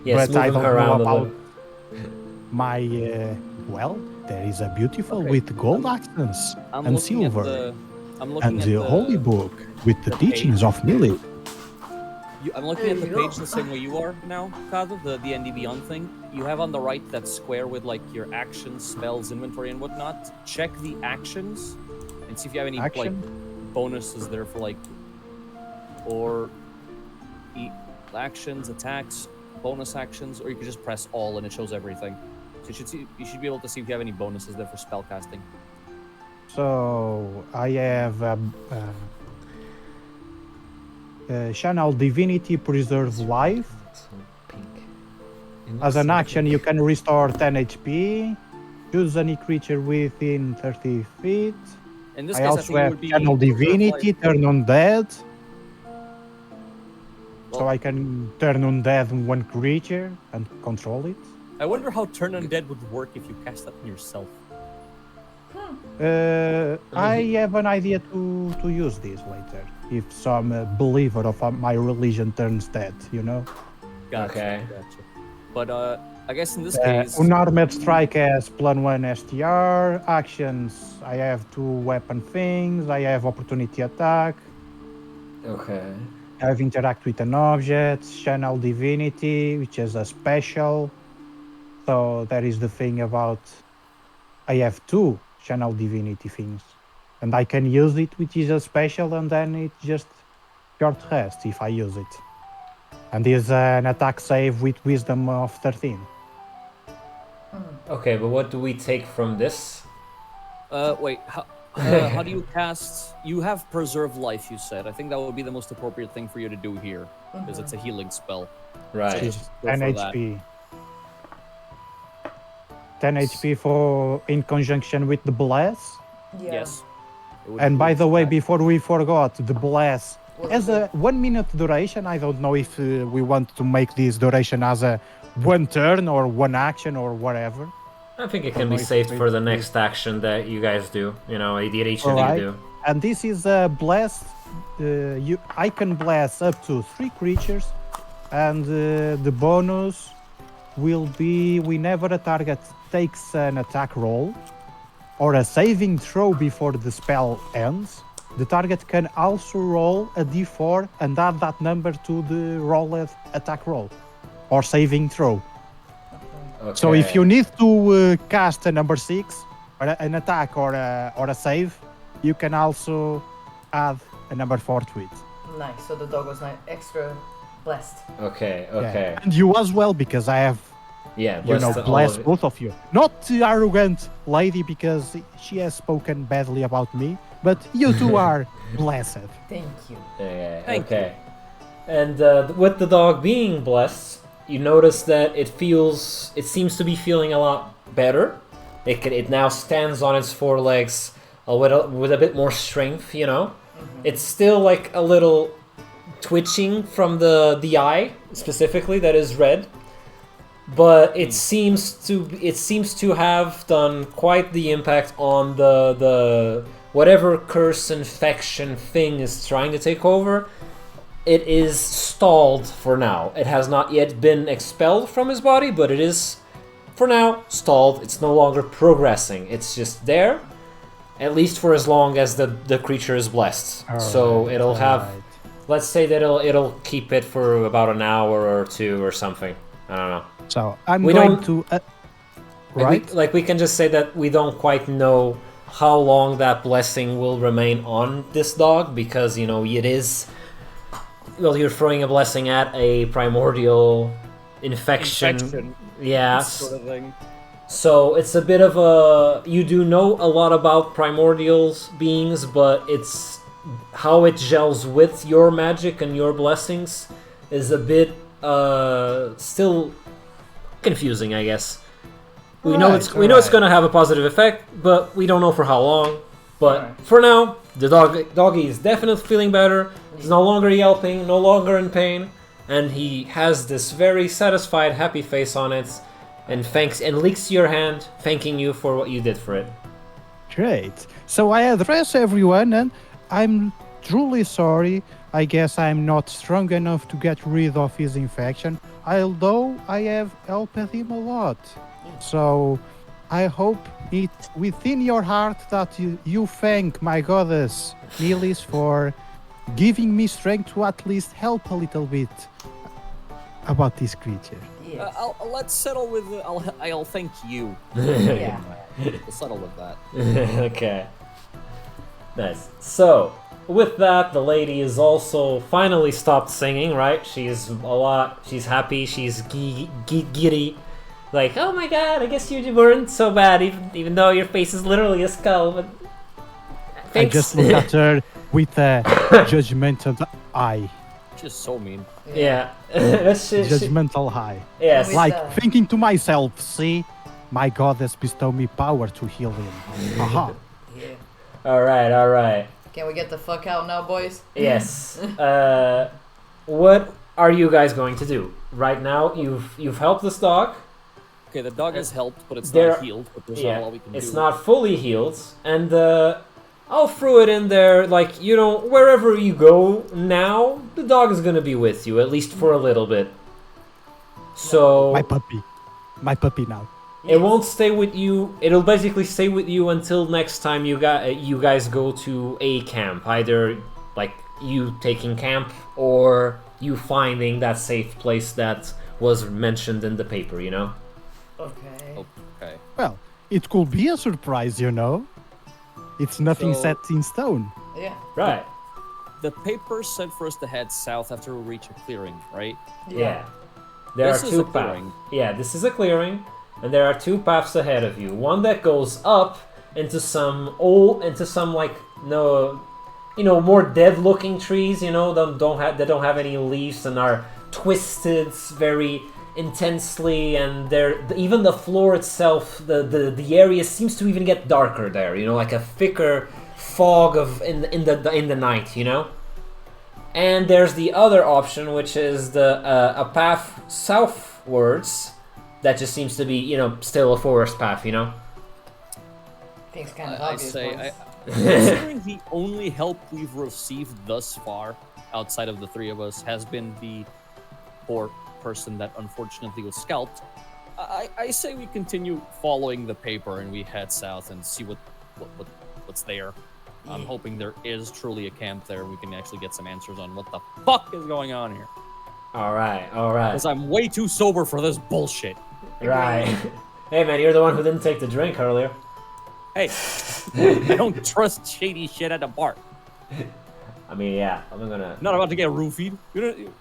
Yes, But I move don't him know around a about little. my. Well, there is a beautiful Okay. with gold accents I'm and looking at silver, the- I'm looking and at the holy book with the the teachings page. of Lilly. I'm looking at the There you page go. the same way you are now, Kaado, the ND Beyond thing. You have on the right that square with like your actions, spells, inventory, and whatnot. Check the actions and see if you have any Action? like bonuses there for like or actions, attacks, bonus actions, or you can just press all and it shows everything. So you should be able to see if you have any bonuses there for spell casting. So I have channel divinity, preserve life. As an action, you can restore 10 HP. Choose any creature within 30 feet. In this I case, I also think it have would be channel Preserve divinity, Life. turn undead. So Well- I can turn undead one creature and control it. I wonder how Turn Undead would work if you cast that on yourself. I have an idea to use this later. If some believer of my religion turns dead, you know. Gotcha, Okay. gotcha. But I guess in this case, Unarmed strike has +1 STR. Actions, I have 2 weapon things. I have opportunity attack. Okay. I have interact with an object. Channel divinity, which is a special. So that is the thing about. I have 2 channel divinity things, and I can use it, which is a special, and then it just short rest if I use it. And is an attack save with wisdom of 13. Okay, but what do we take from this? wait, how do you cast? You have Preserve Life, you said. I think that would be the most appropriate thing for you to do here, because it's a healing spell. Right. It's Just go 10 for that. HP. 10 HP for in conjunction with the bless. Yeah. Yes. It would And by include the way, that. before we forgot, the bless What's has a 1 minute duration. I don't know if we want to make this duration as a 1 turn or 1 action or whatever. I think it can be saved for the next action that you guys do. You know, each of you Alright. do. And this is a bless. I can bless up to 3 creatures, and the bonus will be whenever a target takes an attack roll or a saving throw before the spell ends, the target can also roll a d4 and add that number to the rolled attack roll or saving throw. Okay. So if you need to cast a number 6 or an attack or a save, you can also add a number 4 to it. Nice. So the dog was like extra blessed. Okay, Yeah. okay. And you as well, because I have, Yeah, you know, all blessed of it. both of you. Not the arrogant lady, because she has spoken badly about me, but you two are blessed. Thank you. Yeah, Thank okay. And with the dog being blessed, you notice that it seems to be feeling a lot better. It now stands on its 4 legs with a bit more strength, you know. It's still like a little twitching from the eye, specifically, that is red. But it seems to have done quite the impact on the whatever curse infection thing is trying to take over. it is stalled for now. It has not yet been expelled from his body, but it is, for now, stalled. It's no longer progressing. It's just there, at least for as long as the creature is blessed. So it'll have, let's say that it'll keep it for about an hour or two or something. I don't know. So I'm going to... Like we can just say that we don't quite know how long that blessing will remain on this dog, because, you know, it is... Well, you're throwing a blessing at a primordial infection. Yeah. Sort of thing. So it's a bit of a... You do know a lot about primordial beings, but it's... How it gels with your magic and your blessings is a bit still confusing, I guess. We know it's going to have a positive effect, but we don't know for how long. But for now, the doggy is definitely feeling better. He's no longer yelping, no longer in pain, and he has this very satisfied, happy face on it, and licks your hand, thanking you for what you did for it. Great. So I address everyone, and I'm truly sorry. I guess I'm not strong enough to get rid of his infection, although I have helped him a lot. So I hope it within your heart that you thank my goddess Milis for giving me strength to at least help a little bit about this creature. Yes. Let's settle with. I'll thank you. Yeah. We'll settle with that. Okay. Nice. So, with that, the lady is also finally stopped singing, right? She's happy, she's giddy. Like, oh my god, I guess you weren't so bad, even though your face is literally a skull, but... Thanks. I just look at her with a judgmental eye. Just so mean. Yeah. Judgmental eye. Yes. Like, thinking to myself, see? My goddess bestowed me power to heal him. Aha. Yeah. Alright. Can we get the fuck out now, boys? Yes. What are you guys going to do? Right now, you've helped this dog. Okay, the dog has helped, but it's not healed. But there's not a lot we can do. It's not fully healed, and I'll throw it in there, like, you know, wherever you go now, the dog is gonna be with you, at least for a little bit. So... My puppy now. It won't stay with you, it'll basically stay with you until next time you guys go to a camp. Either, like, you taking camp, or you finding that safe place that was mentioned in the paper, you know? Okay. Well, it could be a surprise, you know? It's nothing set in stone. Yeah. Right. The paper said for us to head south after we reach a clearing, right? Yeah. There This are is two a paths. clearing. Yeah, this is a clearing, and there are two paths ahead of you. One that goes up into some more dead-looking trees. You know, they don't have any leaves and are twisted very intensely, and even the floor itself, the area seems to even get darker there. You know, like a thicker fog in the night. You know. And there's the other option, which is a path southwards that just seems to be, you know, still a forest path, you know? Things kind of I obvious. say, considering the only help we've received thus far, outside of the three of us, has been the poor person that unfortunately was scalped, I say we continue following the paper and we head south and see what's there. I'm hoping there is truly a camp there and we can actually get some answers on what the fuck is going on here. Alright. Because I'm way too sober for this bullshit. Right. Hey man, you're the one who didn't take the drink earlier. Hey, I don't trust shady shit at a bar. I mean, yeah, I'm gonna... Not about to get roofied. You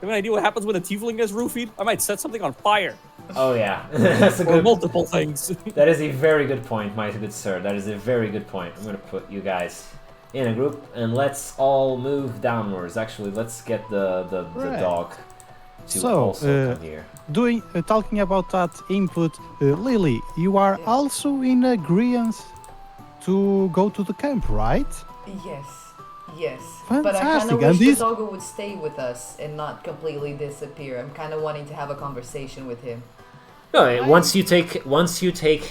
have an idea what happens when a tiefling gets roofied? I might set something on fire. Oh yeah, that's a Or good... multiple things. That is a very good point, my good sir. That is a very good point. I'm gonna put you guys in a group, and let's all move downwards. Actually, let's get the dog to also come here. Talking about that input, Lily, you are also in agreement to go to the camp, right? Yes. But I kind Fantastic. of And wish this- the doggo would stay with us and not completely disappear. I'm kind of wanting to have a conversation with him. No, once you take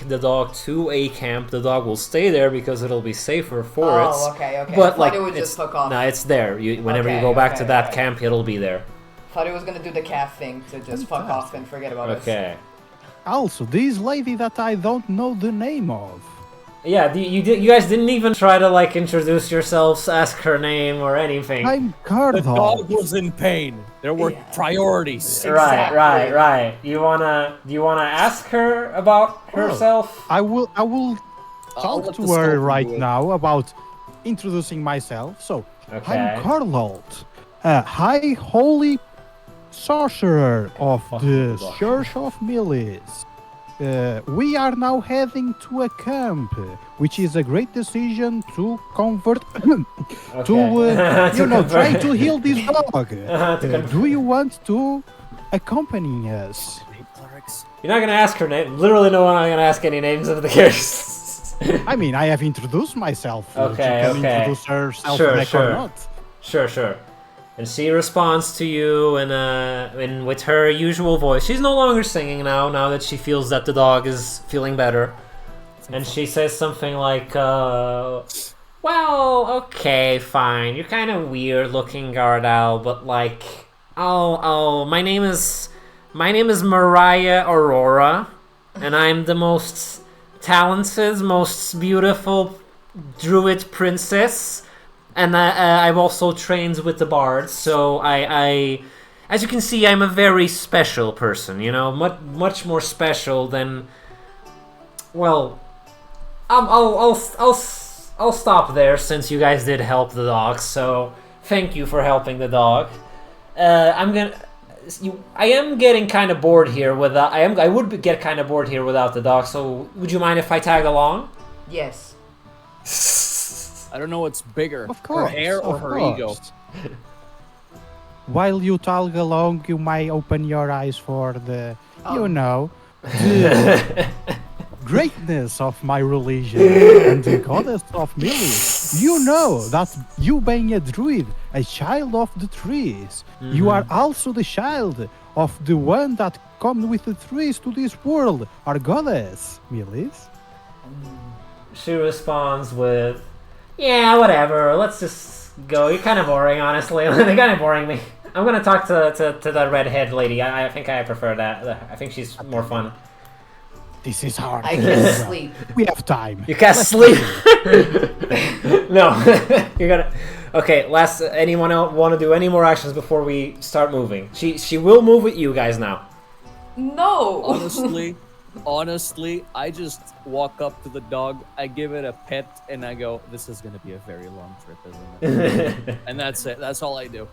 the dog to a camp, the dog will stay there because it'll be safer for it. Oh, okay. But I like, thought it would just fuck off. No, it's there. Whenever you go back to that camp, it'll be there. Thought it was gonna do the calf thing to just fuck off and forget about us. Okay. Also, this lady that I don't know the name of. Yeah, you guys didn't even try to like introduce yourselves, ask her name or anything. I'm The Gardal. dog was in pain. There were priorities. Exactly. Right. Do you wanna ask her about herself? I will I'll talk let to the her sculptor right do it. now about introducing myself. So, Okay. I'm Gardal, high holy sorcerer of the Church of Millis. We are now heading to a camp, which is a great decision to convert, try to heal this dog. Do you want to accompany us? You're not gonna ask her name. Literally, no one. I'm gonna ask any names of the characters. I mean, I have introduced myself. Okay, She can okay. introduce herself Sure, back sure. or not. Sure. And she responds to you in with her usual voice. She's no longer singing now that she feels that the dog is feeling better. And she says something like, well, okay, fine. You're kind of weird looking, Gardal, but like, my name is Mariah Aurora, and I'm the most talented, most beautiful druid princess. And I've also trained with the bards, so I, as you can see, I'm a very special person. You know, much more special than. Well, I'll stop there since you guys did help the dog. So thank you for helping the dog. I am getting kind of bored here without. I would get kind of bored here without the dog. So would you mind if I tag along? Yes. I don't know what's bigger, Of course, her hair or of her ego. course. While you tag along, you might open your eyes for the, the greatness of my religion and the goddess of Millis. You know that you being a druid, a child of the trees, you are also the child of the one that comes with the trees to this world, our goddess, Millis. She responds with, yeah, whatever, let's just go. You're kind of boring, honestly. They're kind of boring me. I'm gonna talk to that redhead lady. I think I prefer that. I think she's more fun. This is hard. I can sleep. We have time. You can't sleep. No, you're gonna. Okay, last. Anyone else want to do any more actions before we start moving? She will move with you guys now. No. Honestly, I just walk up to the dog, I give it a pet, and I go, this is going to be a very long trip, isn't it? And that's it. That's all I do.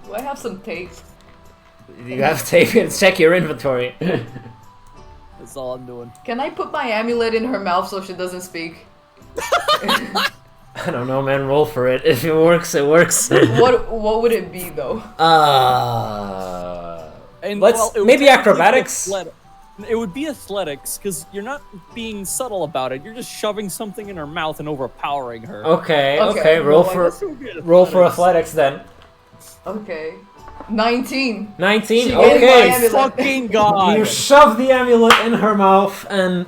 Do I have some tape? You have to take and check your inventory. That's all I'm doing. Can I put my amulet in her mouth so she doesn't speak? I don't know, man. Roll for it. If it works, it works. What would it be though? And Let's well, it would maybe technically be acrobatics. It would be athletics, because you're not being subtle about it. You're just shoving something in her mouth and overpowering her. Okay. Well, Roll for athletics then. Okay. 19. 19. She gave my Okay. amulet. Fucking God. You shove the amulet in her mouth, and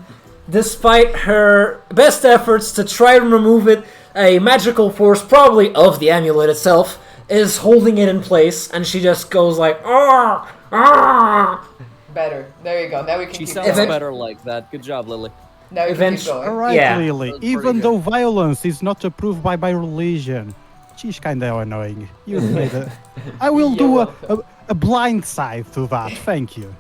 despite her best efforts to try and remove it, a magical force, probably of the amulet itself, is holding it in place, and she just goes like, "Ah, ah." Better. There you go. Now we can She keep sounds going. better like that. Good job, Lily. Now we can keep Eventually- All going. right, Yeah. Lily. That's pretty Even good. though violence is not approved by my religion, she's kind of annoying. You made a... I will do a blind side to that. Thank you.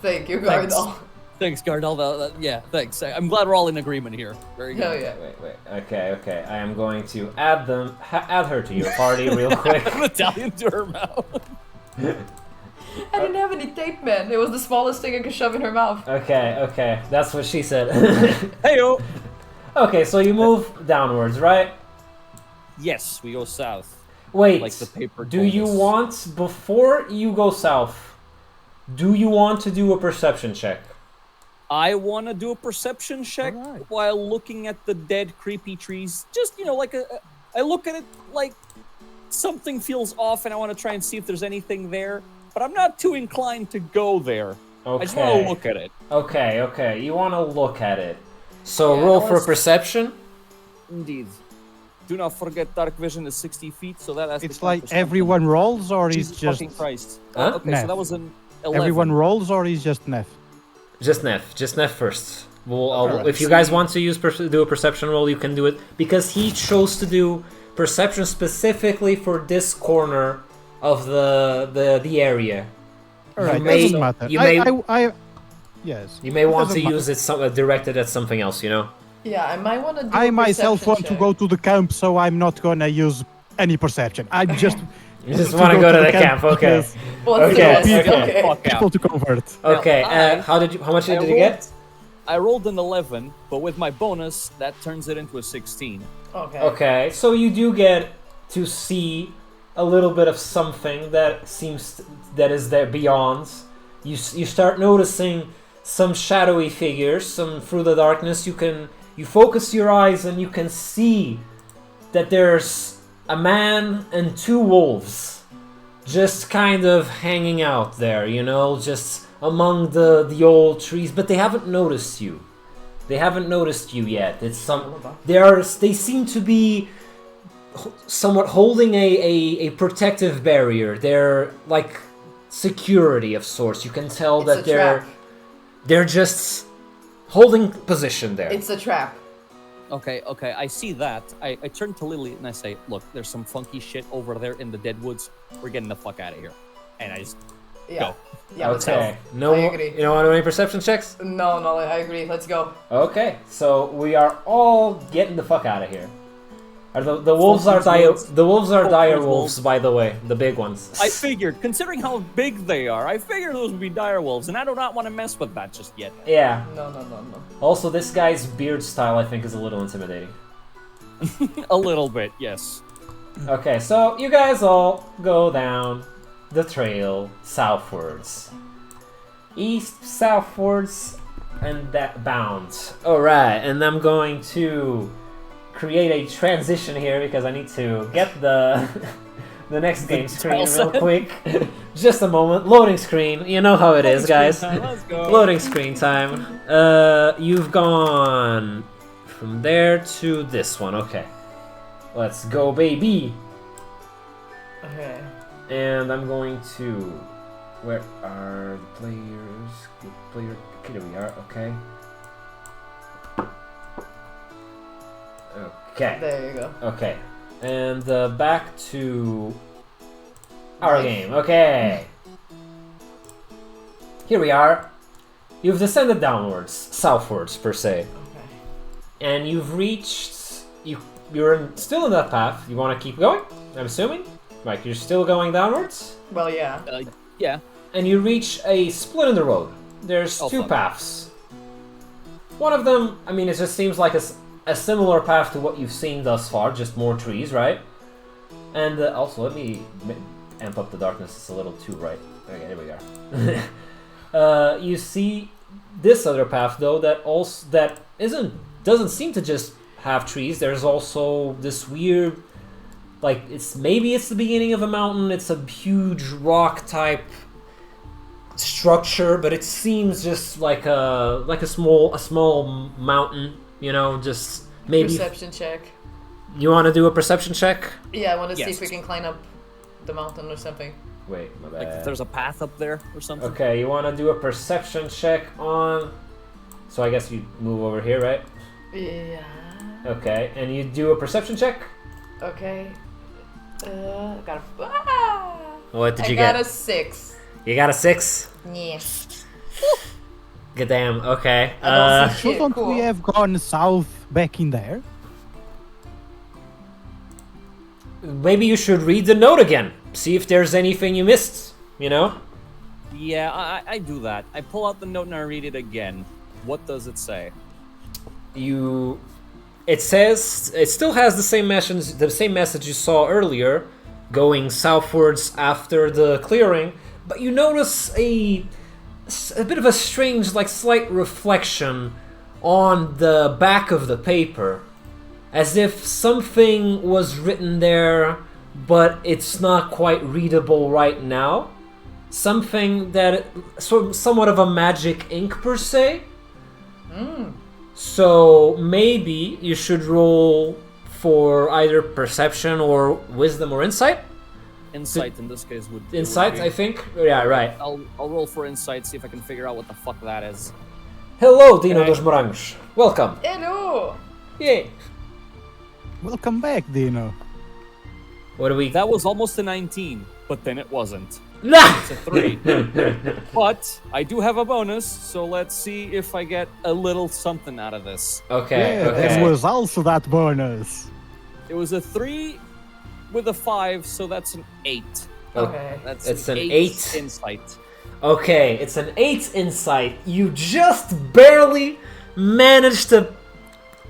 Thank you, Thanks. Gardal. Thanks, Gardal. Yeah, thanks. I'm glad we're all in agreement here. Very good. Hell yeah. Wait. Okay. I am going to add her to your party real quick. Italian to her mouth. I didn't have any tape, man. It was the smallest thing I could shove in her mouth. Okay. That's what she said. Heyo. Okay, so you move downwards, right? Yes, we go south. Wait. Like the paper Do told you us. want, before you go south, do you want to do a perception check? I want to do a perception check Alright. while looking at the dead, creepy trees. Just, like I look at it like something feels off and I want to try and see if there's anything there. But I'm not too inclined to go there. Okay. I just want to look at it. Okay. You want to look at it. So Yeah, roll I for was- perception. Indeed. Do not forget dark vision is 60 feet, so that has to It's count like for something. everyone rolls, or is Jesus just fucking Christ. Huh? Okay, Neff. so that was an 11. everyone rolls, or is just Neff? Just Neff first. Alright. If you guys want to do a perception roll, you can do it because he chose to do perception specifically for this corner of the area. All right, may- doesn't matter. you may- Yes. You may want to doesn't matter. use it directed at something else, you know. Yeah, I might want to do I a myself perception want to check. go to the camp, so I'm not gonna use any perception. I'm just You just want to go to the camp, okay? because What's the Okay, best? okay. Fuck people out. to convert. Okay. I- How much did you rolled- get? I rolled an 11, but with my bonus, that turns it into a 16. Okay. Okay, so you do get to see a little bit of something that that is there beyond. You start noticing some shadowy figures, some through the darkness. You focus your eyes and you can see that there's a man and two wolves just kind of hanging out there, you know, just among the old trees, but they haven't noticed you. They haven't noticed you yet. They seem to be somewhat holding a protective barrier. They're like security of sorts. You can tell It's that a trap. they're just holding position there. It's a trap. Okay, I see that. I turn to Lily and I say, look, there's some funky shit over there in the dead woods. We're getting the fuck out of here. And I just Yeah. go. Yeah, let's Okay. go. No, I agree. you don't want to do any perception checks? No, I agree. Let's go. Okay, so we are all getting the fuck out of here. The wolves are the wolves are dire wolves, by the way, the big ones. I figured, considering how big they are, I figured those would be dire wolves, and I do not want to mess with that just yet. Yeah. No. Also, this guy's beard style, I think, is a little intimidating. A little bit, yes. Okay, so you guys all go down the trail southwards, east, southwards, and that bounds. All right, and I'm going to create a transition here because I need to get the the next game screen real quick. Just a moment. Loading screen. You know how it is, guys. Let's go. Loading screen time. You've gone from there to this one. Okay. Let's go, baby. Okay. And I'm going to... Where are the players? Good player... Okay, there we are. Okay. Okay. There you go. Okay. And back to our game. Okay. Here we are. You've descended downwards, southwards per se, Okay. and you've reached. You're still in that path. You want to keep going? I'm assuming. Like you're still going downwards, Well, yeah. Yeah. and you reach a split in the road. There's Oh, two fuck. paths. One of them, I mean, it just seems like a similar path to what you've seen thus far, just more trees, right? And also, let me amp up the darkness. It's a little too bright. Okay, there we are. You see this other path though that doesn't seem to just have trees. There's also this weird, like maybe it's the beginning of a mountain. It's a huge rock type structure, but it seems just like a small mountain. You know, just maybe. Perception check. You want to do a perception check? Yeah, I want to see Yes. if we can climb up the mountain or something. Wait, my Like if bad. there's a path up there or something. Okay, you want to do a perception check on. So I guess you move over here, right? Yeah. Okay, and you do a perception check. Okay. Got a. What did I you got get? a 6. You got a 6. Yeah. Good damn. Okay. I don't see shit. Shouldn't Cool. we have gone south back in there? Maybe you should read the note again. See if there's anything you missed. You know. Yeah, I do that. I pull out the note and I read it again. What does it say? It says it still has the same message you saw earlier, going southwards after the clearing, but you notice a bit of a strange, like slight reflection on the back of the paper, as if something was written there, but it's not quite readable right now. something that somewhat of a magic ink per se. So maybe you should roll for either perception or wisdom or insight. Insight in this case would. Insight, be. I think. Yeah, right. I'll roll for insight, see if I can figure out what the fuck that is. Hello, Dino dos Morangos. Welcome. Hello! Yay. Welcome back, Dino. What do we? That was almost a 19, but then it wasn't. Nah! It's a 3. But I do have a bonus, so let's see if I get a little something out of this. Okay. Yeah, Okay. there was also that bonus. It was a 3 with a 5, so that's an 8. Okay. That's It's an 8 8. insight. Okay, it's an 8 insight. You just barely managed to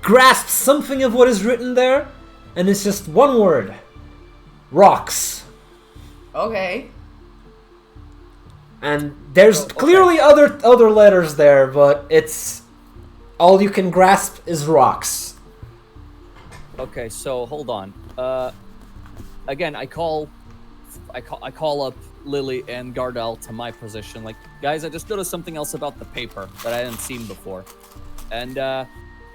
grasp something of what is written there, and it's just one word. Rocks. Okay. And there's okay. clearly other letters there, but it's all you can grasp is rocks. Okay, so hold on. Again, I call up Lilly and Gardal to my position. Like, guys, I just noticed something else about the paper that I hadn't seen before, and I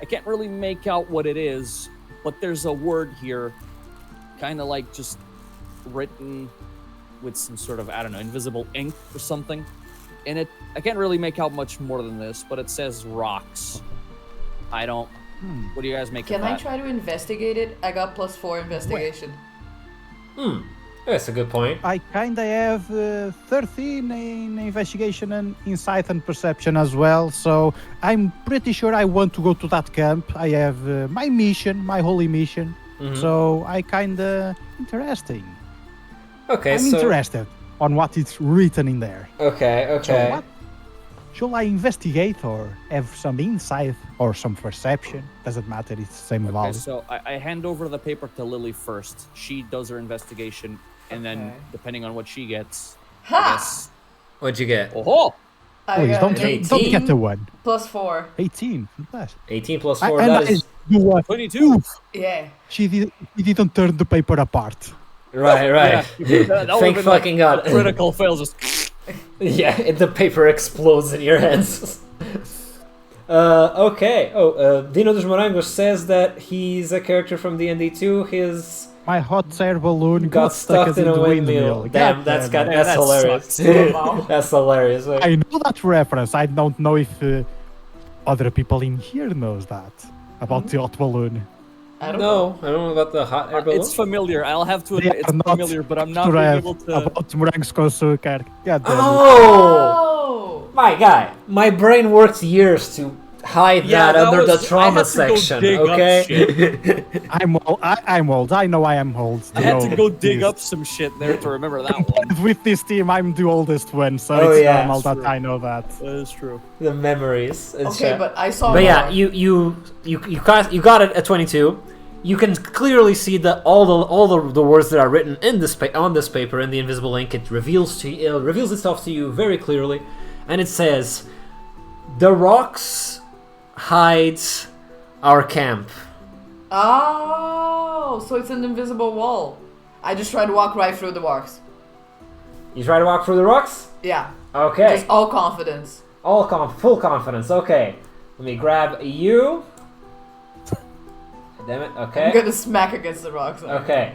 can't really make out what it is. But there's a word here, kind of like just written with some sort of, I don't know, invisible ink or something in it. I can't really make out much more than this, but it says rocks. I don't. What do you guys make of Can that? I try to investigate it? I got +4 investigation. That's a good point. I kinda have 13 in investigation and insight and perception as well, so I'm pretty sure I want to go to that camp. I have my mission, my holy mission, so I kinda interesting. Okay, I'm interested on what is written in there. Okay. So what? Shall I investigate or have some insight or some perception? Doesn't matter, it's the same Okay, value. so I hand over the paper to Lilly first. She does her investigation, and then Okay. depending on what she gets, I Ha! guess. What'd you get? Oh, I Please, got don't get the one. +4. 18, plus. 18 plus 4, And that I is... do what? 22. Yeah. She didn't turn the paper apart. Right. Yeah, that would've Thank been, fucking like, God. critical fail. Just Yeah, the paper explodes in your hands. Okay. Dino dos Morangos says that he's a character from D&D 2. His My hot air balloon got stuck in a windmill. Damn, God that's damn it. that's that hilarious. sucks. That's hilarious. Like, I know that reference. I don't know if other people in here knows that about the hot balloon. I don't know. no, I don't know about the hot air balloon. it's familiar. I'll have to They admit, it's are not familiar, but I'm not being Trev, able to. about morangos com açúcar. God damn it. Oh, my guy, my brain worked years to hide Yeah, that under the I trauma had to go section. dig up Okay. shit. I'm old. I know I am old. I had to No, go dig please. up some shit there to remember that one. With this team, I'm the oldest one, so Oh, it's yeah. normal That's that true. I know that. That is true. The memories. It's Okay, but I saw But yeah, more. you got it at 22. You can clearly see that all the words that are written in this on this paper in the invisible ink. It reveals itself to you very clearly, and it says, "The rocks hides our camp." Oh, so it's an invisible wall. I just tried to walk right through the rocks. You try to walk through the rocks. Yeah. Okay, Just all confidence. full confidence. Okay, let me grab you. Damn it. Okay. I'm gonna smack against the rocks. now. Okay.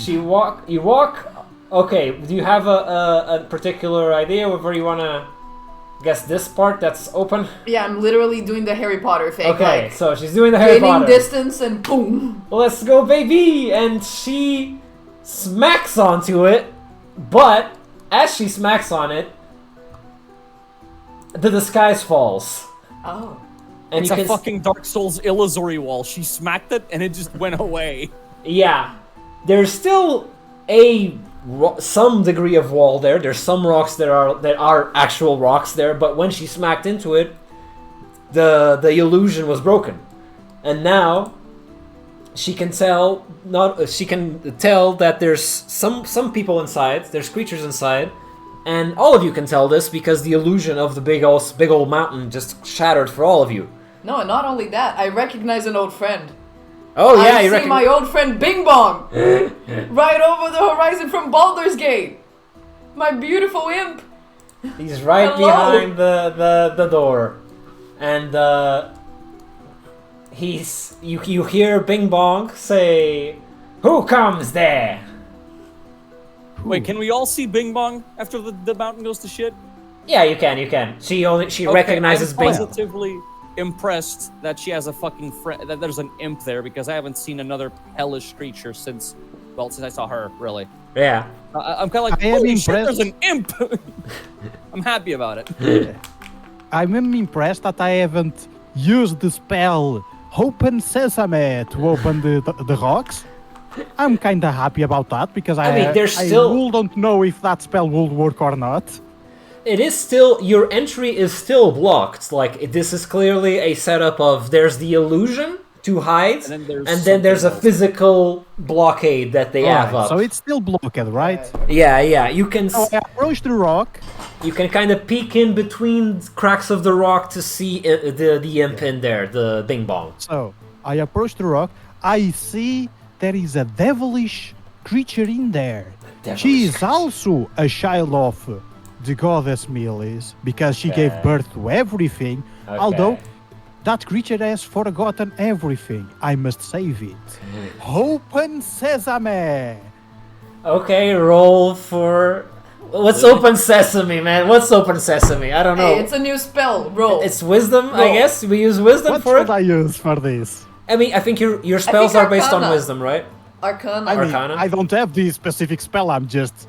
You walk. Okay, do you have a particular idea of where you want to guess this part that's open? Yeah, I'm literally doing the Harry Potter thing. Okay, like, so she's doing the Harry gaining Potter. distance and boom. Let's go, baby! And she smacks onto it, but as she smacks on it, the disguise falls. Oh. And It's you a can fucking Dark Souls illusory wall. She smacked it and it just went away. Yeah, there's still some degree of wall there. There's some rocks that are actual rocks there, but when she smacked into it, the illusion was broken, and now she can tell that there's some people inside. There's creatures inside, and all of you can tell this because the illusion of the big old mountain just shattered for all of you. No, and not only that, I recognize an old friend. Oh yeah, I you see reckon? my old friend Bing Bong right over the horizon from Baldur's Gate. My beautiful imp! He's right Hello. behind the door, and you hear Bing Bong say, "Who comes there?" Wait, can we all see Bing Bong after the mountain goes to shit? Yeah, you can. She recognizes I'm Bing. positively impressed that she has a fucking friend. That there's an imp there because I haven't seen another hellish creature since I saw her. Really. Yeah. I'm kind of like, I am holy shit, impressed. there's an imp. I'm happy about it. I'm impressed that I haven't used the spell Open Sesame to open the rocks. I'm kinda happy about that because I mean, there's still- don't know if that spell will work or not. It is still, your entry is still blocked. Like, this is clearly a setup of, there's the illusion to hide, and then there's a something else. physical blockade that they have Alright, up. so it's still blocked, right? Yeah, you can So I approach the rock. you can kind of peek in between cracks of the rock to see the imp in there, the Bing Bong. So I approach the rock. I see there is a devilish creature in there. She is also a child of the goddess Melis because she gave Okay. birth to everything. Okay. Although that creature has forgotten everything. I must save it. Open Sesame! Okay, roll for. What's open sesame, man? What's open sesame? I don't know. Hey, it's a new spell. Roll. It's wisdom, I Roll. guess. We use wisdom What for should it. I use for this? I mean, I think your spells are based on Arcana. wisdom, right? Arcana. I mean, Arcana? I don't have this specific spell. I'm just.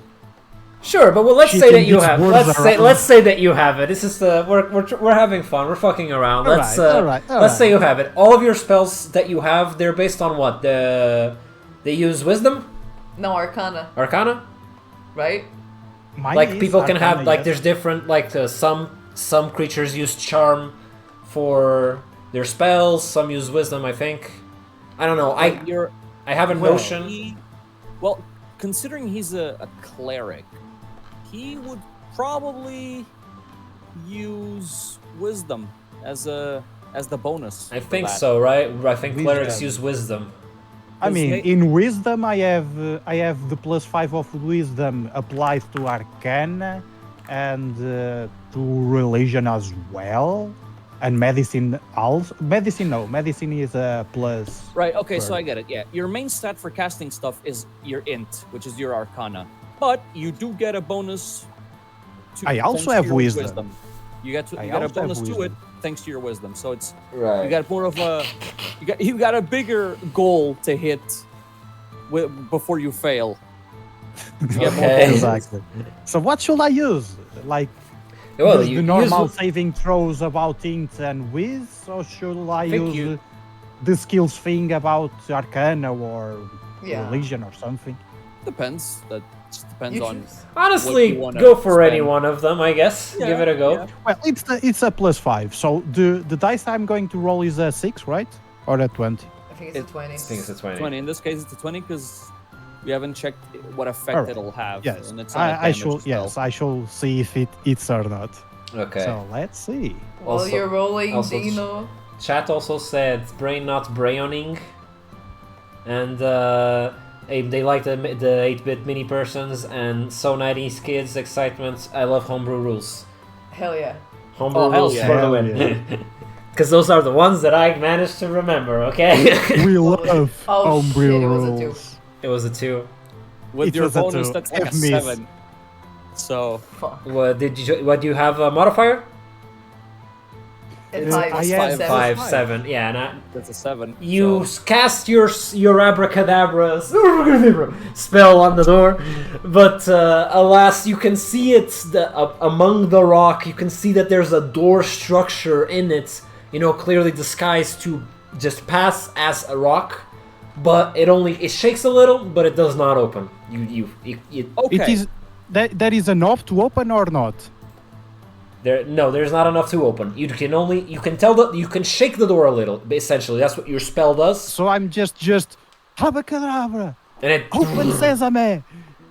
Sure, but let's She say can that you use have. words around. Let's say that you have it. This is we're having fun. We're fucking around. Let's Alright, let's say you have it. All of your spells that you have, they're based on what? They use wisdom, No, Arcana. arcana. Right? Mine Like is people can have Arcana, like yes. there's different like some creatures use charm for their spells. Some use wisdom. I think. I don't know. I have a notion. Well, considering he's a cleric, he would probably use wisdom as the bonus. I for think that. so, right? I think clerics Wisdom. use wisdom. I mean, Because in wisdom, I have the +5 of wisdom applied to Arcana and to religion as well, and medicine also. Medicine, no, medicine is a plus. Right, okay, so for- I get it. Yeah, your main stat for casting stuff is your int, which is your arcana. But you do get a bonus to I also thanks to have your wisdom. You get I you got a also have bonus to it wisdom. thanks to your wisdom. So it's Right. you got more of a you got a bigger goal to hit before you fail. You get more Okay. bonuses. Exactly. So what should I use? Like Well, use you the normal use, saving throws about int and whiz, or should I Think use you- the skills thing about Arcana or Yeah. religion or something? Depends. That just depends You on. choose. honestly what you wanna go for spend. any one of them. I guess. Yeah, Give it a go. yeah. Well, it's a +5. So the dice I'm going to roll is a 6, right? Or a 20? I think it's a 20. I think it's a 20. 20. In this case, it's a 20 because we haven't checked what effect Alright. it'll have. Yes, and it's not a I damage shall. spell. Yes, I shall see if it hits or not. Okay. So let's see. While Also- you're rolling, also Dino. Chat also said brain not brayoning, and they like the 8-bit mini persons and so 90s kids excitement. I love homebrew rules. Hell yeah. Homebrew Oh, hell rules yeah. for the Hell win. Because those are the ones that I managed to remember. Okay. We What was it? love Oh, homebrew shit, it was a two. rules. It was a 2. With It your was a bonus, 2. that's like a I've missed. 7. So Fuck. What do you have a modifier? And Uh, five, I is have 7. 5, five. 7. Yeah, and that's a 7. you cast your abracadabra spell on the door, but alas, you can see it among the rock. You can see that there's a door structure in it, clearly disguised to just pass as a rock, but it shakes a little, but it does not open. Okay. It is that is enough to open or not? There's not enough to open. You can tell that you can shake the door a little. Essentially, that's what your spell does, So I'm just abracadabra, and it. open sesame,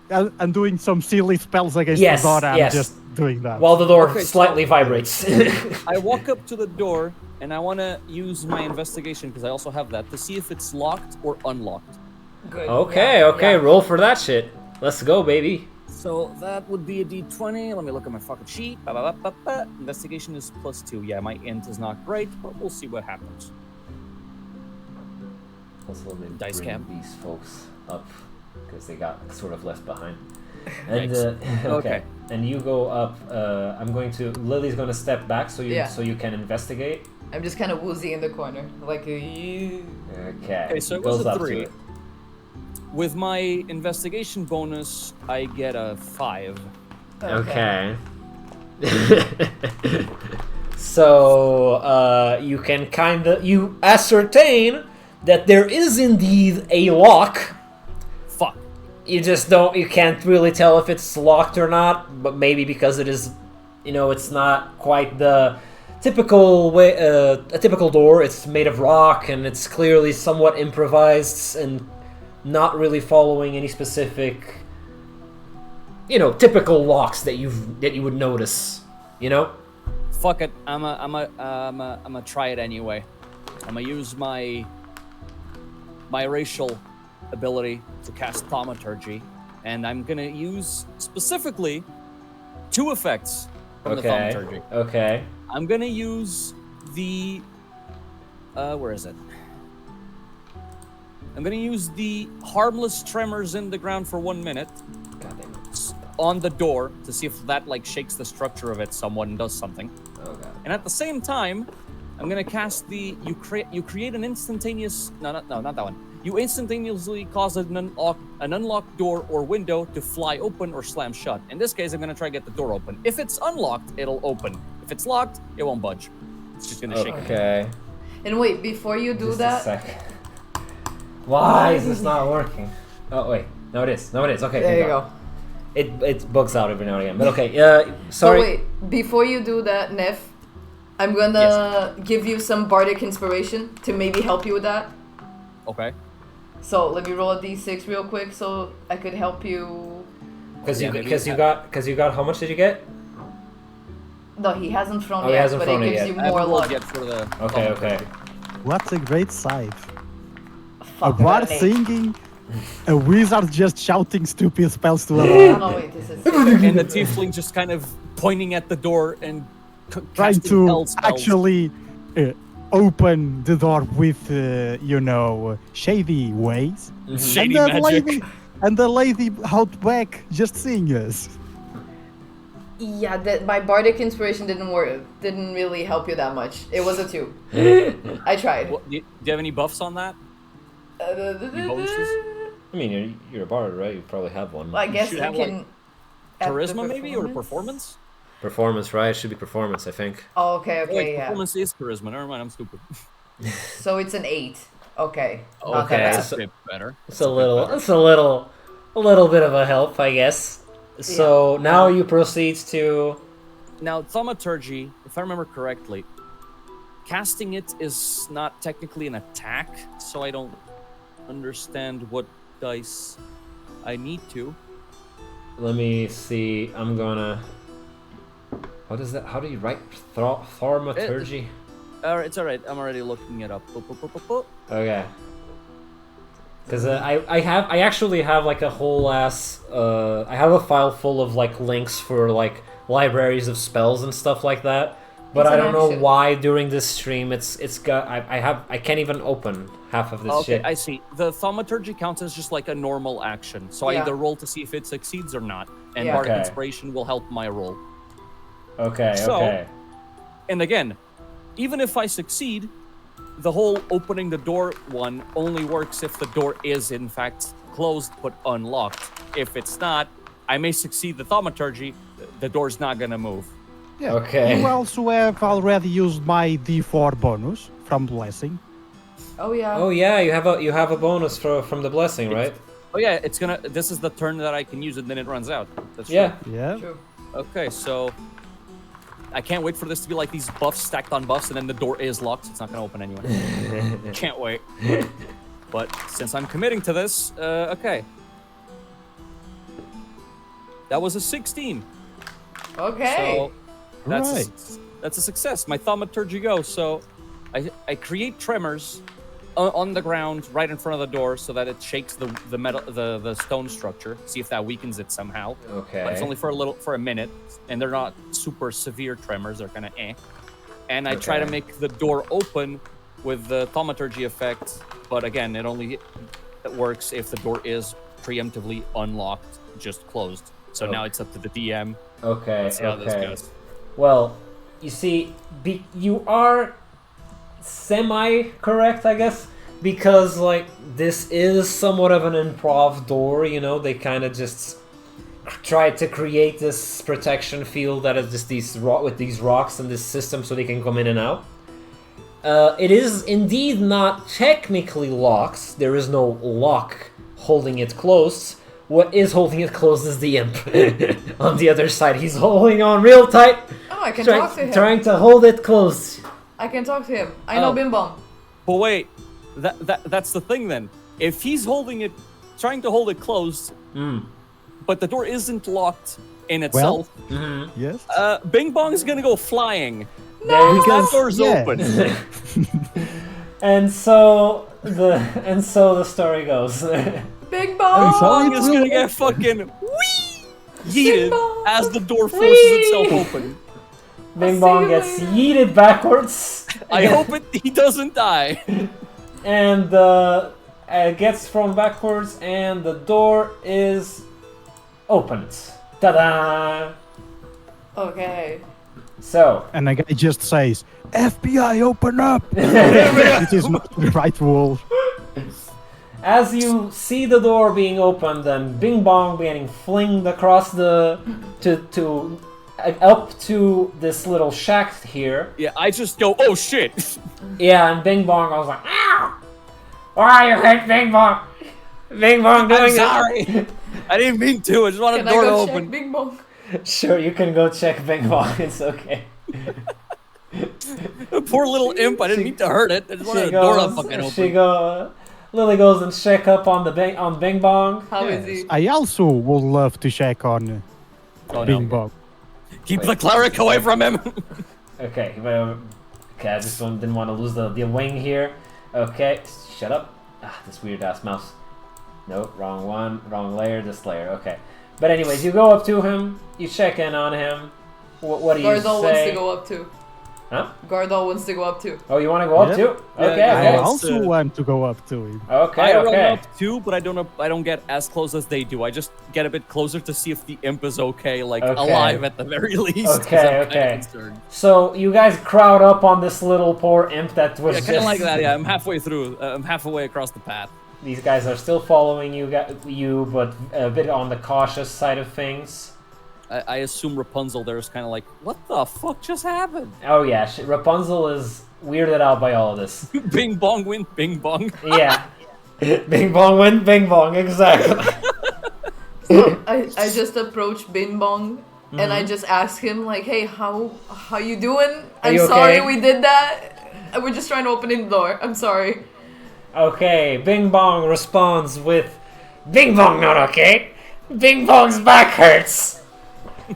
and doing some silly spells against Yes, the door. I'm yes. just doing that. While the door Okay, so- slightly vibrates. I walk up to the door and I want to use my investigation because I also have that to see if it's locked or unlocked. Good. Okay, Yeah, okay, yeah. roll for that shit. Let's go, baby. So that would be a d20. Let me look at my fucking sheet. Ba-ba-ba-ba-ba. Investigation is +2. Yeah, my int is not great, but we'll see what happens. Also, let me Dice bring cam. these folks up because they got sort of left behind. And Thanks. okay, and you go up. I'm going to. Lily's going to step back so you Yeah. so you can investigate. I'm just kind of woozy in the corner, like Okay. Okay, so it goes was a up to 3. it. With my investigation bonus, I get a 5. Okay. So you can you ascertain that there is indeed a lock. Fuck. You can't really tell if it's locked or not, but maybe because it is, it's not quite the typical way, a typical door. It's made of rock and it's clearly somewhat improvised and not really following any specific, typical locks that you would notice, Fuck it. I'ma try it anyway. I'ma use my racial ability to cast thaumaturgy, and I'm gonna use specifically 2 effects from the thaumaturgy. Okay. I'm gonna use the where is it? I'm gonna use the harmless tremors in the ground for 1 minute God damn it. on the door to see if that shakes the structure of it somewhat and does something. Oh god. And at the same time, I'm gonna cast the you create an instantaneous not that one. You instantaneously cause an unlocked door or window to fly open or slam shut. In this case, I'm gonna try to get the door open. If it's unlocked, it'll open. If it's locked, it won't budge. It's just gonna shake. Okay. And wait, before you do Just a that, sec. Why is this not working? Oh wait, no it is. Okay. there thank you God. go. It bugs out every now and again. But okay. Sorry. So wait, before you do that, Nef, I'm gonna give you some bardic inspiration to maybe help you with that. Okay. So let me roll a d6 real quick so I could help you. Because Yeah, you got how much did you get? No, he hasn't thrown Oh, he yet, hasn't but thrown it it gives yet. you I more haven't rolled luck. yet for the Okay. thaumaturgy. What a great sight. A Fuck, bard I got an 8. singing, a wizard just shouting stupid spells to a Oh, wall, no, wait, this is. And the tiefling just kind of pointing at the door and trying casting to hell spells. actually open the door with, shady ways. Shady and the magic. lady, and the lady out back just sings. Yeah, my bardic inspiration didn't work. Didn't really help you that much. It was a 2. I tried. What, do you have any buffs on that? Any bonuses? I mean, you're a bard, right? You probably have one. Well, I guess should you have, can. add the Charisma maybe or performance? Performance, right? It should be performance, I think. Oh, okay, Oh, wait, yeah. performance is charisma. Never mind, I'm stupid. So it's an 8. Okay. Not Okay, that That's bad. a bit better. It's a little bit of a help, I guess. So now you proceed to. Now, thaumaturgy, if I remember correctly, casting it is not technically an attack, so I don't understand what dice I need to. Let me see. I'm gonna. What is that? How do you write thaumaturgy? It's alright, I'm already looking it up. Boop, boop, boop, boop, boop. Okay. Because I actually have like a whole ass I have a file full of like links for like libraries of spells and stuff like that. But It's I an don't know action. why during this stream it's got I can't even open half of this Okay, shit. I see. The thaumaturgy counts as just like a normal action, so I Yeah. either roll to see if it succeeds or not, and Yeah. Bardic Okay. Inspiration will help my roll. Okay, So- okay. And again, even if I succeed, the whole opening the door one only works if the door is in fact closed but unlocked. If it's not, I may succeed the thaumaturgy, the door's not gonna move. Yeah. Okay. You also have already used my D4 bonus from Blessing. Oh yeah. Oh yeah, you have a bonus from the blessing, right? Oh yeah, it's gonna. This is the turn that I can use it, then it runs out. That's Yeah. Yeah. True. True. Okay, so I can't wait for this to be like these buffs stacked on buffs, and then the door is locked. So it's not gonna open anyway. Can't wait. But since I'm committing to this, okay. That was a 16. Okay. So that's Right. that's a success. My thaumaturgy goes. So I create tremors on the ground, right in front of the door, so that it shakes the metal, the stone structure. See if that weakens it somehow. Okay. But it's only for a minute, and they're not super severe tremors. They're kind of eh. And I try to Okay. make the door open with the thaumaturgy effect, but again, it only works if the door is preemptively unlocked, just closed. So now it's up to the DM. Okay. See how this goes. Well, you see, you are semi-correct, I guess, because like this is somewhat of an improv door. You know, they kind of just tried to create this protection field that is just with these rocks and this system, so they can come in and out. It is indeed not technically locked. There is no lock holding it closed. What is holding it closed is the imp. On the other side, he's holding on real tight. Oh, I can talk to him. Trying to hold it closed. I can talk to him. I know Bing Bong. But wait, that's the thing then. If he's trying to hold it closed, but the door isn't locked in itself, Yes. Bing Bong's gonna go flying. No! That door's open. And so the story goes. Bing Bong! So Bong it is will gonna get fucking yeeted as the door forces itself open. Bing see Bong you gets later. yeeted backwards. I hope he doesn't die. And gets thrown backwards, and the door is opened. Ta-da! Okay. So, And the guy just says, FBI, open up! It is not the right wall. as you see the door being opened and Bing Bong being flinged across up to this little shack here. Yeah, I just go, oh shit. Yeah, and Bing Bong, I was like, ow! Why you hit Bing Bong? Bing Bong doing I'm it. sorry. I didn't mean to. I just wanted Can the I door to go open. check Bing Bong? Sure, you can go check Bing Bong. It's okay. Poor little imp. I didn't mean to hurt it. I just wanted the door to fucking open. Lily goes and check up on Bing Bong. How is he? I also would love to check on Oh, Bing no. Bong. Keep the cleric away from him. Okay, I just didn't want to lose the wing here. Okay, shut up. This weird ass mouse. Nope, wrong one, wrong layer, this layer. Okay, but anyways, you go up to him, you check in on him. What do you Gardal wants say? to go up too. Huh? Gardal wants to go up too. Oh, you want to go up Yeah. too? Yeah, Okay, yeah. I okay. also want to go up to him. Okay, I run okay. up too, but I don't get as close as they do. I just get a bit closer to see if the imp is okay, like Okay. alive at the very least. 'cause Okay, I'm kinda okay. concerned. So you guys crowd up on this little poor imp that was Yeah, just. kind of like that. Yeah, I'm halfway through. I'm halfway across the path. These guys are still following you, but a bit on the cautious side of things. I assume Rapunzel there is kind of like, what the fuck just happened? Oh yeah, Rapunzel is weirded out by all of this. Bing bong win, bing bong. Yeah. Bing bong win, bing bong, exactly. I just approach Bing Bong and I just ask him like, hey, how you doing? I'm you sorry okay? we did that. We're just trying to open the door. I'm sorry. Okay, Bing Bong responds with, Bing Bong not okay. Bing Bong's back hurts.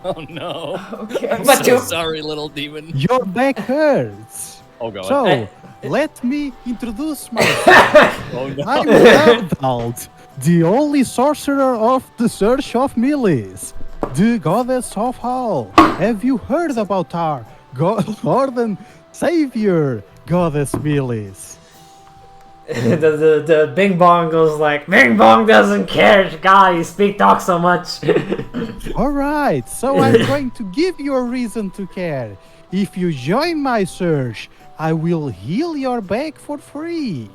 Oh no. Okay. I'm But so you- sorry, little demon. Your back hurts. Oh god. So, let me introduce myself. Oh no. I'm Gardal, the only sorcerer of the Search of Millis, the goddess of Hall. Have you heard about our Lord and Savior, Goddess Millis? the Bing Bong goes like, Bing Bong doesn't care, God, you talk so much. Alright, so I'm going to give you a reason to care. If you join my search, I will heal your back for free.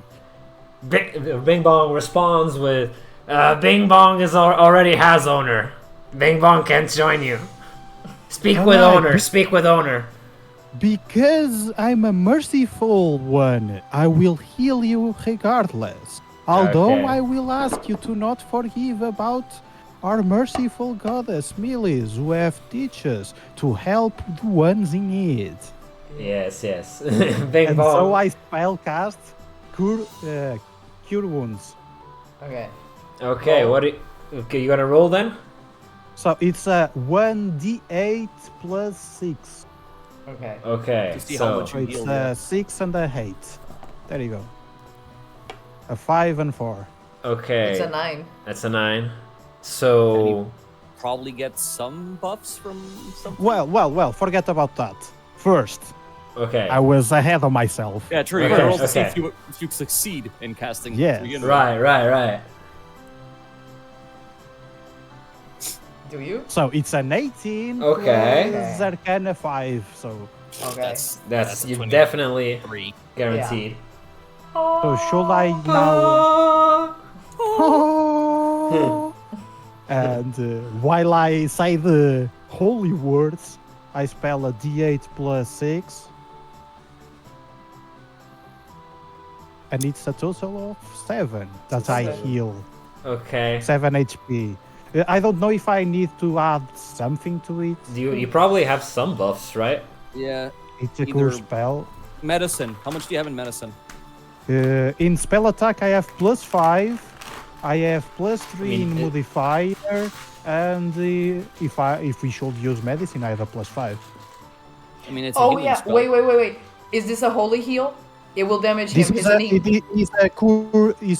Bing Bong responds with, Bing Bong already has owner. Bing Bong can't join you. Speak with Alright. owner, speak with owner. Because I'm a merciful one, I will heal you regardless. Although Okay. I will ask you to not forgive about our merciful goddess Millis, who have teachers to help the ones in need. Yes. Bing And Bong. so I spellcast Cure Wounds. Okay. Okay, okay, you gonna roll then? So it's a 1d8 plus 6. Okay. Okay, To see how much So you it's heal. 6 and a 8. There you go. A 5 and 4. Okay. It's a 9. That's a 9. So Probably get some buffs from something. Well, forget about that. First, okay. I was ahead of myself. Yeah, true. You Okay, gotta roll to see okay. if you succeed in casting. Yes. to begin with. Right. Do you? So it's an 18 Okay. plus Arcana 5. So Okay. That's a you 23. definitely 3. guaranteed. should I now? And while I say the holy words, I spell a D8 plus 6. And it's a total of 7 that I 7. heal. Okay. 7 HP. I don't know if I need to add something to it. You probably have some buffs, right? Yeah. It's a cool Either- spell. Medicine. How much do you have in medicine? In spell attack, I have plus 5. I have plus 3 I mean, in it- modifier, and if we should use medicine, I have a plus 5. I mean, it's a Oh healing yeah. spell. Wait. Is this a holy heal? It will damage This him. is His a, knee. it is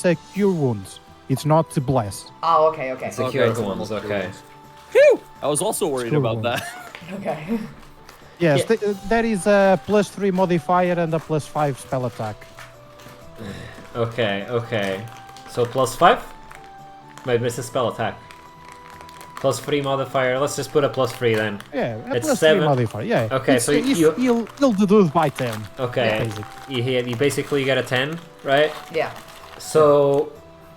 a cure wounds. It's not to bless. Oh, okay. It's a Okay, cure it's ones, normal cure okay. wounds. Phew! I was also worried Cure about wounds. that. Okay. Yes, Yeah. there is a plus 3 modifier and a plus 5 spell attack. Okay. So plus 5? Might miss a spell attack. Plus 3 modifier. Let's just put a plus 3 then. Yeah, a It's plus 7. 3 modifier. Yeah. Okay, It's- so if you- he'll deduce by 10. Okay. Basic. You basically get a 10, right? Yeah. So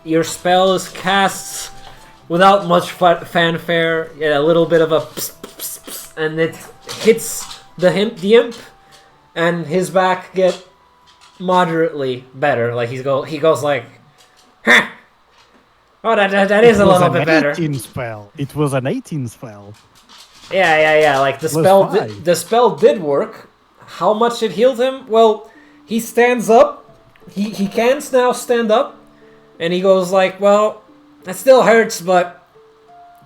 your spell is cast without much fanfare. Yeah, a little bit of a pss, pss, pss, and it hits the imp, and his back get moderately better. Like he goes like, huh. Oh, that is a little bit better. 18 spell. It was an 18 spell. Yeah. Like the Plus spell, 5. the spell did work. How much it healed him? Well, he stands up. He can now stand up, and he goes like, "Well, that still hurts, but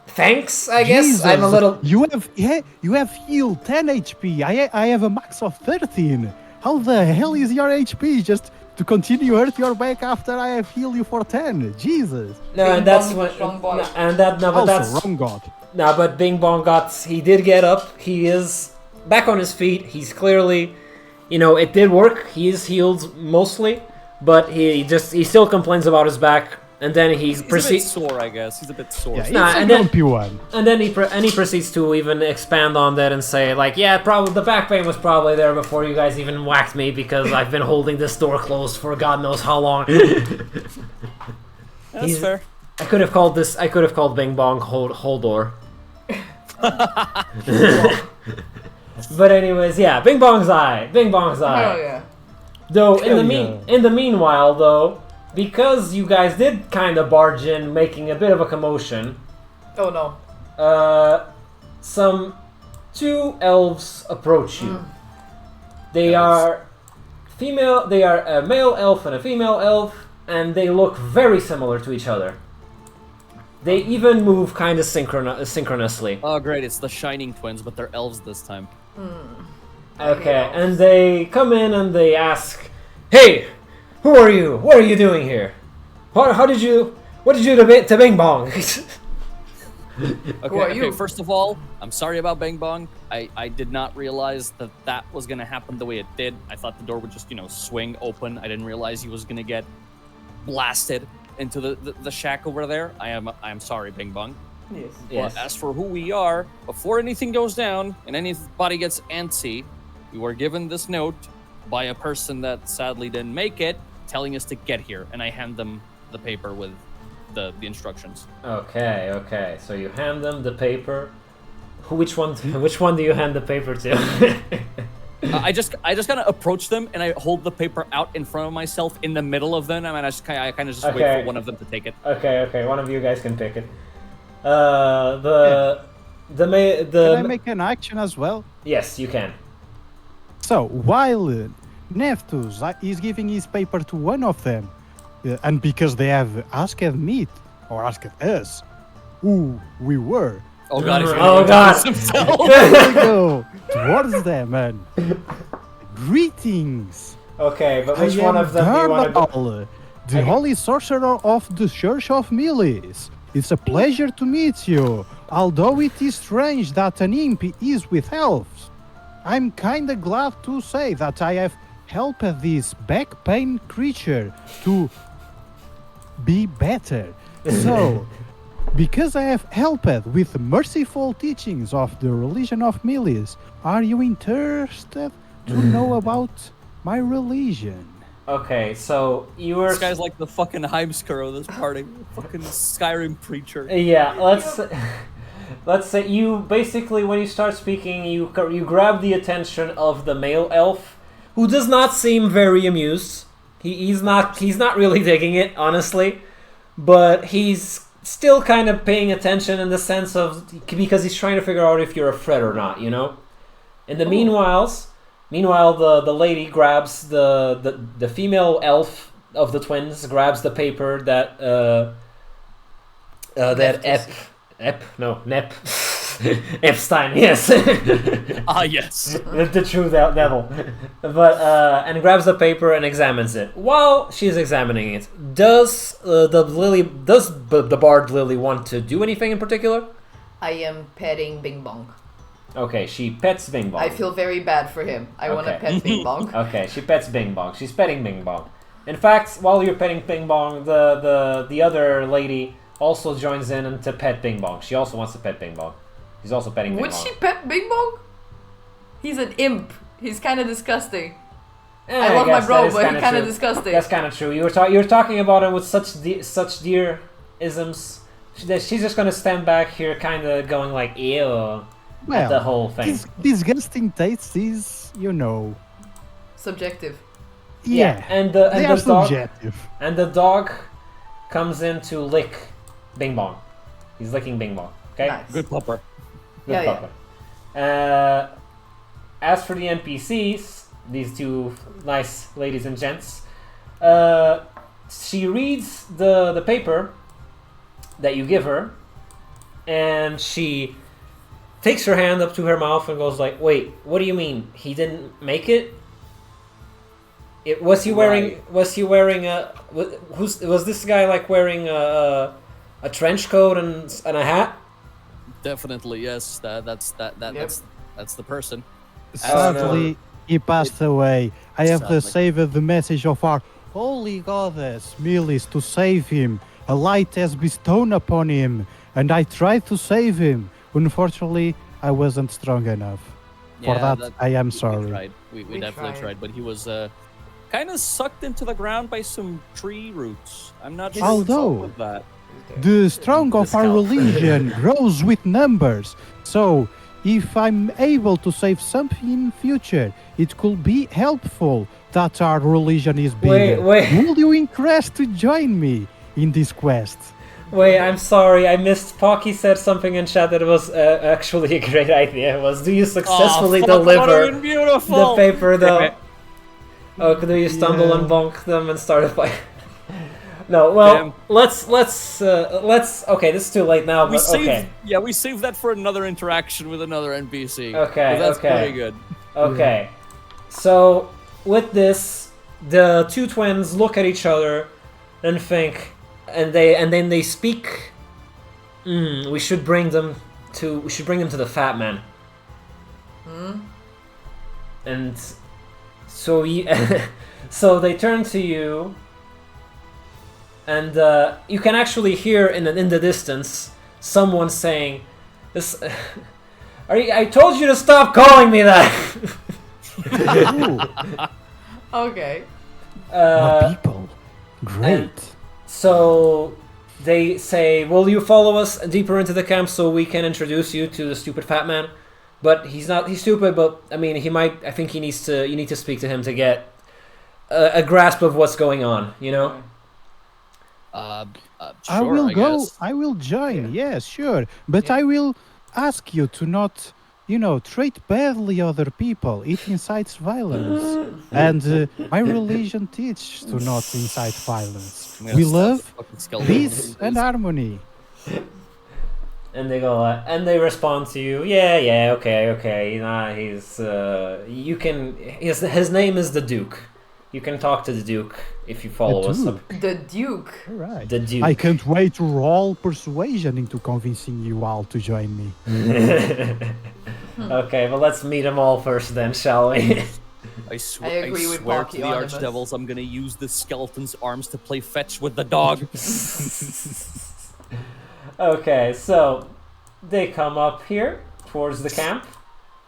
thanks, I guess. Jesus, I'm a little." You have healed 10 HP. I have a max of 13. How the hell is your HP? Just to continue hurt your back after I have healed you for 10. Jesus. No, Bing and that's bong, when. strong boy. No, and that no, but Also, that's wrong god. no, but Bing Bong he did get up. He is back on his feet. He's clearly, it did work. He is healed mostly, but he still complains about his back, and then he He's a bit proceeds. sore, I guess. He's a bit sore. Yeah, Nah, it's a and then- grumpy one. And then he proceeds to even expand on that and say like, yeah, probably the back pain was probably there before you guys even whacked me because I've been holding this door closed for God knows how long. That's he's- fair. I could have called Bing Bong hold door. But anyways, yeah, Bing Bong's eye. Oh yeah. Though Hell yeah. in the meanwhile though, because you guys did kind of barge in, making a bit of a commotion. Oh no. Some 2 elves approach you. They are female. They are a male elf and a female elf, and they look very similar to each other. They even move kind of synchronously. Oh, great. It's the Shining Twins, but they're elves this time. Okay, and they come in and they ask, "Hey, who are you? What are you doing here? What did you do to Bing Bong?" Okay, are you? First of all, I'm sorry about Bang Bong. I did not realize that was going to happen the way it did. I thought the door would just, swing open. I didn't realize he was going to get blasted into the shack over there. I am sorry, Bing Bong. Yes. Yes. But as for who we are, before anything goes down and anybody gets antsy, we were given this note by a person that sadly didn't make it, telling us to get here. And I hand them the paper with the instructions. Okay. So you hand them the paper. Which one do you hand the paper to? I just kind of approach them and I hold the paper out in front of myself in the middle of them. I mean, I kind of just wait Okay. for one of them to take it. Okay. One of you guys can pick it. Can I make an action as well? Yes, you can. So, while Nephtus is giving his paper to one of them, and because they have asked me, or asked us, who we were, Oh god! he's Oh, gonna God. introduce himself. we go towards them and greetings. Okay, but I which one am of them do you want to? Gardal, the Holy Sorcerer of the Church of Millis. It's a pleasure to meet you, although it is strange that an imp is with elves. I'm kinda glad to say that I have helped this back pain creature to be better. So, because I have helped with the merciful teachings of the religion of Millis, are you interested to know about my religion? Okay, so you were. This guy's like the fucking Heimskar of this party. Fucking Skyrim preacher. Yeah, let's say you basically, when you start speaking, you grab the attention of the male elf, who does not seem very amused. He's not really digging it, honestly, but he's still kind of paying attention in the sense of, because he's trying to figure out if you're a threat or not, you know. In the meanwhile, the lady grabs the female elf of the twins, grabs the paper that Nep Epstein, yes. Yes. The true devil. But and grabs the paper and examines it. While she's examining it, does the bard Lily want to do anything in particular? I am petting Bing Bong. Okay, she pets Bing Bong. I feel very bad for him. I want to Okay. pet Bing Bong. Okay, she pets Bing Bong. She's petting Bing Bong. In fact, while you're petting Bing Bong, the other lady also joins in and to pet Bing Bong. She also wants to pet Bing Bong. She's also petting Bing Would Bong. she pet Bing Bong? He's an imp. He's kind of disgusting. Eh, I love my guess bro, that is but he's kinda kind of true. disgusting. That's kind of true. You were talking about him with such dear isms. She's just gonna stand back here, kind of going like ew at the whole thing. Disgusting taste is, you know. Subjective. Yeah, and they are the dog subjective. and the dog comes in to lick Bing Bong. He's licking Bing Bong. Okay. Nice. Good pupper. Good Yeah, pupper. As for the NPCs, these two nice ladies and gents, she reads the paper that you give her, and she takes her hand up to her mouth and goes like, "Wait, what do you mean? He didn't make it? Was he wearing a? Was this guy like wearing a trench coat and a hat?" Definitely, yes. That's the person. Sadly, he passed away. I have Sadly. saved the message of our holy goddess, Millis, to save him. A light has bestowed upon him, and I tried to save him. Unfortunately, I wasn't strong enough. For that, I am sorry. We tried. We definitely tried, but he was kind of sucked into the ground by some tree roots. I'm not sure what's Although- up with that. The strong of our religion grows with numbers. So, if I'm able to save something in future, it could be helpful that our religion is bigger. Wait. Would you interest to join me in this quest? Wait, I'm sorry, I missed. Pocky said something in chat that was actually a great idea. It was, do you successfully deliver the paper though? Oh, do you stumble and bonk them and start a fight? No, well, Damn. let's. Okay, this is too late now, We but saved, okay. yeah, we saved that for another interaction with another NPC. Okay, But that's okay. pretty good. Okay, so with this, the two twins look at each other and think, and then they speak. We should bring them to the fat man. And so so they turn to you, and you can actually hear in the distance someone saying, "This." I told you to stop calling me that. Okay. More people. Great. So they say, "Will you follow us deeper into the camp so we can introduce you to the stupid fat man?" But he's stupid. But I mean, I think you need to speak to him to get a grasp of what's going on. You know. Sure, I will go. guess. I will join. Yes, sure. But I will ask you to not, treat badly other people. It incites violence. And my religion teaches to not incite violence. Yes, We that's love fucking skeleton. peace and harmony. And they go, and they respond to you. Okay. Nah, he's you can. His name is the Duke. You can talk to the Duke if you follow us. Duke. The Duke. All right. The Duke. I can't wait to roll persuasion into convincing you all to join me. Okay, well let's meet them all first then, shall we? I I swear, agree with swear to the Pocahontas. Archdevils, I'm gonna use the skeleton's arms to play fetch with the dog. Okay, so they come up here towards the camp,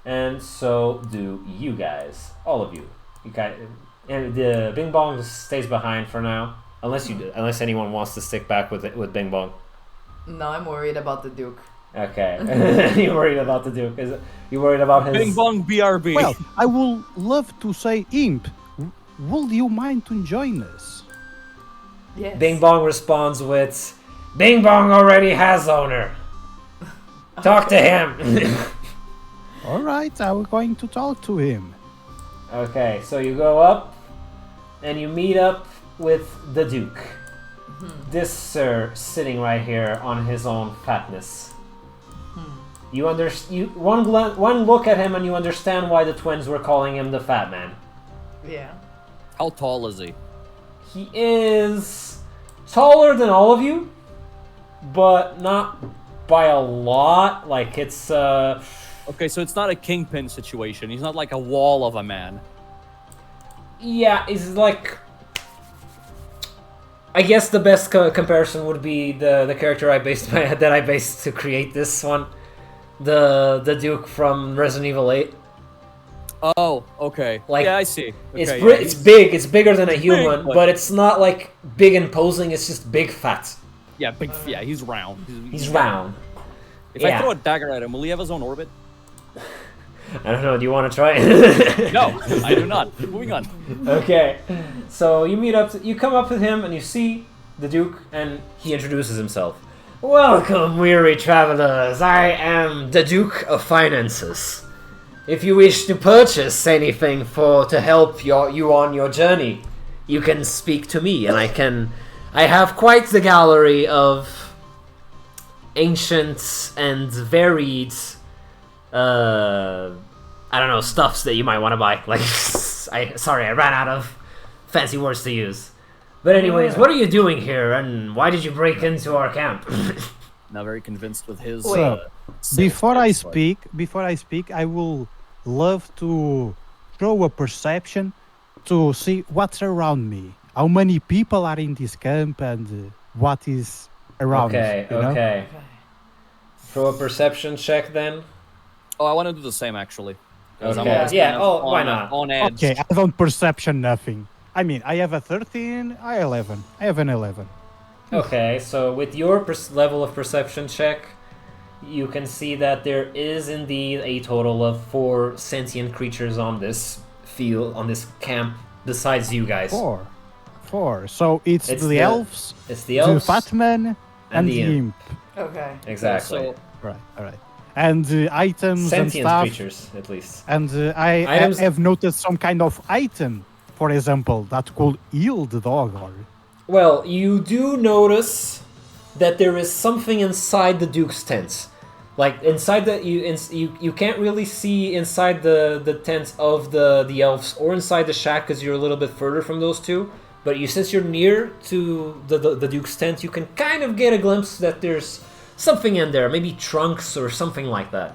and so do you guys, all of you. You guys, and the Bing Bong stays behind for now, unless anyone wants to stick back with Bing Bong. No, I'm worried about the Duke. Okay, you worried about the Duke? You worried about his? Bing bong BRB. Well, I would love to say, Imp, would you mind to join us? Yes. Bing Bong responds with, "Bing Bong already has owner. Talk to him." All right, I'm going to talk to him. Okay, so you go up, and you meet up with the Duke. This sir sitting right here on his own fatness. One look at him and you understand why the twins were calling him the Fat Man. Yeah. How tall is he? He is taller than all of you, but not by a lot. Like it's Okay, so it's not a kingpin situation. He's not like a wall of a man. yeah, he's like. I guess the best comparison would be the character I based to create this one, the Duke from Resident Evil 8. Oh, okay. Like, yeah, I see. It's Okay, yeah, it's big. It's bigger than a human, but- but it's not like big and posing. It's just big fat. yeah, big. Yeah, he's round. He's round. If I yeah. throw a dagger at him, will he have his own orbit? I don't know. Do you want to try it? No, I do not. Moving on. Okay. So you meet up. You come up with him, and you see the Duke, and he introduces himself. Welcome, weary travelers. I am the Duke of Finances. If you wish to purchase anything to help you on your journey, you can speak to me, and I have quite the gallery of ancient and varied, I don't know, stuffs that you might want to buy. Like, I ran out of fancy words to use. But anyways, what are you doing here, and why did you break into our camp? Not very convinced with his. So, sales before I pitch, but- speak, I will love to throw a perception to see what's around me. How many people are in this camp, and what is around Okay, me, you know? okay. Throw a perception check then. Oh, I want to do the same actually. 'Cause I'm Okay. always Yeah, kind of oh, why on- not? On edge. Okay, I don't perception nothing. I mean, I have a 13, I 11. I have an 11. Okay, so with your level of perception check, you can see that there is indeed a total of 4 sentient creatures on this field, on this camp, besides you guys. Four. So it's It's the the- elves, It's the elves, the fat man, and the imp. Okay. exactly. So Right, all right. And items and Sentient stuff. creatures, at least. And I Items- have noticed some kind of item, for example, that could heal the dog. Or Well, you do notice that there is something inside the Duke's tent. Like inside you can't really see inside the tent of the elves or inside the shack because you're a little bit further from those two. But since you're near to the Duke's tent, you can kind of get a glimpse that there's something in there, maybe trunks or something like that.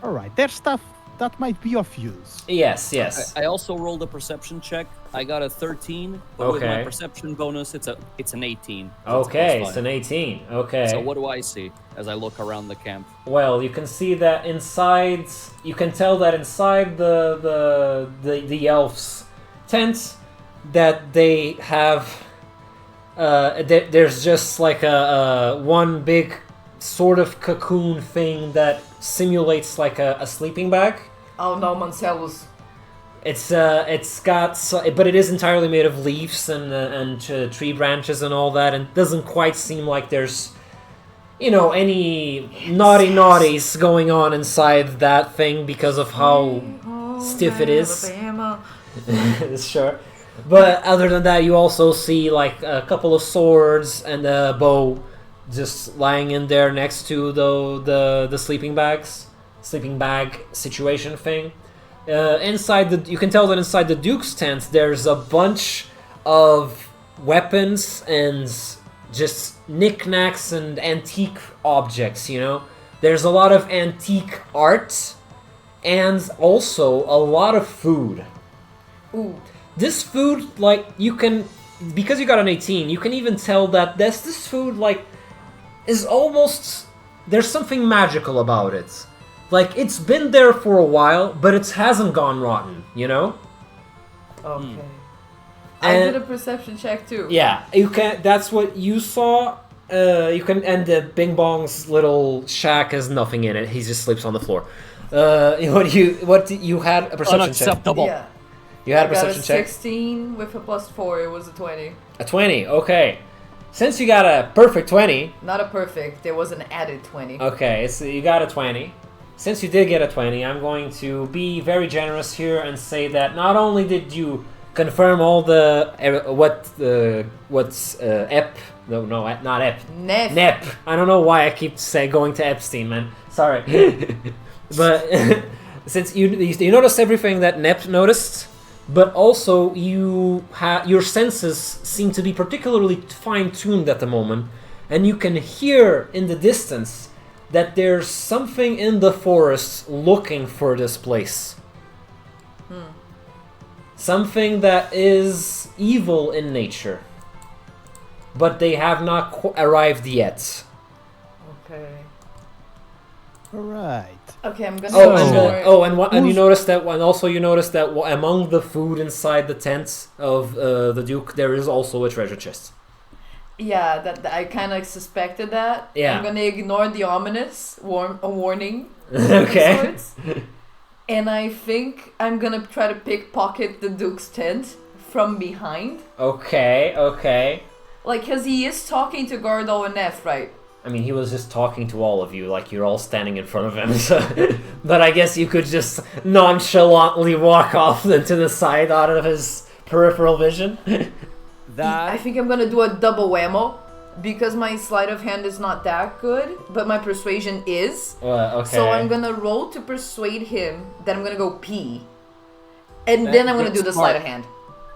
all right, there's stuff that might be of use. Yes, yes. I also rolled a perception check. I got a 13, but with my Okay. perception bonus, it's an 18. So Okay, it's it's an 18. Okay. So what do I see as I look around the camp? Well, you can see that inside. You can tell that inside the elves' tent, that they have. There's just like a one big sort of cocoon thing that simulates like a sleeping bag. Oh no, Marcellus. It's got, but it is entirely made of leaves and tree branches and all that, and it doesn't quite seem like there's, any naughties going on inside that thing because of how stiff it is. Alabama. Sure. But other than that, you also see like a couple of swords and a bow just lying in there next to the sleeping bag situation thing. You can tell that inside the Duke's tent, there's a bunch of weapons and just knickknacks and antique objects. You know, there's a lot of antique art and also a lot of food. Ooh. This food, like, you can, because you got an 18, you can even tell that this food, like, is almost, there's something magical about it. Like, it's been there for a while, but it hasn't gone rotten, you know? Okay. I And- did a perception check too. Yeah, you can, that's what you saw. You can, and the Bing Bong's little shack has nothing in it. He just sleeps on the floor. You had a perception check. Unacceptable. Yeah. You had a I got a perception check. 16 with a +4. It was a 20. A 20, okay. Since you got a perfect 20, Not a perfect. There was an added 20. okay, so you got a 20. Since you did get a 20, I'm going to be very generous here and say that not only did you confirm all the not Ep. Nep. I don't know why I keep going to Epstein, man. Sorry. But since you noticed everything that Nep noticed, but also your senses seem to be particularly fine-tuned at the moment, and you can hear in the distance that there's something in the forest looking for this place. Something that is evil in nature. But they have not arrived yet. Okay. Alright. Okay, I'm gonna. And you noticed that. And also, you noticed that among the food inside the tent of the Duke, there is also a treasure chest. Yeah, that I kind of suspected that. Yeah. I'm gonna ignore the ominous warning. Okay. Sorts. And I think I'm gonna try to pickpocket the Duke's tent from behind. Okay. Like, cause he is talking to Gardal and Neff, right? I mean, he was just talking to all of you, like you're all standing in front of him. So, but I guess you could just nonchalantly walk off to the side out of his peripheral vision. I think I'm gonna do a double whammo because my sleight of hand is not that good, but my persuasion is. Okay. So I'm gonna roll to persuade him. Then I'm gonna go pee, and then I'm gonna do the sleight of hand.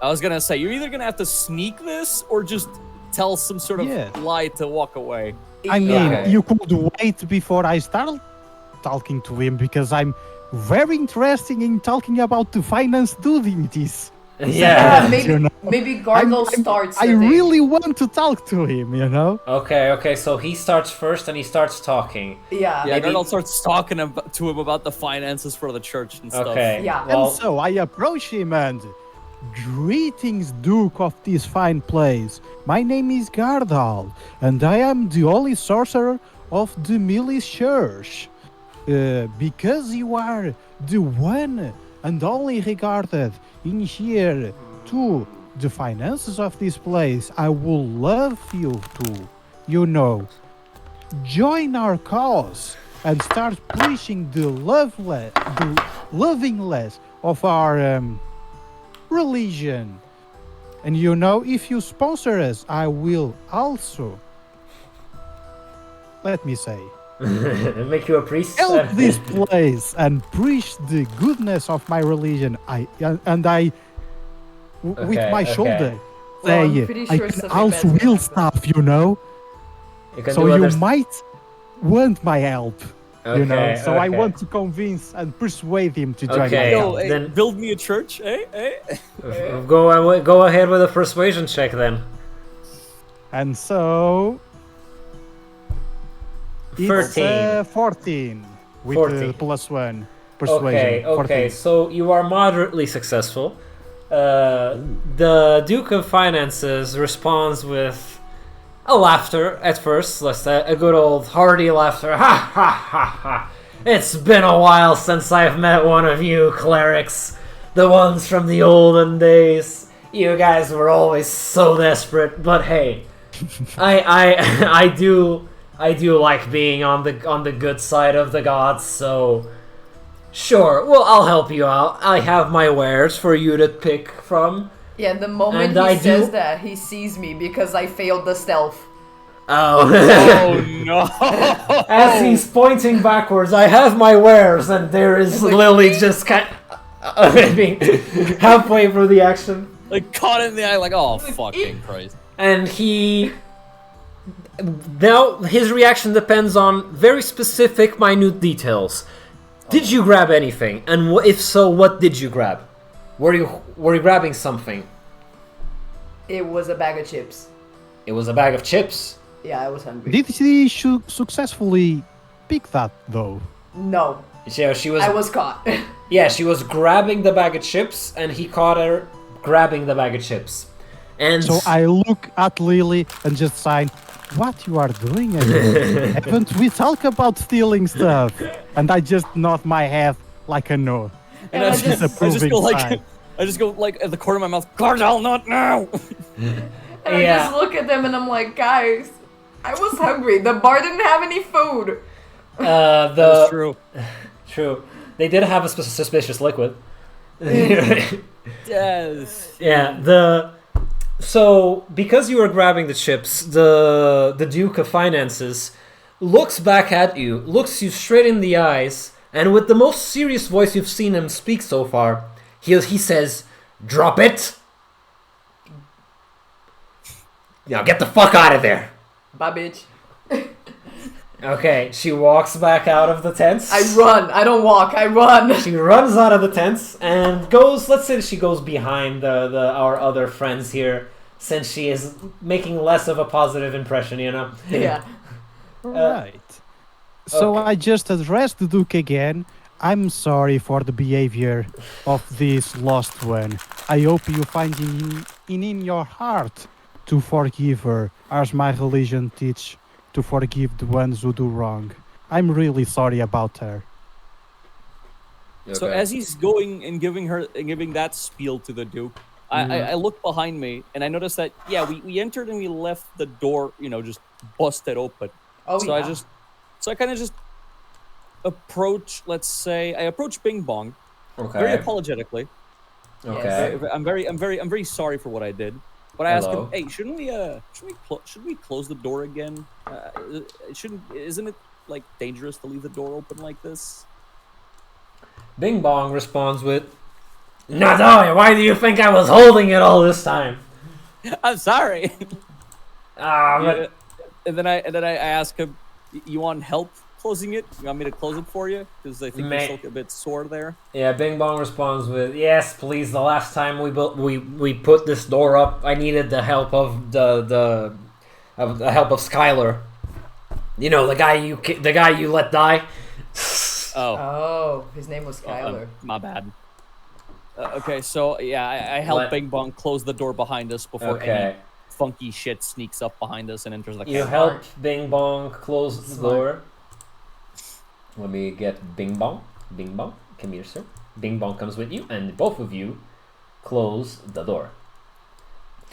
I was gonna say, you're either gonna have to sneak this or just tell some sort of lie to walk away. I mean, Okay. you could wait before I start talking to him because I'm very interested in talking about the finance doing this. Yeah. Maybe Gardal starts. I the thing. really want to talk to him, you know? Okay, so he starts first and he starts talking. Yeah. Yeah, Maybe- Gardal starts talking to him about the finances for the church and stuff. Okay. Yeah. Well, And so I approach him and... Greetings, Duke of this fine place. My name is Gardal, and I am the only sorcerer of the Millis Church. Because you are the one and only regarded in here to the finances of this place, I would love you to, join our cause and start preaching the lovingness of our religion. And if you sponsor us, I will also, let me say, make you a priest. help this place and preach the goodness of my religion. With my shoulder, Well, I'm say, pretty I sure can something also bad's gonna will happen. stuff, You can so do you others- might want my help. Okay, So I okay. want to convince and persuade him to join my Okay. Yo, cause. hey, Then- build me a church, eh? Go ahead with a persuasion check then. And so... It's 13. 14 with 14. +1 persuasion. Okay, 14. so you are moderately successful. The Duke of Finances responds with a laughter at first, a good old hearty laughter. Ha ha ha ha! It's been a while since I've met one of you clerics, the ones from the olden days. You guys were always so desperate, but hey, I do like being on the good side of the gods, so sure, well, I'll help you out. I have my wares for you to pick from. Yeah, the moment And I he says do- that, he sees me because I failed the stealth. Oh. Oh no! As he's pointing backwards, I have my wares, and there is Like, Lily just kind. Being halfway through the action. Like caught in the eye, like, oh fucking Christ. And he... Now, his reaction depends on very specific, minute details. Did you grab anything? And if so, what did you grab? Were you grabbing something? It was a bag of chips. It was a bag of chips. Yeah, I was hungry. Did she successfully pick that, though? No, Yeah, she was... I was caught. Yeah, she was grabbing the bag of chips, and he caught her grabbing the bag of chips. And So I look at Lily and just sign, what you are doing again? Haven't we talked about stealing stuff? And I just nod my head like a no. And I It's just- I just approving go like, sign. I just go like at the corner of my mouth, Gardal, not now. And I Yeah. just look at them and I'm like, guys, I was hungry. The bar didn't have any food. That's true. True. They did have a suspicious liquid. Yes. Yeah, So, because you were grabbing the chips, the Duke of Finances looks back at you, looks you straight in the eyes, and with the most serious voice you've seen him speak so far, he says, "Drop it! Now get the fuck out of there!" Bye, bitch. Okay, she walks back out of the tents. I run. I don't walk. I run. She runs out of the tents and goes. Let's say she goes behind our other friends here, since she is making less of a positive impression. You know. Yeah. Right. So okay. I just addressed the Duke again. I'm sorry for the behavior of this lost one. I hope you find in your heart to forgive her, as my religion teach to forgive the ones who do wrong. I'm really sorry about her. So as he's going and giving that spiel to the Duke, I look behind me and I notice that we entered and we left the door, just busted open. Oh, So yeah. I kind of just approach. Let's say I approach Bing Bong Okay. very apologetically. Okay. I'm very sorry for what I did. But I ask him, Hello. hey, should we close the door again? Isn't it like dangerous to leave the door open like this? Bing Bong responds with, "Natalia, why do you think I was holding it all this time?" I'm sorry. But And then I ask him, you want help closing it? You want me to close it for you? Because I think you're still a bit sore there. yeah, Bing Bong responds with, "Yes, please. The last time we put this door up, I needed the help of the help of Skylar. You know, the guy you let die." Oh, Oh, his name was Skylar. my bad. Okay, so yeah, I help Let- Bing Bong close the door behind us before Okay. any funky shit sneaks up behind us and enters the You car. help Bing Bong close the Smart. door. Let me get Bing Bong. Bing Bong, come here, sir. Bing Bong comes with you, and both of you close the door.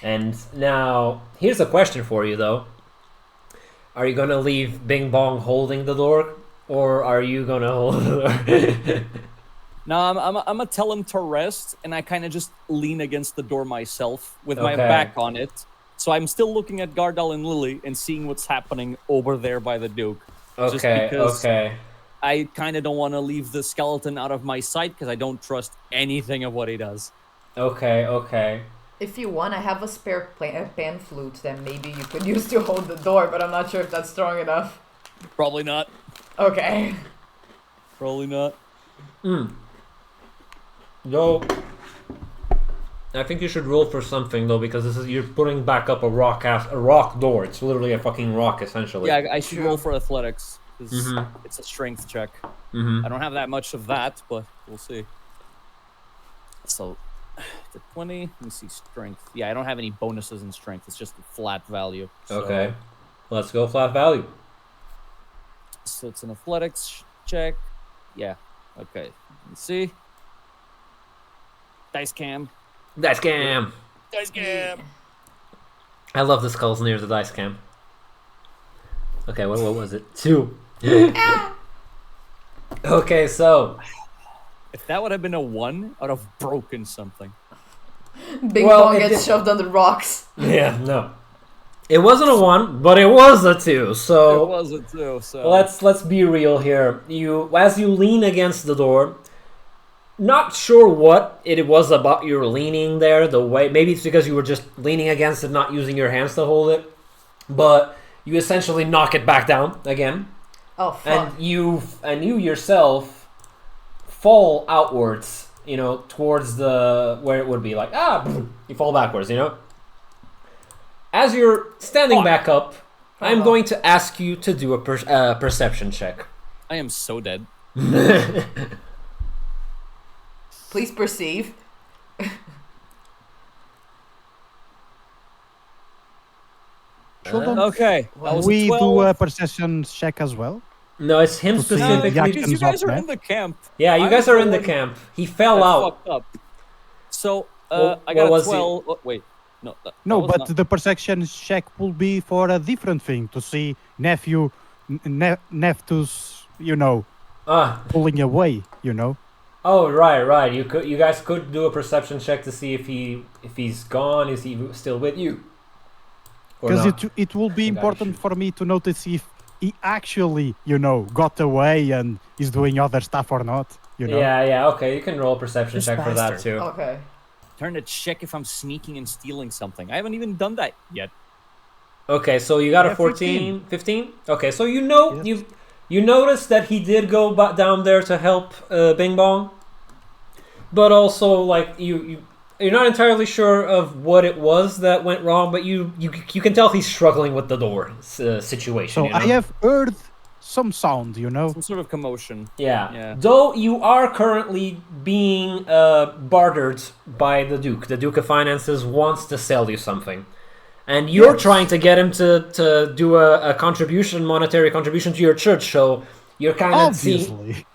And now, here's a question for you, though. Are you gonna leave Bing Bong holding the door, or are you gonna hold the door? No, I'm gonna tell him to rest, and I kind of just lean against the door myself with my Okay. back on it. So I'm still looking at Gardal and Lily and seeing what's happening over there by the Duke. Just Okay, because okay. I kind of don't want to leave the skeleton out of my sight because I don't trust anything of what he does. Okay. If you want, I have a spare pan flute that maybe you could use to hold the door, but I'm not sure if that's strong enough. Probably not. Okay. Probably not. No. I think you should roll for something though, because you're putting back up a rock door. It's literally a fucking rock, essentially. Yeah, I should roll for athletics because Mhm. it's a strength check. Mm-hmm. I don't have that much of that, but we'll see. So, the 20. Let me see strength. Yeah, I don't have any bonuses in strength. It's just a flat value. So, Okay. Let's go flat value. So it's an athletics check. Yeah. Okay. Let's see. Dice cam. Dice cam. Dice cam. I love the skulls near the dice cam. Okay, what was it? 2. Okay, so If that would have been a 1, I would have broken something. Bing Well, Bong it gets did- shoved under rocks. yeah, no. It wasn't a 1, but it was a 2. So It was a 2, so... let's be real here. As you lean against the door, not sure what it was about your leaning there. The way maybe it's because you were just leaning against it, not using your hands to hold it, but you essentially knock it back down again. Oh fuck! And you yourself fall outwards, towards where it would be like you fall backwards, As you're standing back up, I'm going to ask you to do a perception check. I am so dead. Please perceive. Okay. That was We a 12. do a perception check as well. No, it's him To see specifically. the Because you guys are up, in the camp. Yeah, you I'm guys are in the going- camp. He fell That's out. fucked up. So, What- I got what was a he- 12. Oh, wait. No, that No, was but not- the perception check will be for a different thing to see Nephtus, Ah. pulling away. Oh, right. You guys could do a perception check to see if he's gone. Is he still with you? Or Because not? it will be I important should- for me to notice if he actually, got away and is doing other stuff or not. Yeah. Okay, you can roll a perception This check for that bastard. too. Okay. Turn to check if I'm sneaking and stealing something. I haven't even done that yet. Okay, so you got a Yeah, 14, 15? Okay, so you notice that he did go down there to help Bing Bong, but also like you're not entirely sure of what it was that went wrong, but you can tell he's struggling with the door situation. So I have heard some sound, Some sort of commotion. Yeah. Though you are currently being bartered by the Duke. The Duke of Finances wants to sell you something. And you're trying to get him to do a monetary contribution to your church, so you're kind of seeing... Obviously.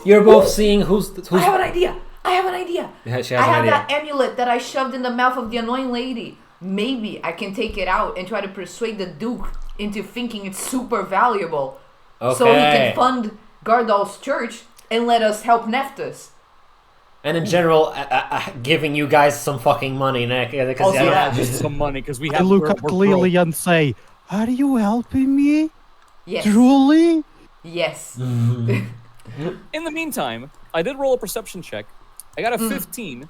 You're both seeing who's... I have an idea. Yeah, she I has an have idea. that amulet that I shoved in the mouth of the annoying lady. Maybe I can take it out and try to persuade the Duke into thinking it's super valuable. Okay. So he can fund Gardal's church and let us help Nephtus. And in general, giving you guys some fucking money, Nick. Because Also, just some money because we I have. look we're at broke. Lilly and say, "Are you helping me? Yes. Truly?" Yes. In the meantime, I did roll a perception check. I got a 15.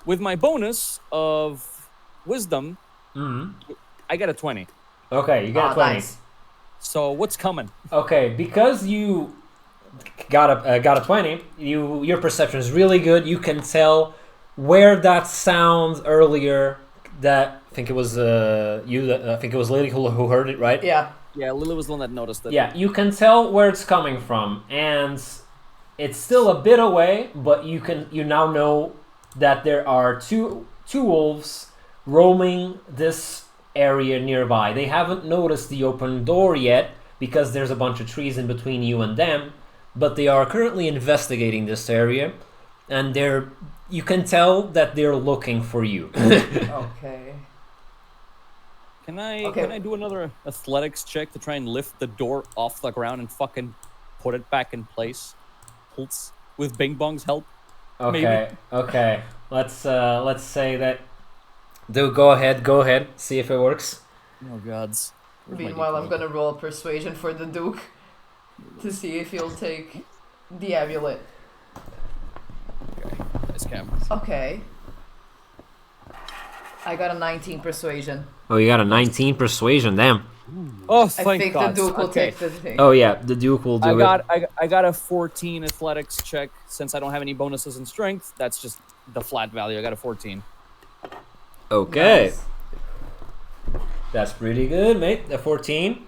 With my bonus of wisdom, I got a 20. Okay, you got a 20. Nice. So what's coming? Okay, because you got a 20, your perception is really good. You can tell where that sounds earlier. That I think it was I think it was Lily who heard it, right? Yeah. Yeah, Lily was the one that noticed it. Yeah, you can tell where it's coming from, and it's still a bit away, but you now know that there are two wolves roaming this area nearby. They haven't noticed the open door yet because there's a bunch of trees in between you and them, but they are currently investigating this area, and you can tell that they're looking for you. Okay. Can I do another athletics check to try and lift the door off the ground and fucking put it back in place? Holtz, with Bing Bong's help. Okay. Okay. Let's say that. Go ahead. See if it works. Oh gods. Where's my Meanwhile, I'm D20? gonna roll persuasion for the Duke to see if he'll take the amulet. Nice camera. Okay. I got a 19 persuasion. Oh, you got a 19 persuasion. Damn. Oh, I thank think God. the Duke will Okay. take the thing. Oh yeah, the Duke will do it. I got a 14 athletics check. Since I don't have any bonuses in strength, that's just the flat value. I got a 14. Okay. Nice. That's pretty good, mate. A 14.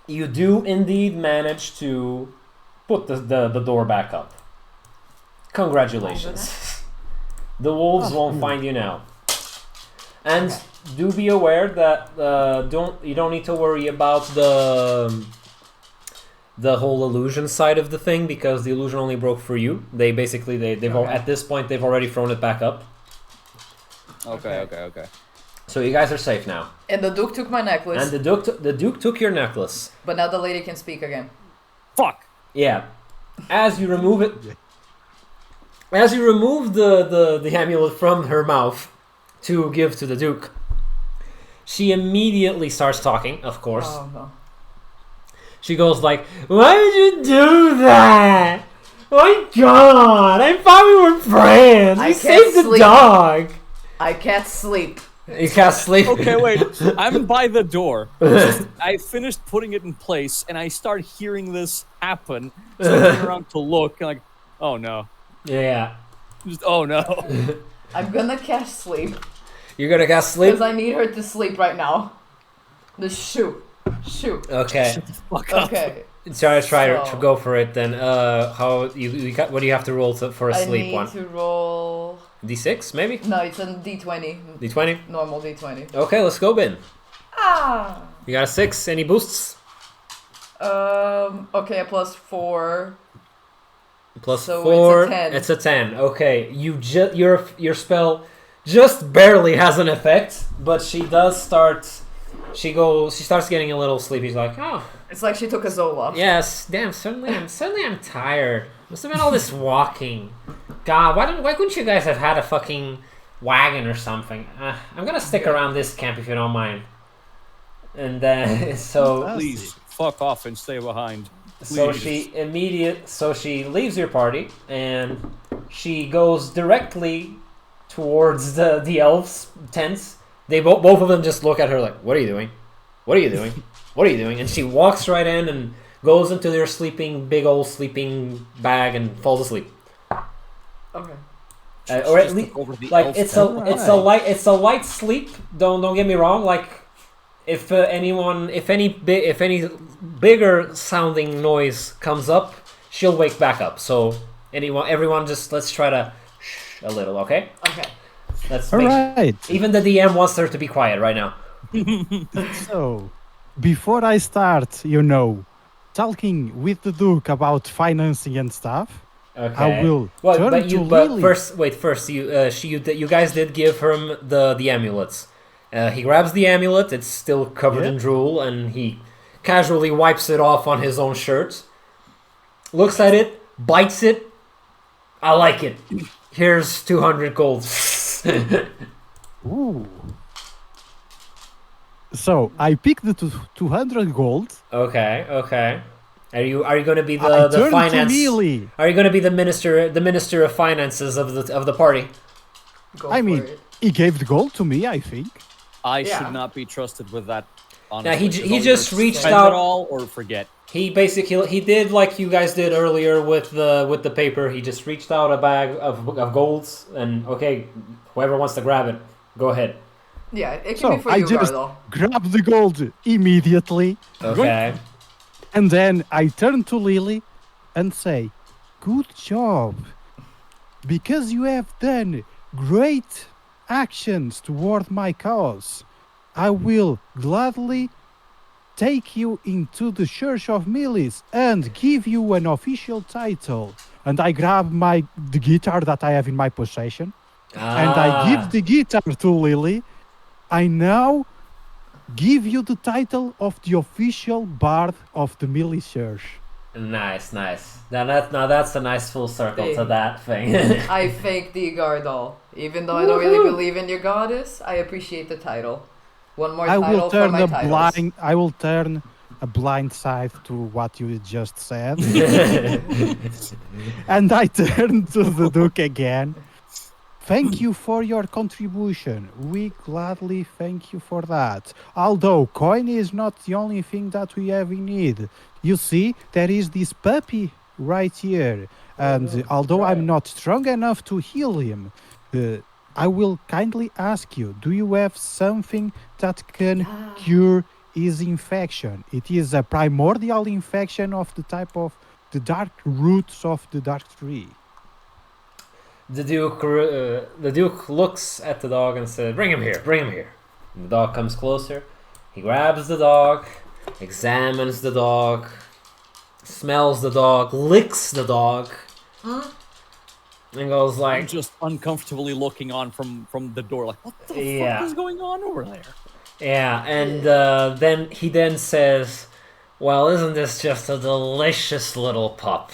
You do indeed manage to put the door back up. Congratulations. The wolves won't find you now. And do be aware that you don't need to worry about the whole illusion side of the thing, because the illusion only broke for you. They've at this point they've already thrown it back up. Okay. So you guys are safe now. And the Duke took my necklace, And the Duke took your necklace. but now the lady can speak again. Fuck. Yeah. As you remove it, as you remove the amulet from her mouth to give to the Duke, she immediately starts talking, of course. Oh no. She goes like, "Why did you do that? My God, I thought we were I You can't saved the sleep. dog. I can't sleep. You can't sleep. Okay, wait. I'm by the door. I finished putting it in place, and I start hearing this happen. So I turn around to look, and like, oh no. Yeah. Just, oh no. I'm gonna cast sleep. You're gonna cast sleep? Because I need her to sleep right now. The shoe. Okay. Fuck up. Okay. Try So- to go for it then. What do you have to roll for a I sleep need one? to roll... D6 maybe? No, it's a D20. D20? Normal D20. Okay, let's go, Ben. Ah! You got a 6. Any boosts? Okay, a +4. Plus So 4. it's a 10. It's a 10. Okay, your spell just barely has an effect, but she does start. She starts getting a little sleepy. She's like, oh, It's like she took a Zola. yes, damn. Suddenly I'm tired. Must have been all this walking. God, why couldn't you guys have had a fucking wagon or something? I'm gonna stick around this camp if you don't mind. And then so Please, fuck off and stay behind. So Please. she leaves your party and she goes directly towards the elves' tents. They both of them just look at her like, "What are you doing? What are you doing? What are you doing?" And she walks right in and goes into their big old sleeping bag and falls asleep. Okay. Or at least like it's a light sleep. Don't get me wrong. Like if any bigger sounding noise comes up, she'll wake back up. So everyone just let's try to shh a little, okay? Okay. Let's All right. Even the DM wants her to be quiet right now. So, before I start, talking with the Duke about financing and stuff, Okay. I will Well, turn but to but Lily. first you guys did give him the amulets. He grabs the amulet. It's still covered in drool, and he casually wipes it off on his own shirt. Looks at it, bites it. I like it. Here's 200 gold. Ooh. So I picked the 200 gold. Okay. Are you going to be I the turned finance? to Lily. Are you going to be the minister of finances of the party? Go I for mean, it. he gave the gold to me, I think. I Yeah. should not be trusted with that. Yeah, Honestly, he just reached spend out. it all or forget. He did like you guys did earlier with the paper. He just reached out a bag of golds and okay, whoever wants to grab it, go ahead. Yeah, it can So be for I you, just Gardal. grabbed the gold immediately. Okay. And then I turn to Lily and say, "Good job. Because you have done great actions toward my cause, I will gladly take you into the Church of Millis and give you an official title." And I grab the guitar that I have in my possession and I give the guitar to Lily. I now give you the title of the official bard of the Millis Church. Nice. Now that's a nice full circle to that thing. I fake the Gardal. Even though I don't really believe in your goddess, I appreciate the title. One more I title will for turn my titles. I will turn a blind side to what you just said. And I turn to the Duke again. Thank you for your contribution. We gladly thank you for that. Although coin is not the only thing that we have in need. You see, there is this puppy right here. And although I'm not strong enough to heal him, I will kindly ask you, do you have something that can cure his infection? It is a primordial infection of the type of the dark roots of the dark tree. The Duke looks at the dog and says, bring him here. And the dog comes closer. He grabs the dog, examines the dog, smells the dog, licks the dog, and goes like... I'm just uncomfortably looking on from the door like, what the Yeah. fuck is going on over there? Yeah, and then he says, well, isn't this just a delicious little pup?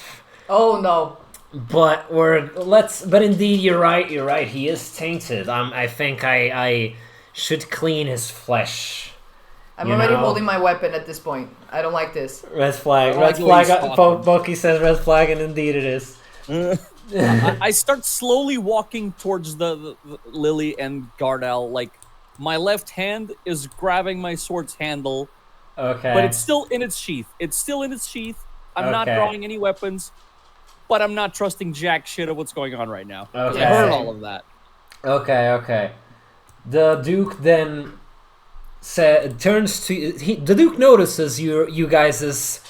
Oh no. But indeed you're right, he is tainted. I think I should clean his flesh. I'm You already know. holding my weapon at this point. I don't like this. Red flag. I like the way you spot them. Bucky says red flag, and indeed it is. I start slowly walking towards the Lily and Gardal. Like, my left hand is grabbing my sword's handle. Okay. But it's still in its sheath. I'm not drawing any weapons, but I'm not trusting jack shit of what's going on right now. Okay. I heard all of that. Okay. The Duke then turns to the Duke notices you guys'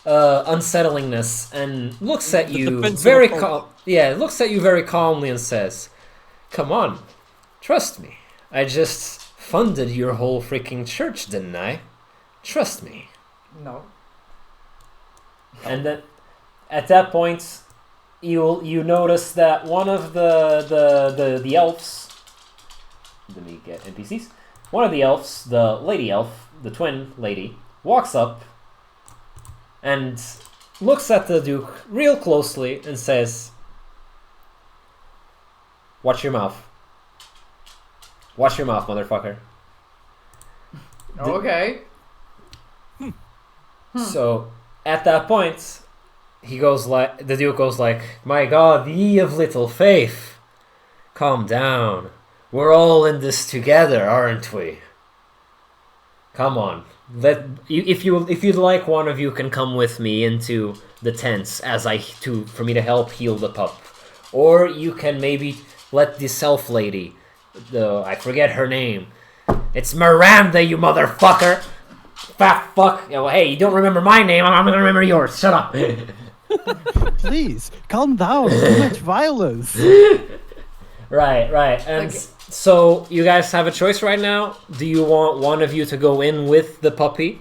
unsettlingness and looks at you very looks at you very calmly and says, "Come on, trust me. I just funded your whole freaking church, didn't I? Trust me." No. And then at that point, you notice that one of the elves. Let me get NPCs. One of the elves, the lady elf, the twin lady, walks up and looks at the Duke real closely and says, "Watch your mouth. Watch your mouth, motherfucker." Okay. So at that point, the Duke goes like, "My God, ye of little faith, calm down. We're all in this together, aren't we? Come on. If you'd like, one of you can come with me into the tents for me to help heal the pup, or you can maybe let the elf lady, I forget her name. It's Miranda, you motherfucker. Fat fuck. Oh, hey, you don't remember my name. I'm gonna remember yours. Shut up." Please, calm down. Too much violence. Right. And so you guys have a choice right now. Do you want one of you to go in with the puppy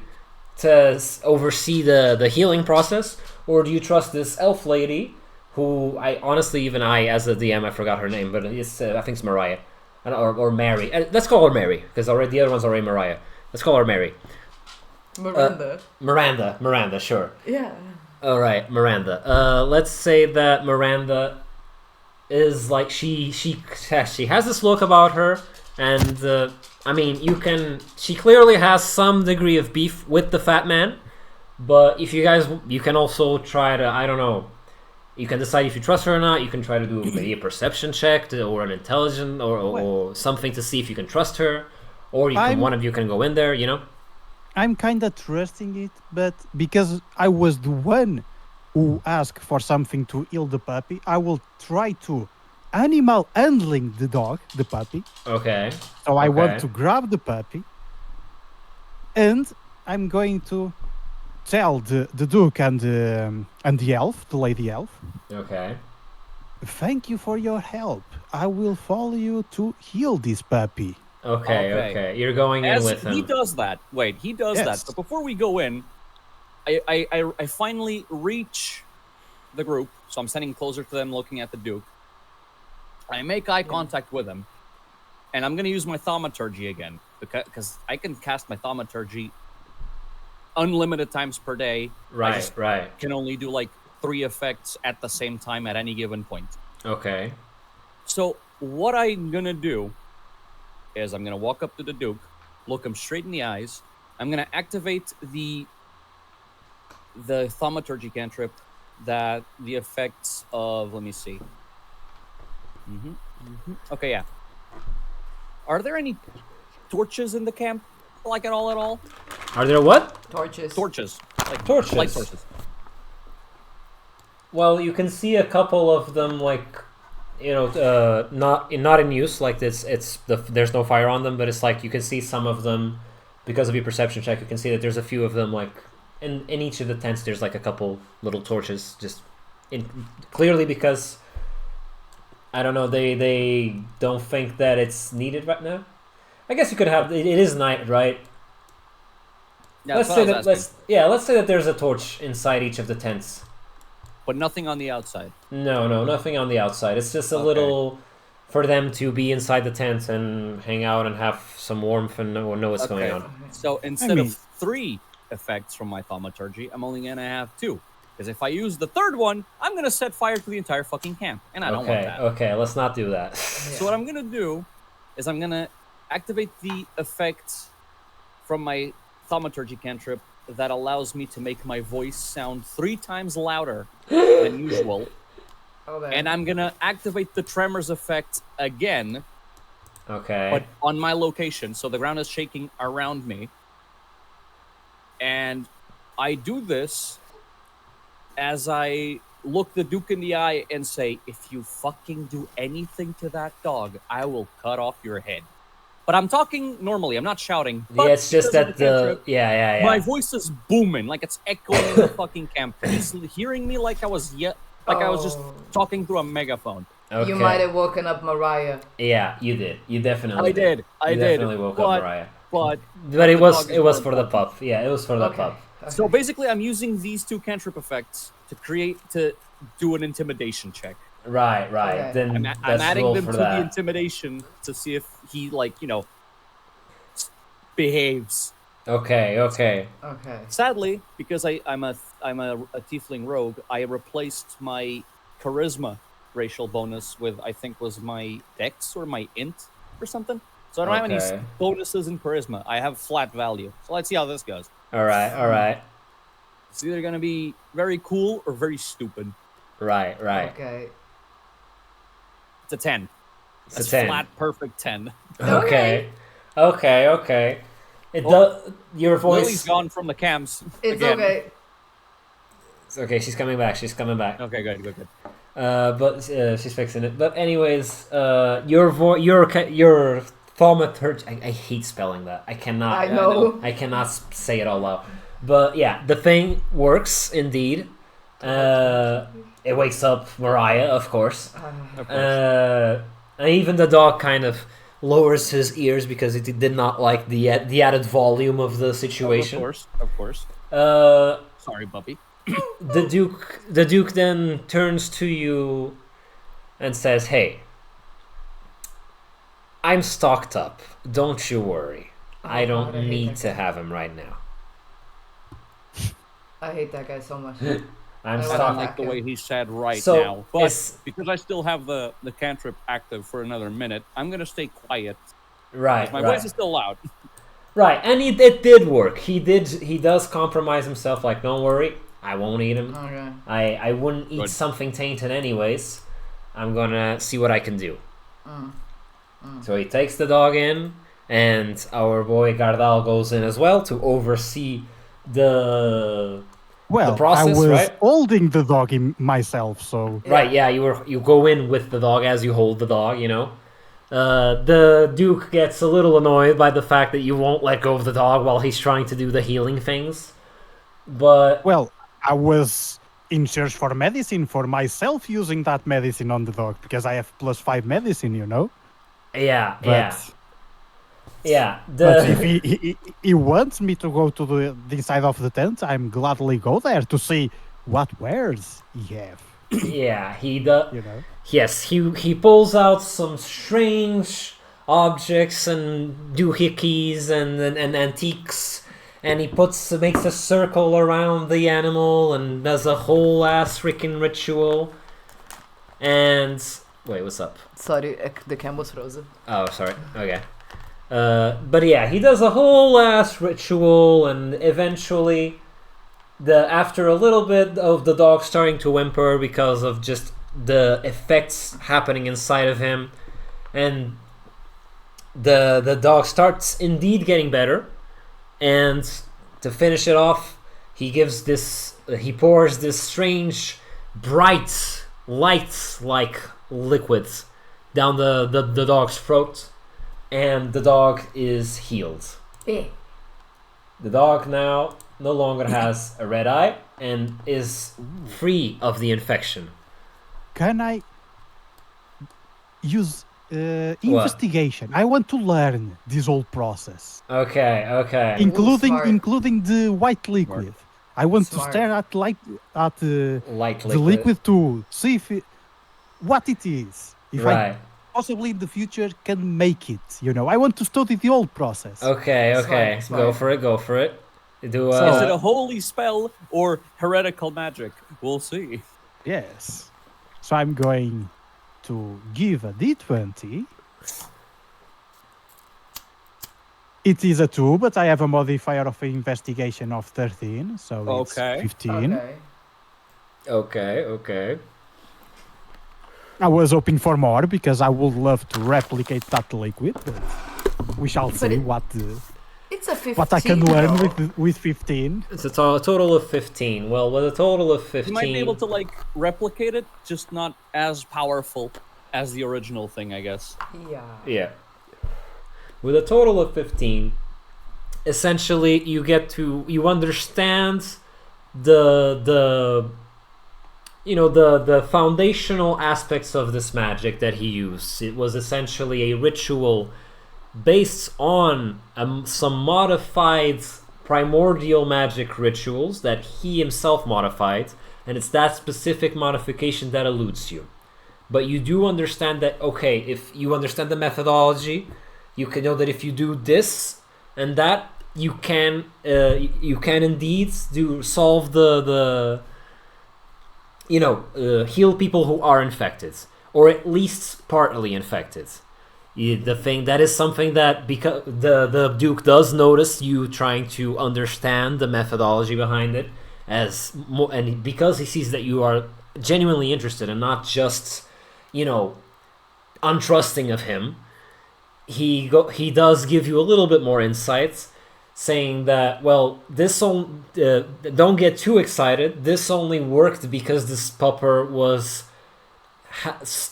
to oversee the healing process, or do you trust this elf lady, who I as a DM, I forgot her name, but it's I think it's Mariah, or Mary. Let's call her Mary because already the other one's already Mariah. Let's call her Mary. Miranda, sure. Yeah. All right, Miranda. Let's say that Miranda is like she has this look about her, and she clearly has some degree of beef with the fat man. But if you can also try to, I don't know, you can decide if you trust her or not. You can try to do maybe a perception check or an intelligence or something to see if you can trust her, or one of you can go in there. You know. I'm kind of trusting it, but because I was the one who asked for something to heal the puppy, I will try to animal handling the puppy. Okay. So I want to grab the puppy, and I'm going to tell the Duke and the elf, the lady elf. Okay. Thank you for your help. I will follow you to heal this puppy. Okay. You're going in with him. He does that. Wait, he does that. But before we go in, I finally reach the group, so I'm standing closer to them, looking at the Duke. I make eye contact with him, and I'm gonna use my thaumaturgy again because I can cast my thaumaturgy unlimited times per day. Right. Can only do like 3 effects at the same time at any given point. Okay. So what I'm gonna do is I'm gonna walk up to the Duke, look him straight in the eyes. I'm gonna activate the thaumaturgy cantrip that the effects of, let me see. Okay, yeah. Are there any torches in the camp, like at all? Are there what? Torches. Like torches. Light torches. Well, you can see a couple of them, like, not in use. Like there's no fire on them, but it's like you can see some of them because of your perception check. You can see that there's a few of them, like in each of the tents. There's like a couple little torches, clearly because I don't know. They don't think that it's needed right now. I guess you could have. It is night, right? Yeah, let's say that there's a torch inside each of the tents. But nothing on the outside. No, nothing on the outside. It's just a little for them to be inside the tent and hang out and have some warmth and know what's going on. So instead of 3 effects from my thaumaturgy, I'm only gonna have 2. Because if I use the 3rd one, I'm gonna set fire to the entire fucking camp, and I don't want that. Okay, let's not do that. So what I'm gonna do is I'm gonna activate the effect from my thaumaturgy cantrip that allows me to make my voice sound 3 times louder than usual. Okay. And I'm gonna activate the tremors effect again, Okay. but on my location, so the ground is shaking around me. And I do this as I look the Duke in the eye and say, if you fucking do anything to that dog, I will cut off your head. But I'm talking normally, I'm not shouting. But Yeah, it's just because of that cantrip, yeah. my voice is booming, like it's echoing in the fucking camp. He's hearing me like I was I was just talking through a megaphone. Okay. You might have woken up Mariah. Yeah, you did. You definitely did. I You did. definitely woke up Mariah. But it was dog is for more the pup. Yeah, it was for the Okay. pup. So basically, I'm using these two cantrip effects to do an intimidation check. Right. Okay. Then I'm let's adding roll them for to that. the intimidation to see if he behaves. Okay. Okay. Sadly, because I'm a tiefling rogue, I replaced my charisma racial bonus with I think was my dex or my int or something. So I don't have Okay. any bonuses in charisma. I have flat value. So let's see how this goes. All right. It's either gonna be very cool or very stupid. Right. Okay. It's a 10. It's a That's 10. flat, perfect 10. Okay. It Oh. does. Your voice. Lily's gone from the camps. It's again. okay. It's okay. She's coming back. Okay, good. But she's fixing it. But anyways, your thaumaturgy. I hate spelling that. I cannot. I know. I cannot say it all out. But yeah, the thing works indeed. It wakes up Mariah, of course. Of course. And even the dog kind of lowers his ears because it did not like the added volume of the situation. Of course. Sorry, puppy. The Duke then turns to you and says, "Hey, I'm stocked up. Don't you worry. I don't God, I hate need that to have him right now. I hate that guy so much. I'm I I stocked don't up." like the way he said right So, now. But it's- because I still have the cantrip active for another minute, I'm going to stay quiet. Right, My right. voice is still loud. Right, and it did work. He does compromise himself, like, don't worry, I won't eat him. Okay. I wouldn't eat Good. something tainted anyways. I'm gonna see what I can do. So he takes the dog in, and our boy Gardal goes in as well to oversee the process, I was right? holding the dog myself, so Right, yeah, you go in with the dog as you hold the dog, you know. The Duke gets a little annoyed by the fact that you won't let go of the dog while he's trying to do the healing things. But well, I was in search for medicine for myself using that medicine on the dog because I have +5 medicine, you know. yeah. But if he wants me to go to the inside of the tent, I'm gladly go there to see what wares he have. Yeah, he does. You know. Yes, he pulls out some strange objects and doohickeys and antiques, and he makes a circle around the animal and does a whole ass freaking ritual. And wait, what's up? Sorry, the cam was frozen. Oh, sorry. Okay. But yeah, he does a whole ass ritual, and eventually, after a little bit of the dog starting to whimper because of just the effects happening inside of him, and the dog starts indeed getting better, and to finish it off, he pours this strange, bright, light-like liquid down the dog's throat, and the dog is healed. The dog now no longer has a red eye and is free of the infection. Can I use investigation? I want to learn this whole process, Okay. smart. including the white liquid. I want Smart. to stare at Light the liquid. liquid to see what it is. If I Right. possibly in the future can make it. You know, I want to study the whole process. Okay. Smart. Go for it. Do Is it a holy spell or heretical magic? We'll see. Yes. So I'm going to give a D20. It is a 2, but I have a modifier of investigation of 13, so it's Okay. 15. Okay. Okay. I was hoping for more because I would love to replicate that liquid, but we shall see It's a 15. what I can learn though. with 15. It's a total of 15. Well, with a total of 15... You might be able to, like, replicate it, just not as powerful as the original thing, I guess. Yeah. Yeah. With a total of 15, essentially you understand the foundational aspects of this magic that he used. It was essentially a ritual based on some modified primordial magic rituals that he himself modified, and it's that specific modification that eludes you. But you do understand that, okay, if you understand the methodology, you can know that if you do this and that, you can indeed solve the heal people who are infected, or at least partly infected. The thing that is something that, because the Duke does notice you trying to understand the methodology behind it, and because he sees that you are genuinely interested and not just untrusting of him, he does give you a little bit more insights, saying that, well, don't get too excited. This only worked because this pupper was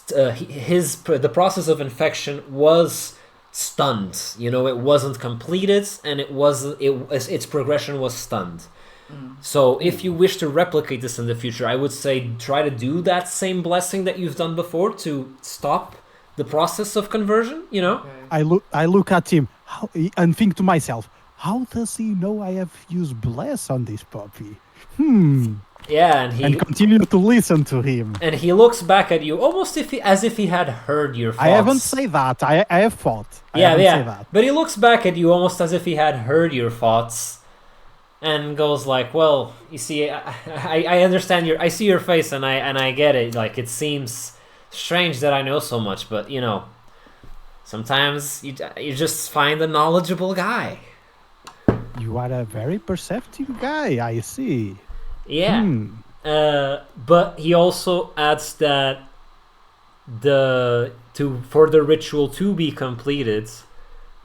the process of infection was stunned. It wasn't completed, and its progression was stunned. So if you wish to replicate this in the future, I would say try to do that same blessing that you've done before to stop the process of conversion. I look at him and think to myself, how does he know I have used bless on this puppy? Yeah, and continue to listen to him. And he looks back at you almost as if he had heard your thoughts. I haven't said that. I have thought. Yeah. But he looks back at you almost as if he had heard your thoughts, and goes like, "Well, you see, I understand I see your face, and I get it. Like, it seems strange that I know so much, but sometimes you just find a knowledgeable guy." You are a very perceptive guy, I see. Yeah. But he also adds that for the ritual to be completed,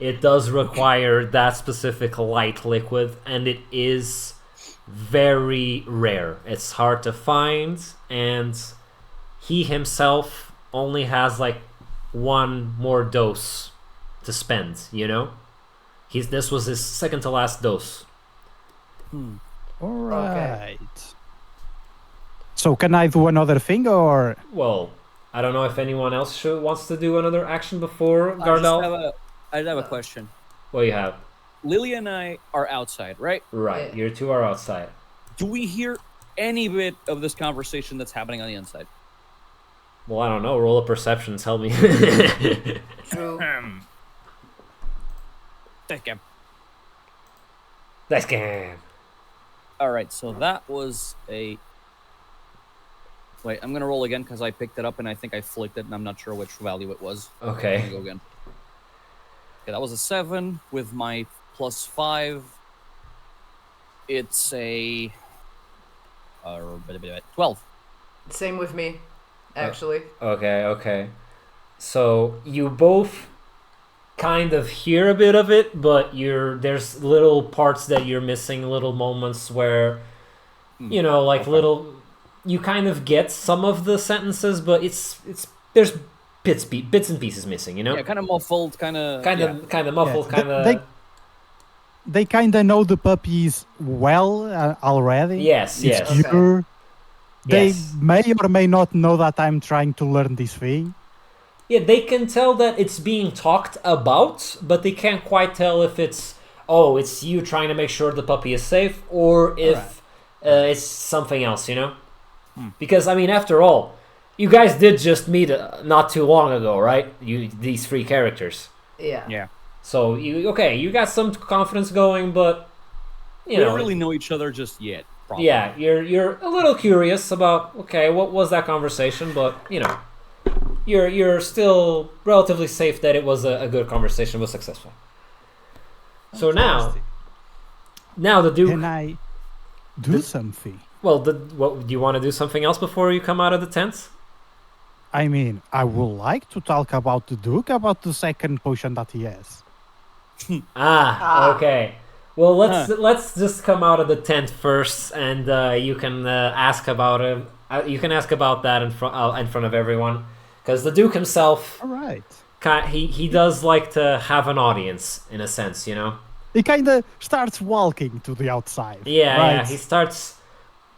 it does require that specific light liquid, and it is very rare. It's hard to find, and he himself only has like one more dose to spend, This was his second to last dose. All right. Okay. So can I do another thing, or? Well, I don't know if anyone else wants to do another action before Gardal. I have a question. What do you have? Lily and I are outside, right? Right. Yeah. You two are outside. Do we hear any bit of this conversation that's happening on the inside? Well, I don't know. Roll a perception. Tell me. True. That's game. All right, so that was a... Wait, I'm going to roll again because I picked it up and I think I flicked it and I'm not sure which value it was. Okay. I'm gonna go again. Okay, that was a 7 with my +5. It's a... 12. Same with me, actually. Okay. So you both kind of hear a bit of it, but there's little parts that you're missing, little moments where, little... You kind of get some of the sentences, but there's bits and pieces missing, Yeah, kind of muffled, kind of muffled, kind of... They kind of know the puppies well already. Yes. Okay. They may or may not know that I'm trying to learn this thing. Yeah, they can tell that it's being talked about, but they can't quite tell if it's you trying to make sure the puppy is safe, or if it's something else, Because, after all, you guys did just meet not too long ago, right? These three characters. Yeah. So, you got some confidence going, but, we don't really know each other just yet. Probably. Yeah, you're a little curious about, what was that conversation, but, you're still relatively safe that it was a good conversation, was successful. So now the Duke... Can I do something? Well, do you want to do something else before you come out of the tent? I mean, I would like to talk about the Duke, about the second potion that he has. Okay. Well, let's just come out of the tent first, and you can ask about him. You can ask about that in front of everyone, because the Duke himself, All right. he does like to have an audience in a sense, you know. He kind of starts walking to the outside. Yeah, right? yeah. He starts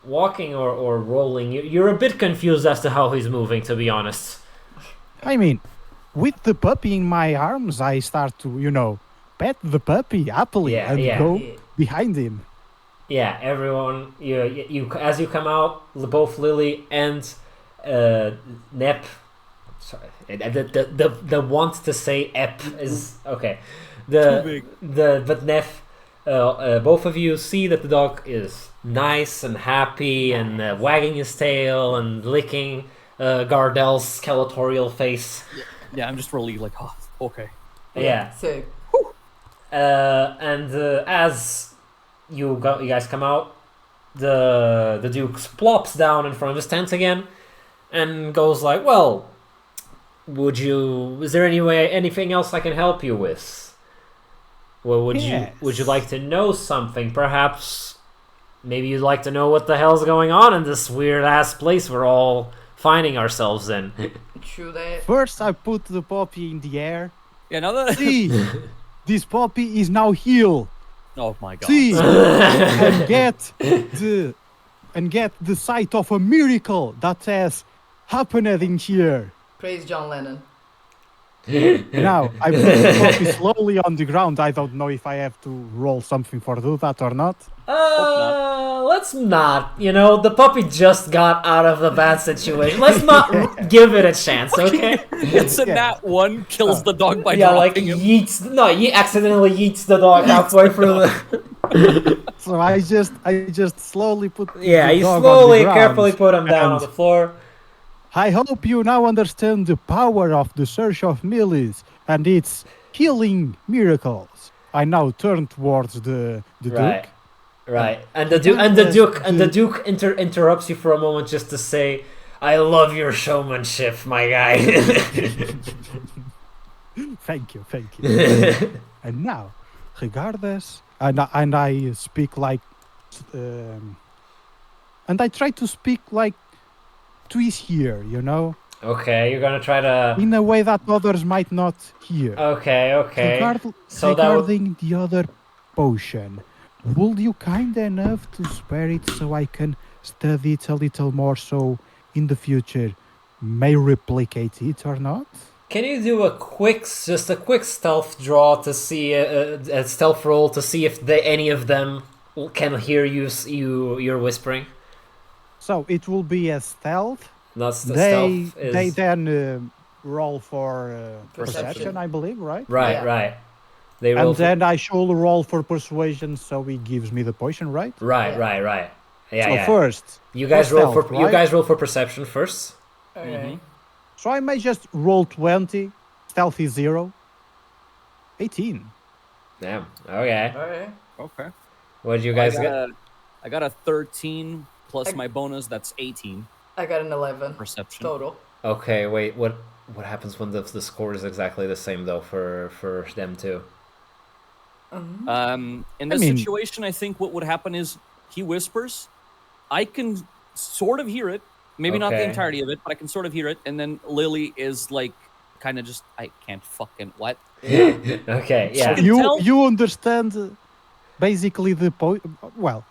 walking or rolling. You're a bit confused as to how he's moving, to be honest. I mean, with the puppy in my arms, I start to, pet the puppy happily and go behind him. Yeah, everyone. You as you come out, both Lily and Nep. Sorry, the want to say Ep is okay. But Nef, both of you see that the dog is nice and happy and wagging his tail and licking Gardal's skeletorial face. Yeah, I'm just really like, oh, okay. Yeah. Sick. And as you guys come out, the Duke plops down in front of his tent again and goes like, well, is there anything else I can help you with? Well, would you like to know something? Perhaps maybe you'd like to know what the hell's going on in this weird ass place we're all finding ourselves in. True that. First, I put the puppy in the air. Yeah, now that See, this puppy is now healed. oh my god. See, and get the sight of a miracle that has happened in here. Praise John Lennon. Now, I put the puppy slowly on the ground. I don't know if I have to roll something for do that or not. Let's not. The puppy just got out of the bad situation. Let's not give it a chance, okay? It's a nat 1, kills the dog by like dropping him. he accidentally yeets the dog halfway through the... So I just slowly put Yeah, the you dog slowly, on the ground, carefully put him down on and the floor. I hope you now understand the power of the Search of Millies and its healing miracles. I now turn towards the Duke. Right. And the Duke interrupts you for a moment just to say, "I love your showmanship, my guy." Thank you. And now, regardless, and I speak like, and I try to speak like Twist here, Okay, you're gonna try to... in a way that others might not hear. Okay. Regarding the other potion, would you kind enough to spare it so I can study it a little more, so in the future may replicate it or not? Can you do a quick stealth draw to see a stealth roll to see if any of them can hear you're whispering? So it will be a stealth. That's the They stealth is... they then roll for Perception. I believe, right? Right. They roll And then I should roll for persuasion, so he gives me the potion, right? Right. Yeah, So yeah. first, You guys for roll stealth, for you right? guys roll for perception first. Okay. So I may just roll 20. Stealth is 0. 18. Damn. Okay. Alright. Okay. What did you guys get? I got a 13 plus my bonus, that's 18 I got an 11 perception. total. Okay, wait. What happens when the score is exactly the same though for them too? In this situation, I think what would happen is he whispers. I can sort of hear it. Maybe not the Okay. entirety of it, but I can sort of hear it. And then Lily is like, kind of just, I can't fucking what? Okay, yeah. You understand basically the well,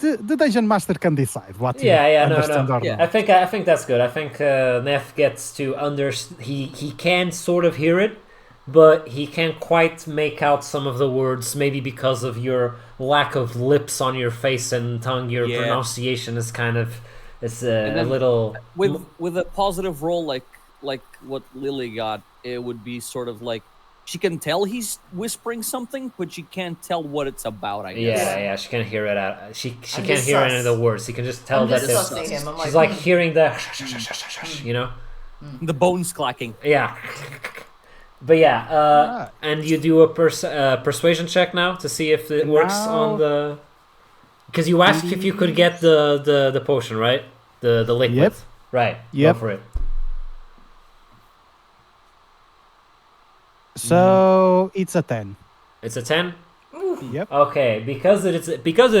the dungeon master can decide what you understand or Yeah. not. I think that's good. I think Neff gets to he can sort of hear it, but he can't quite make out some of the words, maybe because of your lack of lips on your face and tongue. Your pronunciation is kind of a little with a positive roll like what Lily got. It would be sort of like she can tell he's whispering something, but she can't tell what it's about. I guess. Yeah. She can hear it out. She I'm can't just hear sus. any of the words. She can just tell I'm that just there's. sussing him. I'm She's like hearing the, The bones clacking. Yeah. But yeah, and you do a persuasion check now to see if it works on the. Because you asked if you could get the potion, right? The liquid. Yep. Right. Yep. Go for it. So it's a 10. It's a 10? Yep. Okay, because it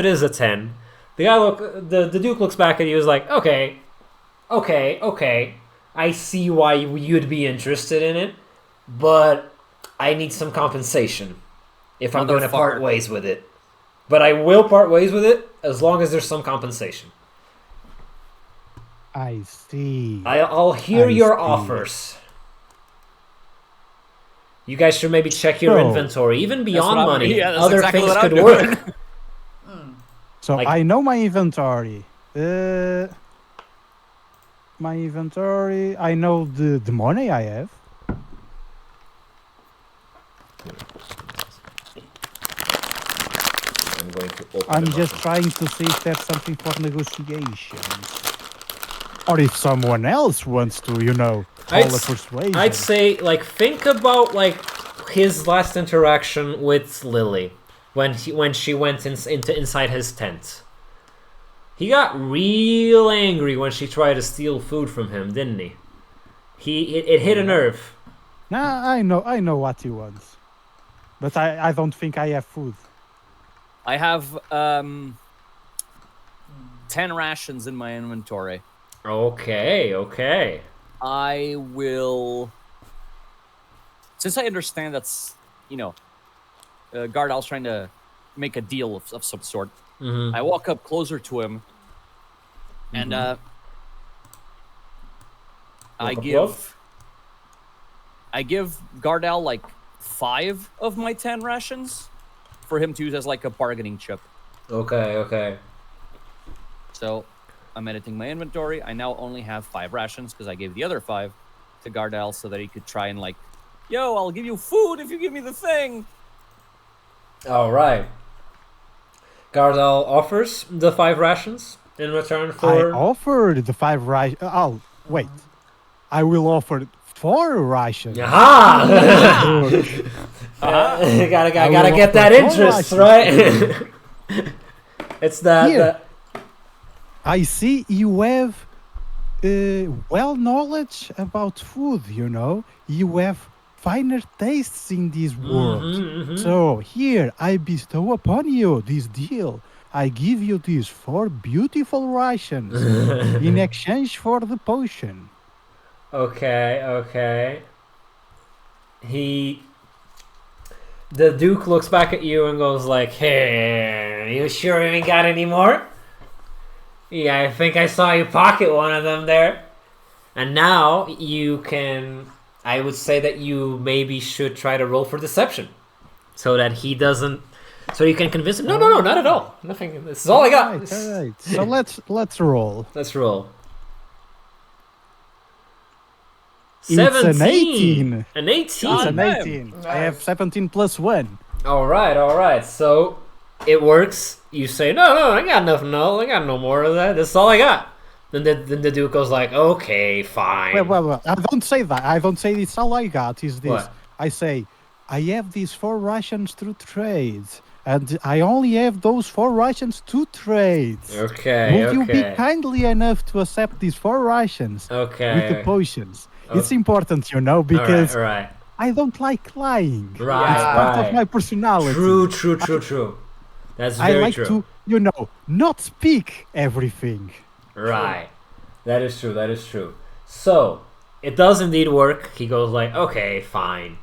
is a 10, the Duke looks back at you and is like, okay. I see why you'd be interested in it, but I need some compensation if I'm going to part ways with it. But I will part ways with it as long as there's some compensation. I see. I'll hear your offers. You guys should maybe check your inventory. Even beyond money, other things could work. So I know my inventory. My inventory. I know the money I have. I'm just trying to see if there's something for negotiations. Or if someone else wants to, call a persuasion. I'd say, think about, his last interaction with Lilly when she went inside his tent. He got real angry when she tried to steal food from him, didn't he? It hit a nerve. Nah, I know what he wants. But I don't think I have food. I have 10 rations in my inventory. Okay. I will... Since I understand that's, Gardal's trying to make a deal of some sort, I walk up closer to him, and I give Gardal 5 of my 10 rations for him to use as a bargaining chip. Okay. So I'm editing my inventory. I now only have 5 rations because I gave the other 5 to Gardal so that he could try and yo, I'll give you food if you give me the thing. All right. Gardal offers the 5 rations in return for... I offered the 5 rations. Oh, wait. I will offer 4 rations. Aha! Gotta get that interest, right? It's that... Here. I see you have knowledge about food, You have finer tastes in this world. So here, I bestow upon you this deal. I give you these 4 beautiful rations in exchange for the potion. Okay. The Duke looks back at you and goes hey, you sure you ain't got any more? Yeah, I think I saw you pocket one of them there. And now you can... I would say that you maybe should try to roll for deception. So that he doesn't... So you can convince him... No, not at all. Nothing. This is all I got. All right. So let's roll. Let's roll. It's 17. An 18. An 18. It's an 18. Nice. I have 17 plus 1. All right. So it works. You say, no, I got nothing. No, I got no more of that. That's all I got. Then the Duke goes okay, fine. Well, I don't say that. I don't say it's all I got. Is this? What? I say, I have these 4 rations through trades. And I only have those 4 rations to trade. Okay, Would you be kindly enough to accept these 4 rations? Okay. With the potions. It's important, because all right. I don't like lying. Right. It's part of my personality. True. That's very I like true. to, not speak everything. Right. That is true. So, it does indeed work. He goes okay, fine.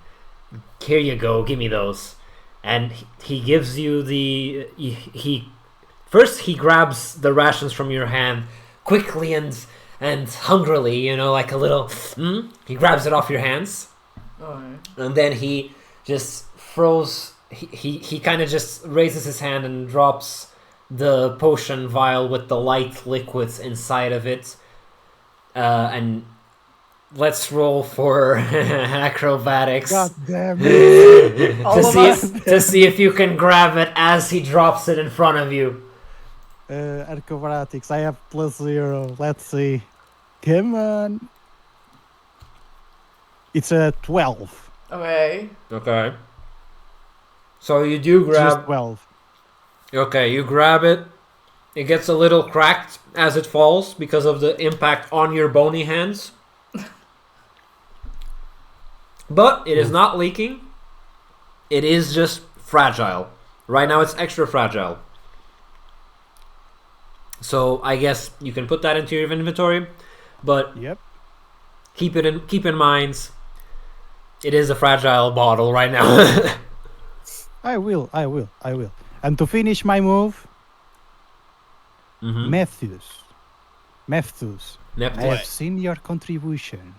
Here you go, give me those. And he gives you the... First, he grabs the rations from your hand quickly and hungrily, like a little... He grabs it off your hands. Alright. And then he just throws... He kind of just raises his hand and drops the potion vial with the light liquids inside of it. And let's roll for acrobatics. God damn it. to see if you can grab it as he drops it in front of you. Acrobatics. I have +0. Let's see. Come on. It's a 12. Okay. So you do grab... Just 12. Okay, you grab it. It gets a little cracked as it falls because of the impact on your bony hands. But it is not leaking. It is just fragile. Right now it's extra fragile. So I guess you can put that into your inventory, but keep in mind it is a fragile bottle right now. I will. And to finish my move, Nephthys, I have seen your contribution.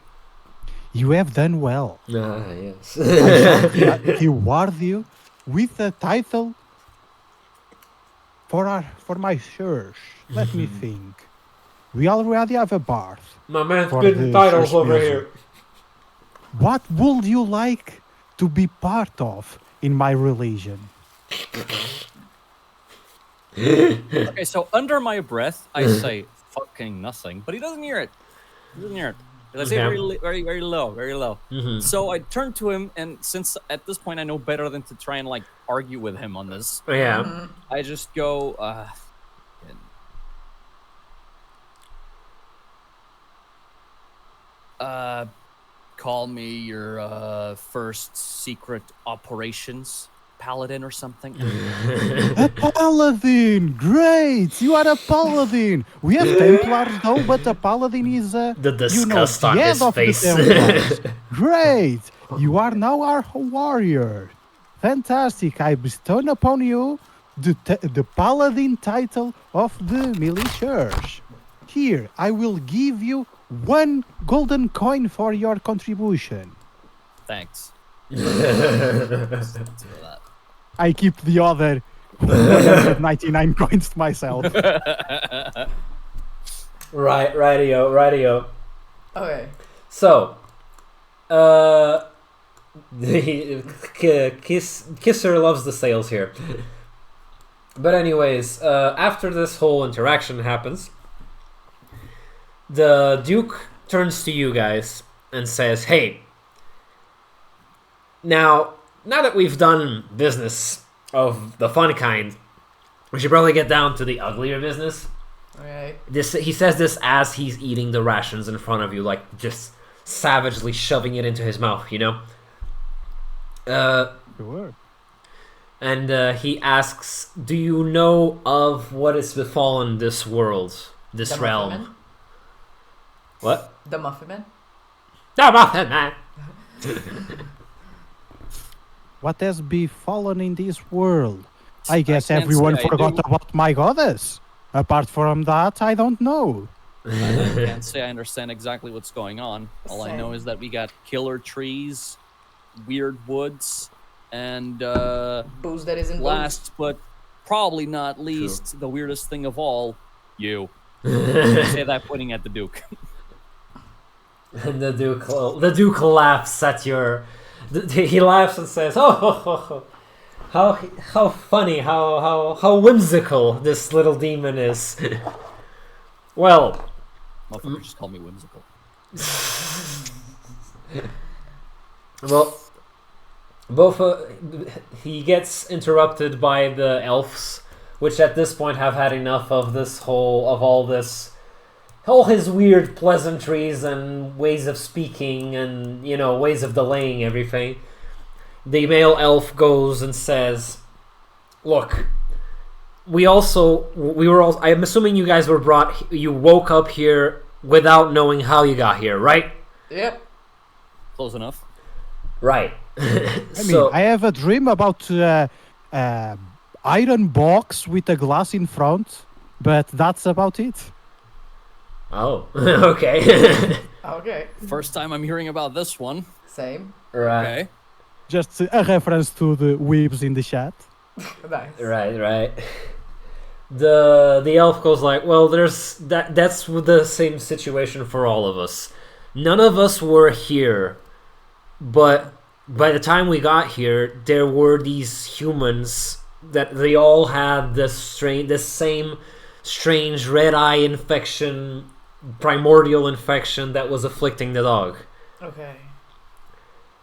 You have done well. Yes. I shall reward you with a title for my church. Let me think. We already have a bard. My man's getting titles over here. What would you like to be part of in my religion? Okay, so under my breath, I say fucking nothing, but he doesn't hear it. I say very, very low, very low. So I turn to him, and since at this point I know better than to try and like argue with him on this, I just go, call me your first secret operations paladin or something. A paladin! Great! You are a paladin! We have Templars though, but a paladin is the disgust on his face. Great! You are now our warrior. Fantastic! I bestow upon you the paladin title of the Melee Church. Here, I will give you 1 golden coin for your contribution. Thanks. I keep the other 199 coins to myself. Rightio. Okay. So, Kisser loves the sales here. But anyways, after this whole interaction happens, the Duke turns to you guys and says, "Hey, now that we've done business of the fun kind, we should probably get down to the uglier business." Alright. He says this as he's eating the rations in front of you, like just savagely shoving it into his mouth, you know? Sure. And he asks, "Do you know of what has befallen this world, this realm?" Muffin Man? What? The Muffin Man? The Muffin Man! What has befallen in this world? I guess everyone forgot about my goddess. Apart from that, I don't know. I can't say I understand exactly what's going on. All I know is that we got killer trees, weird woods, and booze that isn't last but probably not least, the weirdest thing of all, you. I say that pointing at the Duke. And the Duke laughs at your... He laughs and says, "Oh, how funny, how whimsical this little demon is." Well, motherfucker just called me whimsical. Well, he gets interrupted by the elves, which at this point have had enough of all his weird pleasantries and ways of speaking and, you know, ways of delaying everything. The male elf goes and says, "Look, I'm assuming you guys you woke up here without knowing how you got here, right?" Yep. Close enough. Right. I have a dream about iron box with a glass in front, but that's about it. Oh, okay. Okay. First time I'm hearing about this one. Same. Right. Okay. Just a reference to the weebs in the chat. Nice. Right. The elf goes like, "Well, that's the same situation for all of us. None of us were here, but by the time we got here, there were these humans that they all had this same strange red eye infection, primordial infection that was afflicting the dog. Okay.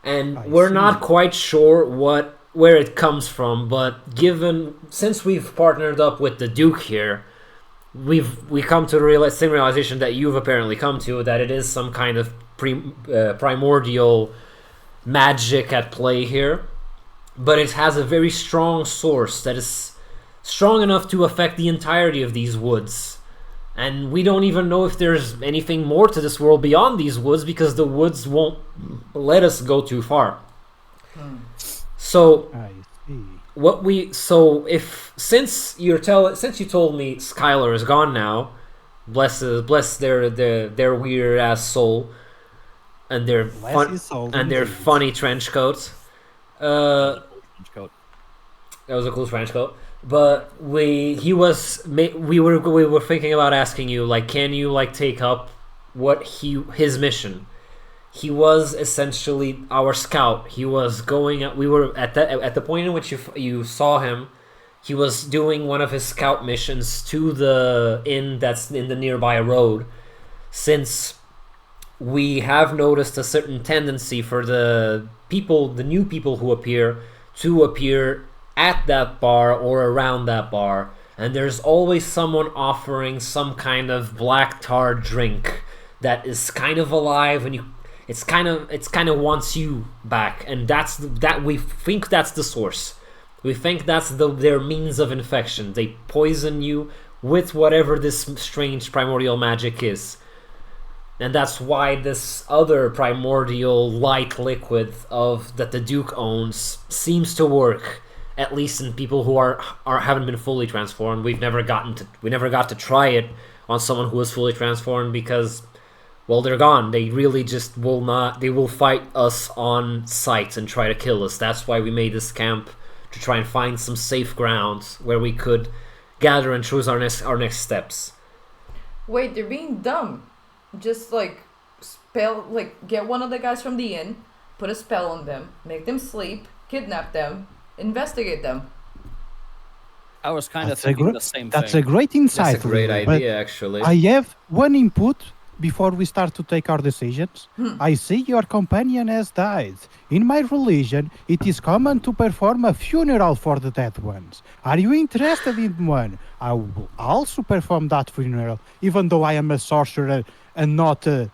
And we're not quite sure where it comes from, but since we've partnered up with the Duke here, we come to the same realization that you've apparently come to, that it is some kind of primordial magic at play here, but it has a very strong source that is strong enough to affect the entirety of these woods. And we don't even know if there's anything more to this world beyond these woods, because the woods won't let us go too far. So I see. Since you told me Skylar is gone now, bless their weird ass soul and their funny trench coats. Trench coat. That was a cool trench coat. But we were thinking about asking you, like, can you like take up his mission? He was essentially our scout. He was going. We were at the point in which you saw him. He was doing one of his scout missions to the inn that's in the nearby road. Since we have noticed a certain tendency for the new people who appear to appear at that bar or around that bar, and there's always someone offering some kind of black tar drink that is kind of alive, and it's kind of wants you back, and we think that's the source. We think that's their means of infection. They poison you with whatever this strange primordial magic is. And that's why this other primordial light liquid that the Duke owns seems to work, at least in people who haven't been fully transformed. We never got to try it on someone who was fully transformed because, well, they're gone. They really just will not. They will fight us on sight and try to kill us. That's why we made this camp, to try and find some safe ground where we could gather and choose our next steps. Wait, they're being dumb. Just get one of the guys from the inn, put a spell on them, make them sleep, kidnap them, investigate them. I was kind of thinking the same thing. That's a great insight. That's a great idea, actually. I have one input before we start to take our decisions. I see your companion has died. In my religion, it is common to perform a funeral for the dead ones. Are you interested in one? I will also perform that funeral, even though I am a sorcerer and not a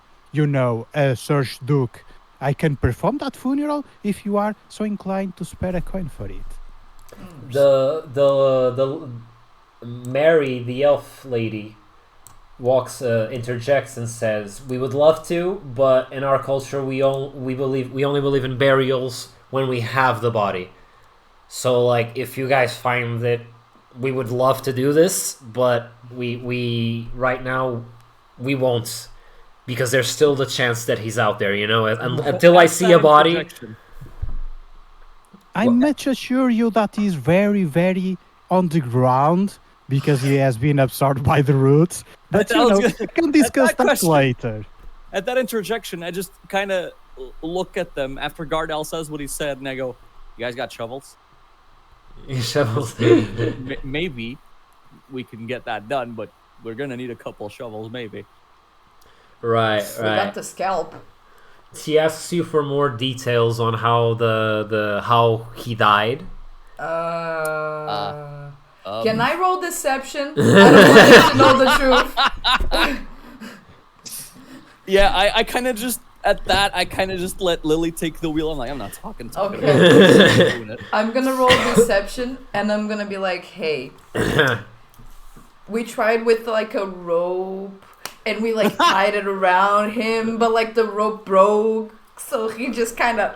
Serge Duke. I can perform that funeral if you are so inclined to spare a coin for it. The Mary, the elf lady, interjects and says, "We would love to, but in our culture, we only believe in burials when we have the body. So, like, if you guys find that, we would love to do this, but we right now we won't, because there's still the chance that he's out there, until I see a body." I much assure you that he's very, very on the ground, because he has been absorbed by the roots. But we can discuss that later. At that interjection, I just kind of look at them after Gardal says what he said, and I go, "You guys got shovels?" Shovels. Maybe we can get that done, but we're gonna need a couple shovels, maybe. Right. We got the scalp. He asks you for more details on how how he died. Can I roll deception? I don't want you to know the truth. Yeah, I kind of just let Lily take the wheel. I'm like, I'm not talking to her. Okay. I'm gonna roll deception, and I'm gonna be like, hey, we tried with like a rope, and we like tied it around him, but like the rope broke, so he just kind of,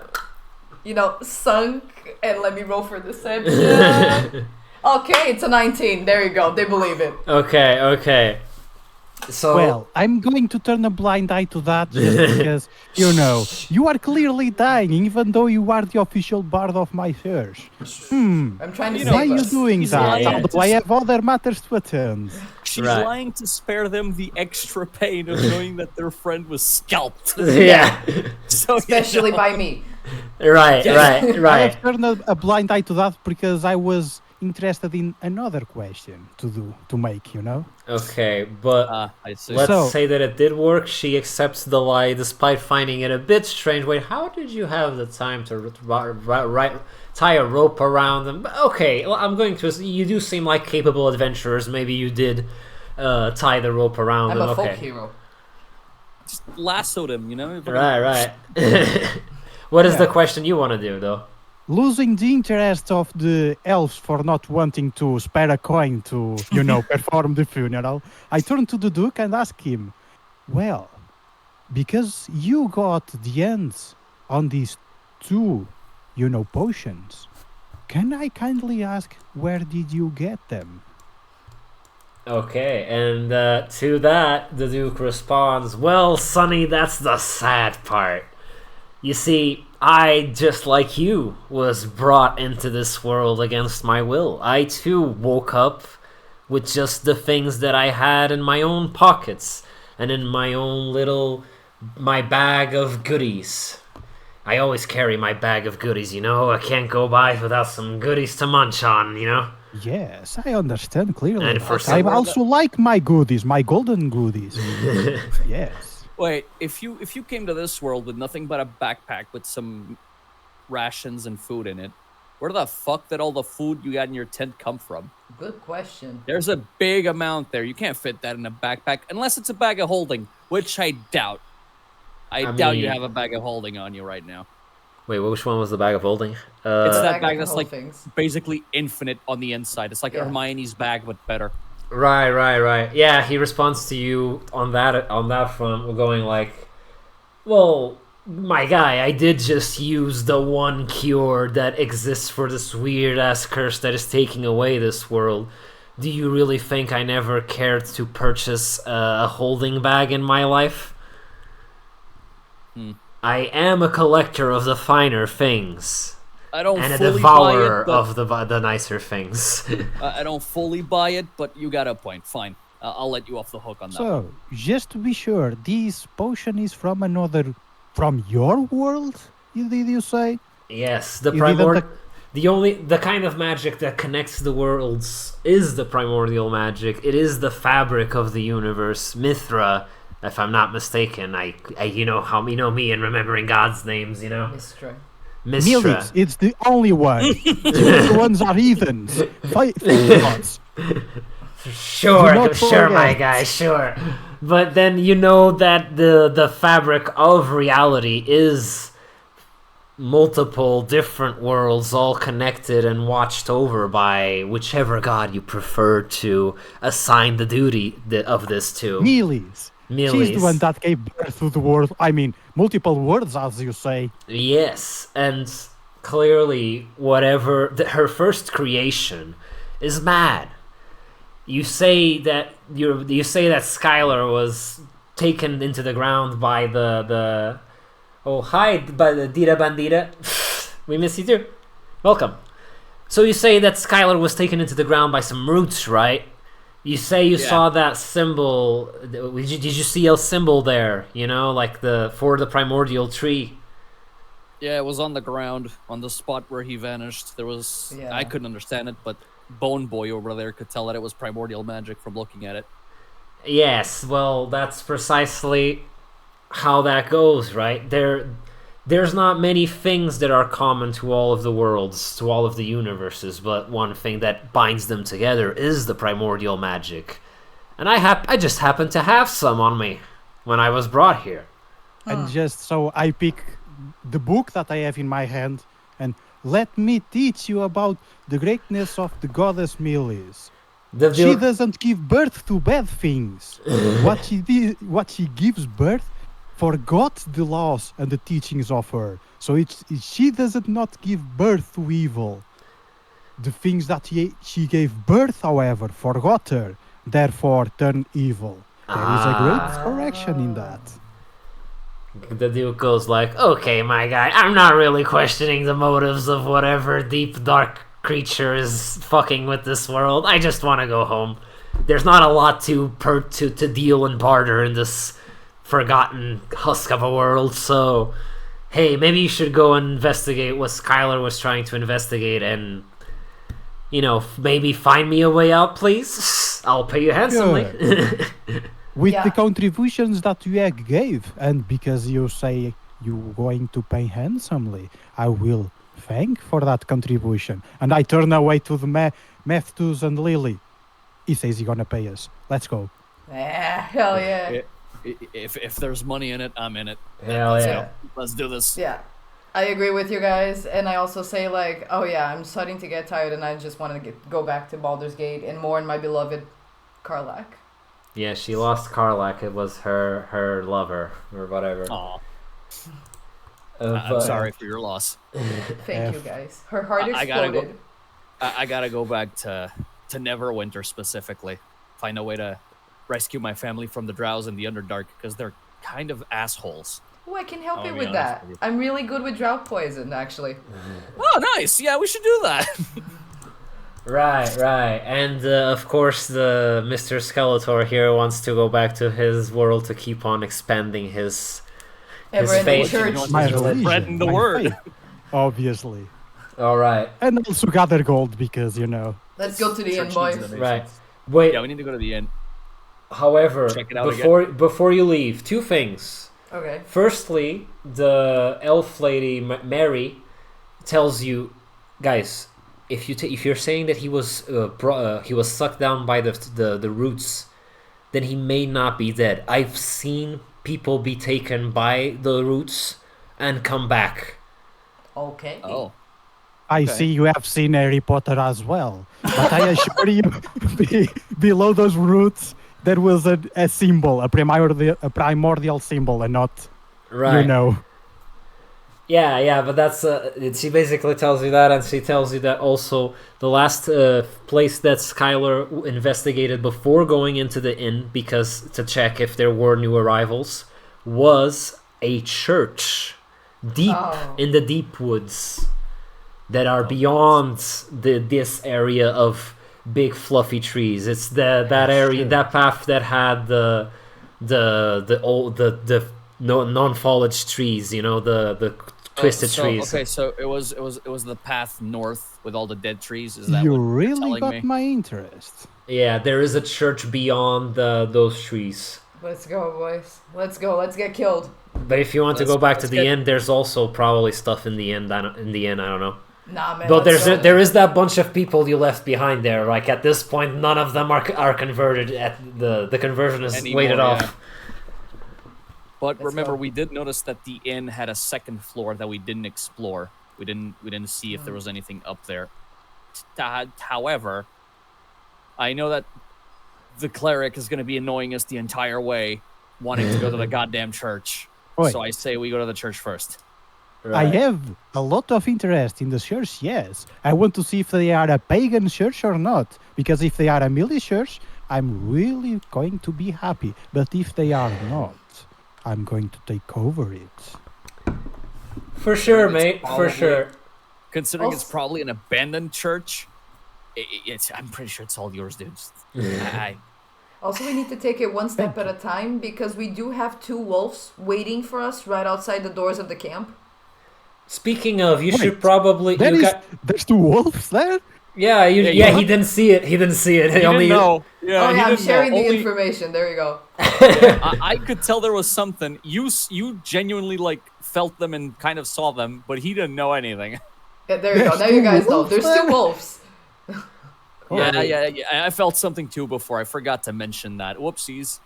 sunk. And let me roll for deception. Okay, it's a 19. There you go. They believe it. Okay. So, well, I'm going to turn a blind eye to that just because, you are clearly dying, even though you are the official bard of my church. I'm trying to why are you us. doing that? Although I have other matters to attend. She's lying to spare them the extra pain of knowing that their friend was scalped. Yeah. So, especially by me. Right. I have turned a blind eye to that because I was interested in another question to make. Okay, but I see. let's say that it did work. She accepts the lie despite finding it a bit strange. Wait, how did you have the time to tie a rope around them? Okay, well, I'm going to. You do seem like capable adventurers. Maybe you did tie the rope around them. I'm a folk hero. Just lassoed him, Right. What is the question you want to do, though? Losing the interest of the elves for not wanting to spare a coin to, perform the funeral, I turn to the Duke and ask him, well, because you got the ends on these two, potions, can I kindly ask where did you get them? Okay, and to that, the Duke responds, well, Sonny, that's the sad part. You see, I, just like you, was brought into this world against my will. I, too, woke up with just the things that I had in my own pockets and in my bag of goodies. I always carry my bag of goodies, I can't go by without some goodies to munch on, Yes, I understand clearly. And for I also like my goodies, my golden goodies. Yes. Wait, if you came to this world with nothing but a backpack with some rations and food in it, where the fuck did all the food you got in your tent come from? Good question. There's a big amount there. You can't fit that in a backpack unless it's a bag of holding, which I doubt. I doubt you have a bag of holding on you right now. Wait, which one was the bag of holding? It's that bag that's like things. basically infinite on the inside. It's like Hermione's bag, but better. Right. Yeah, he responds to you on that front, going like, well, my guy, I did just use the one cure that exists for this weird-ass curse that is taking away this world. Do you really think I never cared to purchase a holding bag in my life? I am a collector of the finer things. I don't and a fully devourer buy it, of the nicer things. I don't fully buy it, but you got a point. Fine. I'll let you off the hook on that. So, just to be sure, this potion is from your world, did you say? Yes, the kind of magic that connects the worlds is the primordial magic. It is the fabric of the universe. Mithra, if I'm not mistaken, I you know me and remembering God's names, Mistra. Millis, it's the only one. The other ones are heathens. Gods. Sure, my guy, sure. But then that the fabric of reality is multiple different worlds all connected and watched over by whichever god you prefer to assign the duty of this to. Millis. She's the one that gave birth to the world. I mean, multiple worlds, as you say. Yes, and clearly, her first creation is mad. You say that Skylar was taken into the ground by the Dita Bandita. We miss you too. Welcome. So you say that Skylar was taken into the ground by some roots, right? You say you saw that symbol. Did you see a symbol there? For the primordial tree. Yeah, it was on the ground, on the spot where he vanished. There was. Yeah. I couldn't understand it, but Bone Boy over there could tell that it was primordial magic from looking at it. Yes, well, that's precisely how that goes, right? There's not many things that are common to all of the worlds, to all of the universes, but one thing that binds them together is the primordial magic. And I just happened to have some on me when I was brought here. And just so I pick the book that I have in my hand and let me teach you about the greatness of the goddess Millis. She doesn't give birth to bad things. What she gives birth forgot the laws and the teachings of her. So she does not give birth to evil. The things that she gave birth, however, forgot her, therefore turn evil. There is a great correction in that. The Duke goes like, okay, my guy, I'm not really questioning the motives of whatever deep, dark creature is fucking with this world. I just want to go home. There's not a lot to deal and barter in this forgotten husk of a world, so hey, maybe you should go and investigate what Skylar was trying to investigate and maybe find me a way out, please. I'll pay you handsomely. With the contributions that you gave, and because you say you're going to pay handsomely, I will thank for that contribution. And I turn away to the Nephtus and Lilly. He says he's gonna pay us. Let's go. Hell yeah. If there's money in it, I'm in it. Hell yeah. Let's do this. Yeah. I agree with you guys, and I also say like, oh yeah, I'm starting to get tired, and I just want to go back to Baldur's Gate and mourn my beloved Karlach. Yeah, she lost Karlach. It was her lover or whatever. Aw. I'm I'm sorry for your loss. Thank you guys. Her heart I gotta exploded. I gotta go back to Neverwinter specifically. Find a way to rescue my family from the Drows and the Underdark because they're kind of assholes. Oh, I can help I'll you be with honest that. with you. I'm really good with drought poison, actually. Oh, nice. Yeah, we should do that. Right. And of course, the Mr. Skeletor here wants to go back to his world to keep on expanding his Ever in the faith. church. My Just religion, spreading the my word. faith, obviously. All right. And also gather gold because, you know. Let's go to the inn, Church boys. needs Right. Wait. Yeah, we need to go to the end. However, Check it out before you leave, two things. Okay. Firstly, the elf lady Mary tells you, guys, if you're saying that he was sucked down by the roots, then he may not be dead. I've seen people be taken by the roots and come back. Okay. Oh. I see you have seen Harry Potter as well. But I assure you, below those roots, there was a symbol, a primordial symbol, and not, Right. you know. Yeah, but that's she basically tells you that, and she tells you that also the last place that Skylar investigated before going into the inn to check if there were new arrivals was a church deep in the deep woods that are beyond this area of big fluffy trees. It's that area, that path that had the non-foliage trees, you know, the twisted trees. Okay, so it was the path north with all the dead trees. Is that You what you're really telling got me? my interest. Yeah, there is a church beyond those trees. Let's go, boys. Let's go. Let's get killed. But if you want to Let's- go back to let's the get- end, there's also probably stuff in the end. I don't know. Nah, man. But let's go. there is that bunch of people you left behind there. Like at this point, none of them are converted. At the conversion is Anymore, weighted yeah. off. But Let's remember, go. we did notice that the inn had a second floor that we didn't explore. We didn't see if there was anything up there. However, I know that the cleric is going to be annoying us the entire way, wanting to go to the goddamn church. Oi. So I say we go to the church first. I have a lot of interest in the church, yes. I want to see if they are a pagan church or not. Because if they are a melee church, I'm really going to be happy. But if they are not, I'm going to take over it. For sure, It's mate. For probably- sure. Considering it's Also- probably an abandoned church, I'm pretty sure it's all yours, dudes. Also, we need to take it one step at a time because we do have two wolves waiting for us right outside the doors of the camp. Speaking of, you Wait, should probably. There's two wolves there? Yeah, Yeah, he didn't see it. He didn't see it. He didn't know. Yeah, Oh he yeah, I'm didn't know. sharing the Only- information. There you go. I could tell there was something. You genuinely like felt them and kind of saw them, but he didn't know anything. Yeah, there you go. There's Now you two guys know. wolves There's there? two wolves. Yeah. I felt something too before. I forgot to mention that. Whoopsies.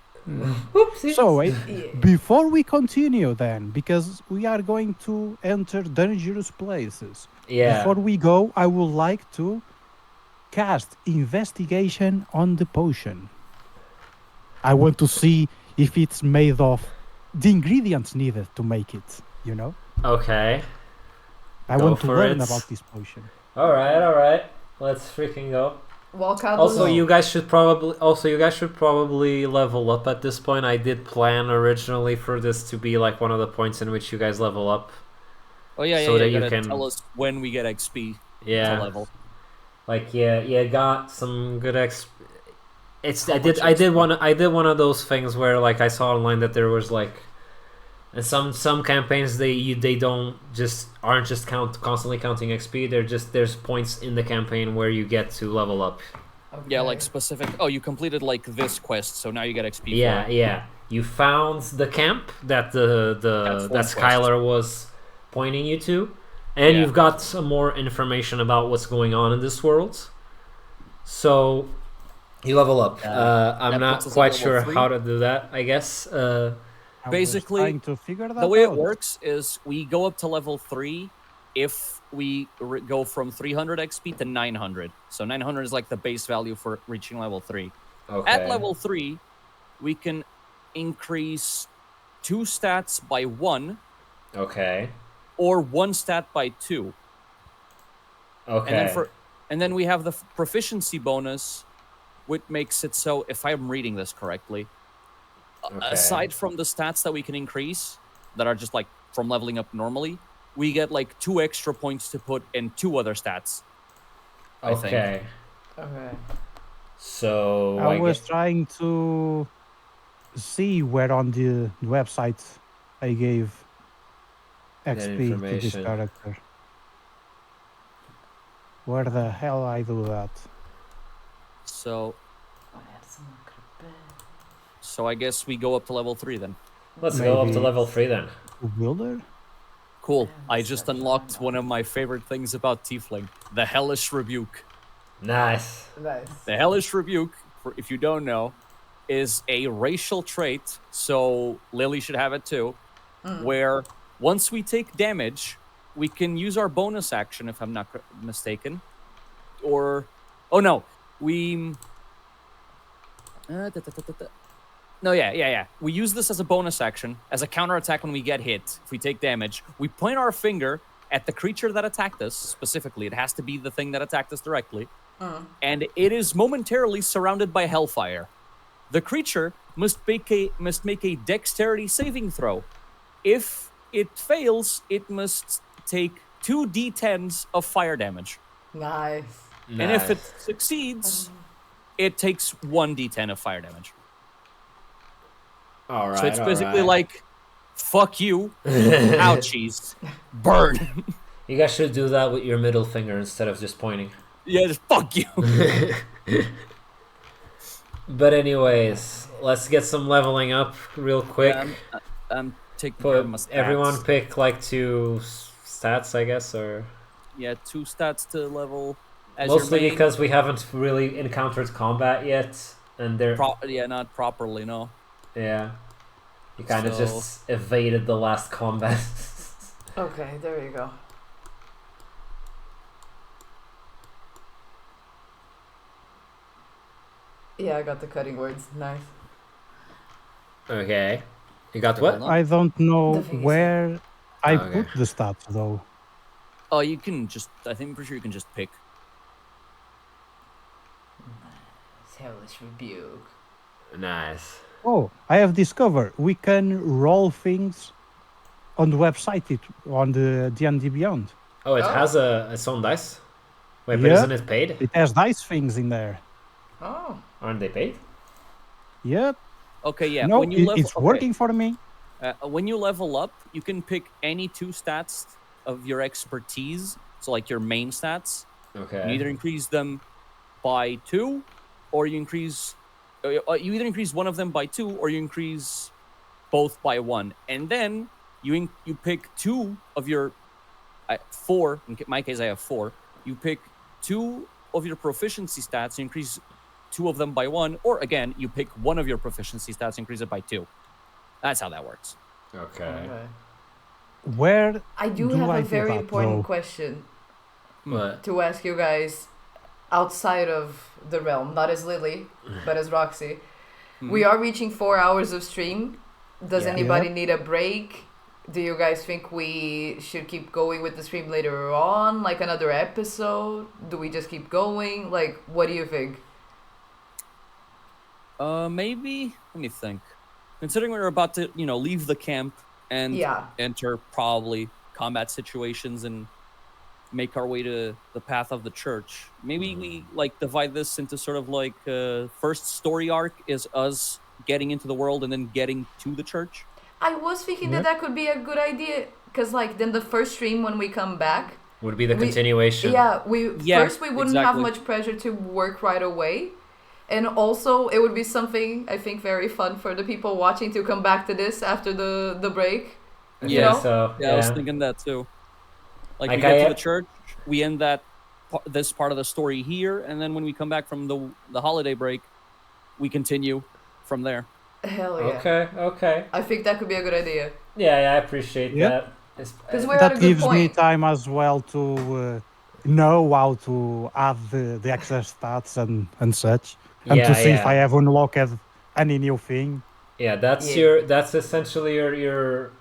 Oopsie. So, Yeah. before we continue then, because we are going to enter dangerous places. Yeah. Before we go, I would like to cast investigation on the potion. I want to see if it's made of the ingredients needed to make it, you know? Okay. I Go want to for learn it. about this potion. All right. Let's freaking go. While Kaado Also, is- you guys should probably level up at this point. I did plan originally for this to be like one of the points in which you guys level up. Oh yeah, So that you you gotta can- tell us when we get XP Yeah. to level. Like you got some good It's How I did much I did one of those things where like I saw online that there was like, and some campaigns they don't just aren't just constantly counting XP. There's points in the campaign where you get to level up. Yeah, Okay. like specific. Oh, you completed like this quest, so now you get XP. Yeah, for it. yeah. You found the camp that That's that one Skylar was pointing you to, and Yeah. you've got some more information about what's going on in this world. So you level up. I'm that not puts us at quite level sure 3. how to do that. I guess I was Basically, trying to figure that the way it out. works is we go up to level 3 if we go from 300 XP to 900. So 900 is like the base value for reaching level 3. Okay. At level 3, we can increase 2 stats by 1 Okay. or 1 stat by 2. Okay. And then we have the proficiency bonus, which makes it so, if I'm reading this correctly, aside from the stats that we can increase that are just like from leveling up normally, we get like 2 extra points to put in 2 other stats. I think. Okay. Okay. So I was trying to see where on the website I gave XP to this information. character. Where the hell I do that? So I guess we go up to level 3 then. Let's go up to Maybe- level 3 then. Wilder? Cool. I just unlocked one of my favorite things about Tiefling, the Hellish Rebuke. Nice. Nice. The Hellish Rebuke, if you don't know, is a racial trait, so Lily should have it too, where once we take damage, we can use our bonus action, if I'm not mistaken, or... Oh, no. We... No, yeah. We use this as a bonus action, as a counterattack when we get hit. If we take damage, we point our finger at the creature that attacked us, specifically. It has to be the thing that attacked us directly. And it is momentarily surrounded by hellfire. The creature must make a dexterity saving throw. If it fails, it must take 2 d10s of fire damage. Nice. And if it succeeds, it takes 1 d10 of fire damage. All right. So it's basically like, fuck you, ouchies, burn. You guys should do that with your middle finger instead of just pointing. Yeah, just fuck you. But anyways, let's get some leveling up real quick. Yeah, I'm taking care of my stats. Everyone pick like 2 stats, I guess, or... Yeah, 2 stats to level as Mostly your main. because we haven't really encountered combat yet, and they're... Not properly, no. Yeah. You kind of So- just evaded the last combat. Okay, there you go. Yeah, I got the cutting words. Nice. Okay. You got what? I don't know The thing is- where I Okay. put the stats though. Oh, you can just... I'm pretty sure you can just pick. Hellish Rebuke. Nice. Oh, I have discovered we can roll things on the website, on the D&D Beyond. Oh, it Oh. has its own dice? Wait, but Yeah. isn't it paid? It has dice things in there. Oh. Aren't they paid? Yep. Okay, yeah. No, when you level, it's working for me. When you level up, you can pick any 2 stats of your expertise. So like your main stats. Okay. You either increase them by 2, or you increase... you either increase one of them by 2, or you increase both by 1. And then you pick 2 of your... 4. In my case, I have 4. You pick 2 of your proficiency stats, you increase 2 of them by 1, or again, you pick 1 of your proficiency stats, increase it by 2. That's how that works. Okay. Where I do do have I a do very that, important though? question What? to ask you guys outside of the realm, not as Lily, but as Roxy. We are reaching 4 hours of stream. Does Yeah. anybody need a break? Do you guys think we should keep going with the stream later on, like another episode? Do we just keep going? Like, what do you think? Maybe. Let me think. Considering we're about to, leave the camp and Yeah. enter probably combat situations and make our way to the path of the church, maybe we divide this into sort of like first story arc is us getting into the world and then getting to the church. I was thinking that could be a good idea, because then the first stream when we come back, Would be the We- continuation. yeah, Yeah, first we wouldn't have exactly. much pressure to work right away, and also it would be something I think very fun for the people watching to come back to this after the break. I You think know? so. Yeah, I was thinking that too. Like we Like get I- to the church, we end this part of the story here, and then when we come back from the holiday break, we continue from there. Hell yeah. Okay. I think that could be a good idea. Yeah, I appreciate Yeah. that. Because we're at a That good gives me point. time as well to know how to add the extra stats and such, and to see if I have unlocked any new thing. Yeah, that's Yeah. that's essentially your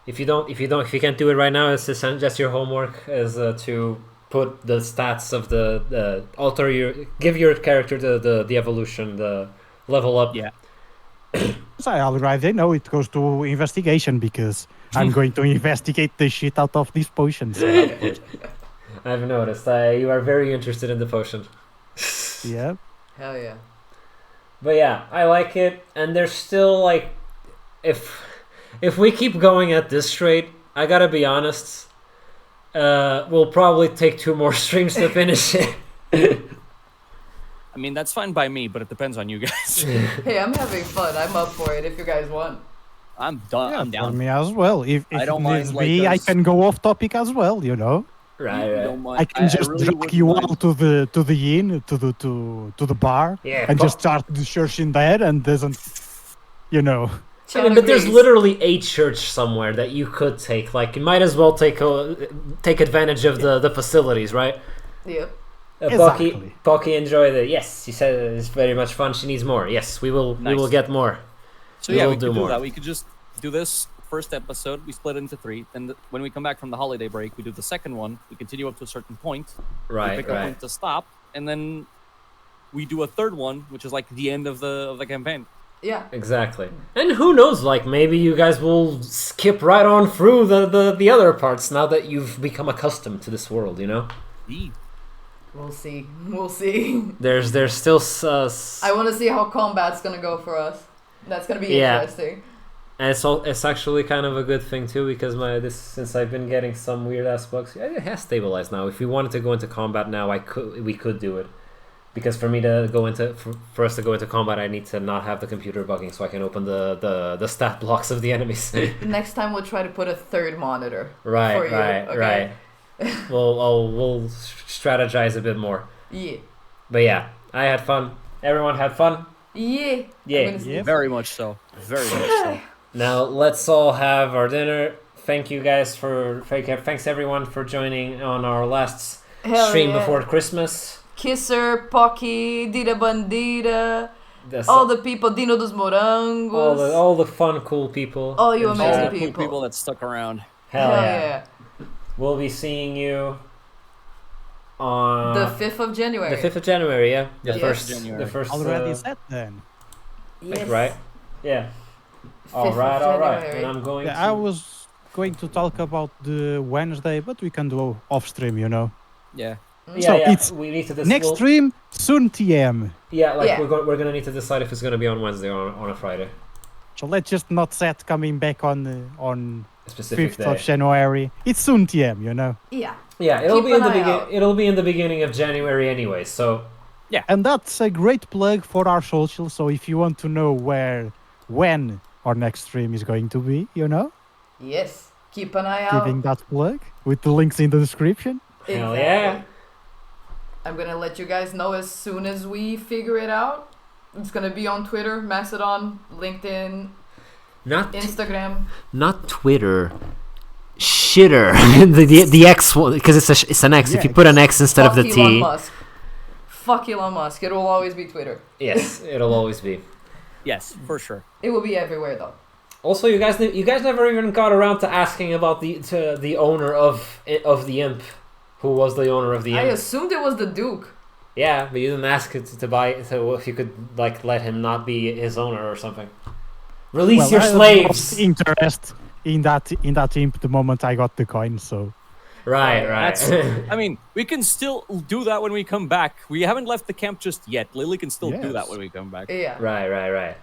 if you can't do it right now, it's essentially just your homework is to put the stats of the give your character the evolution, the level up. Yeah. So I already know it goes to investigation because I'm going to investigate the shit out of these potions. I've noticed. You are very interested in the potion. Yeah. Hell yeah. But yeah, I like it, and there's still like, if we keep going at this rate, I gotta be honest, we'll probably take 2 more streams to finish it. I mean, that's fine by me, but it depends on you guys. Hey, I'm having fun. I'm up for it if you guys want. I'm done. Yeah, I'm for down. me as well. If I don't it needs mind, like, be, I us- can go off topic as well. You know, Right. Don't mind. I can just really drag wouldn't you mind. all to the inn, to the bar, Yeah, and just start the church in there, and doesn't, you know. I mean, but there's agrees. literally a church somewhere that you could take. Like, you might as well take advantage of the facilities, right? Yep. Exactly. Pocky enjoyed it. Yes, she said it's very much fun. She needs more. Yes, we will Nice. get more. So We yeah, will we do could do more. that. We could just do this first episode. We split it into 3. Then when we come back from the holiday break, we do the second one. We continue up to a certain point. We Right, pick a right. point to stop, and then we do a third one, which is like the end of the campaign. Yeah. Exactly. And who knows, like, maybe you guys will skip right on through the other parts now that you've become accustomed to this world, you know? Eee. We'll see. We'll see. There's still... I want to see how combat's going to go for us. That's going to be Yeah. interesting. And it's actually kind of a good thing, too, because since I've been getting some weird-ass bugs, it has stabilized now. If we wanted to go into combat now, we could do it. Because for us to go into combat, I need to not have the computer bugging so I can open the stat blocks of the enemies. Next time we'll try to put a third monitor. Right, For you, okay? right. We'll strategize a bit more. Yeah. But yeah, I had fun. Everyone had fun. Yeah. Yeah. I'm gonna see- Yep. Very much so. Very much so. Now let's all have our dinner. Thank you guys thanks everyone for joining on our last Hell stream yeah. before Christmas. Kisser, Pocky, Dita Bandita, That's all the people, Dino dos Morangos. all the fun, cool people. All you And All amazing the cool people. people that stuck around. Hell yeah. We'll be seeing you on The 5th of January. the 5th of January, yeah. The Yes. first January. the first Already set then. Yes. right? Yeah. 5th All of right. January. And I'm going Yeah, I was going to talk about the Wednesday, but we can do off stream, you know. Yeah. Yeah, So yeah. it's We need to Next stream soon TM. Yeah, like Yeah. we're gonna need to decide if it's gonna be on Wednesday or on a Friday. So let's just not set coming back on A specific 5th day. of January. It's soon TM, you know. Yeah. Yeah, it'll Keep be in an the eye out. It'll be in the beginning of January anyway. So And that's a great plug for our social. So if you want to know when our next stream is going to be, you know, Yes. Keep an eye out. giving that plug with the links in the description. Hell yeah. I'm gonna let you guys know as soon as we figure it out. It's gonna be on Twitter, Mastodon, LinkedIn, Instagram. not Twitter. Shitter. the X one, because it's an X. If you Yeah, put an X instead of the Fuck Elon T. Musk. Fuck Elon Musk. It will always be Twitter. Yes, it'll always be. Yes, for sure. It will be everywhere though. Also, you guys never even got around to asking about the owner of the imp, who was the owner of the I imp. assumed it was the Duke. Yeah, but you didn't ask it to buy. So if you could like let him not be his owner or something. Release your I slaves. lost interest in that imp the moment I got the coin. So Right. That's- I mean, we can still do that when we come back. We haven't left the camp just yet. Lily can still do that Yes. when we come back. Yeah. Right.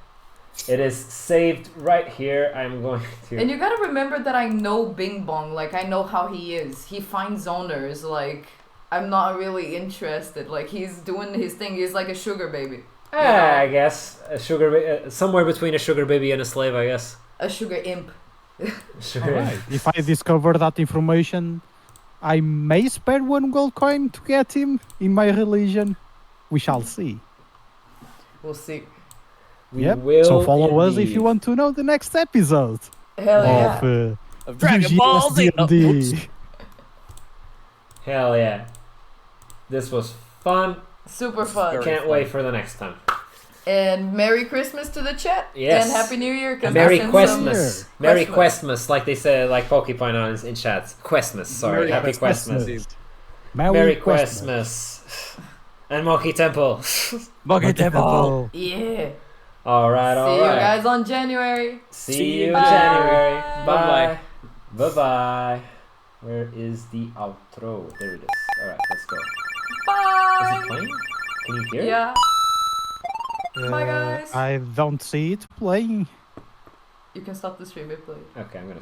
It is saved right here. I'm going to. And you gotta remember that I know Bing Bong. Like, I know how he is. He finds owners. Like, I'm not really interested. Like, he's doing his thing. He's like a sugar baby. I guess somewhere between a sugar baby and a slave. I guess. A sugar imp. Sugar. alright, if I discover that information, I may spare 1 gold coin to get him in my religion. We shall see. We'll see. Yep. will So follow us if indeed. you want to know the next episode Hell yeah. Of Dragon UGS Ball Z. Oh, D&D. oops. Hell yeah. This was fun. Super fun. Very Can't fun. wait for the next time. And Merry Christmas to the chat. Yes. And Happy New Year. 'Cause Merry I sent Questmas. some- Merry Questmas. Questmas, like they say, like Pokemon in chat. Questmas, sorry. Merry Happy Questmas. Questmas. Merry Questmas. And Monkey Temple. Monkey Temple. Yeah. Alright, See you alright. guys on January. See you Bye. January. Bye-bye. Bye bye. Where is the outro? There it is. Alright, let's go. Is Bye. it playing? Can you hear it? Yeah. Bye, guys. I don't see it playing. You can stop the stream if play. Okay, I'm gonna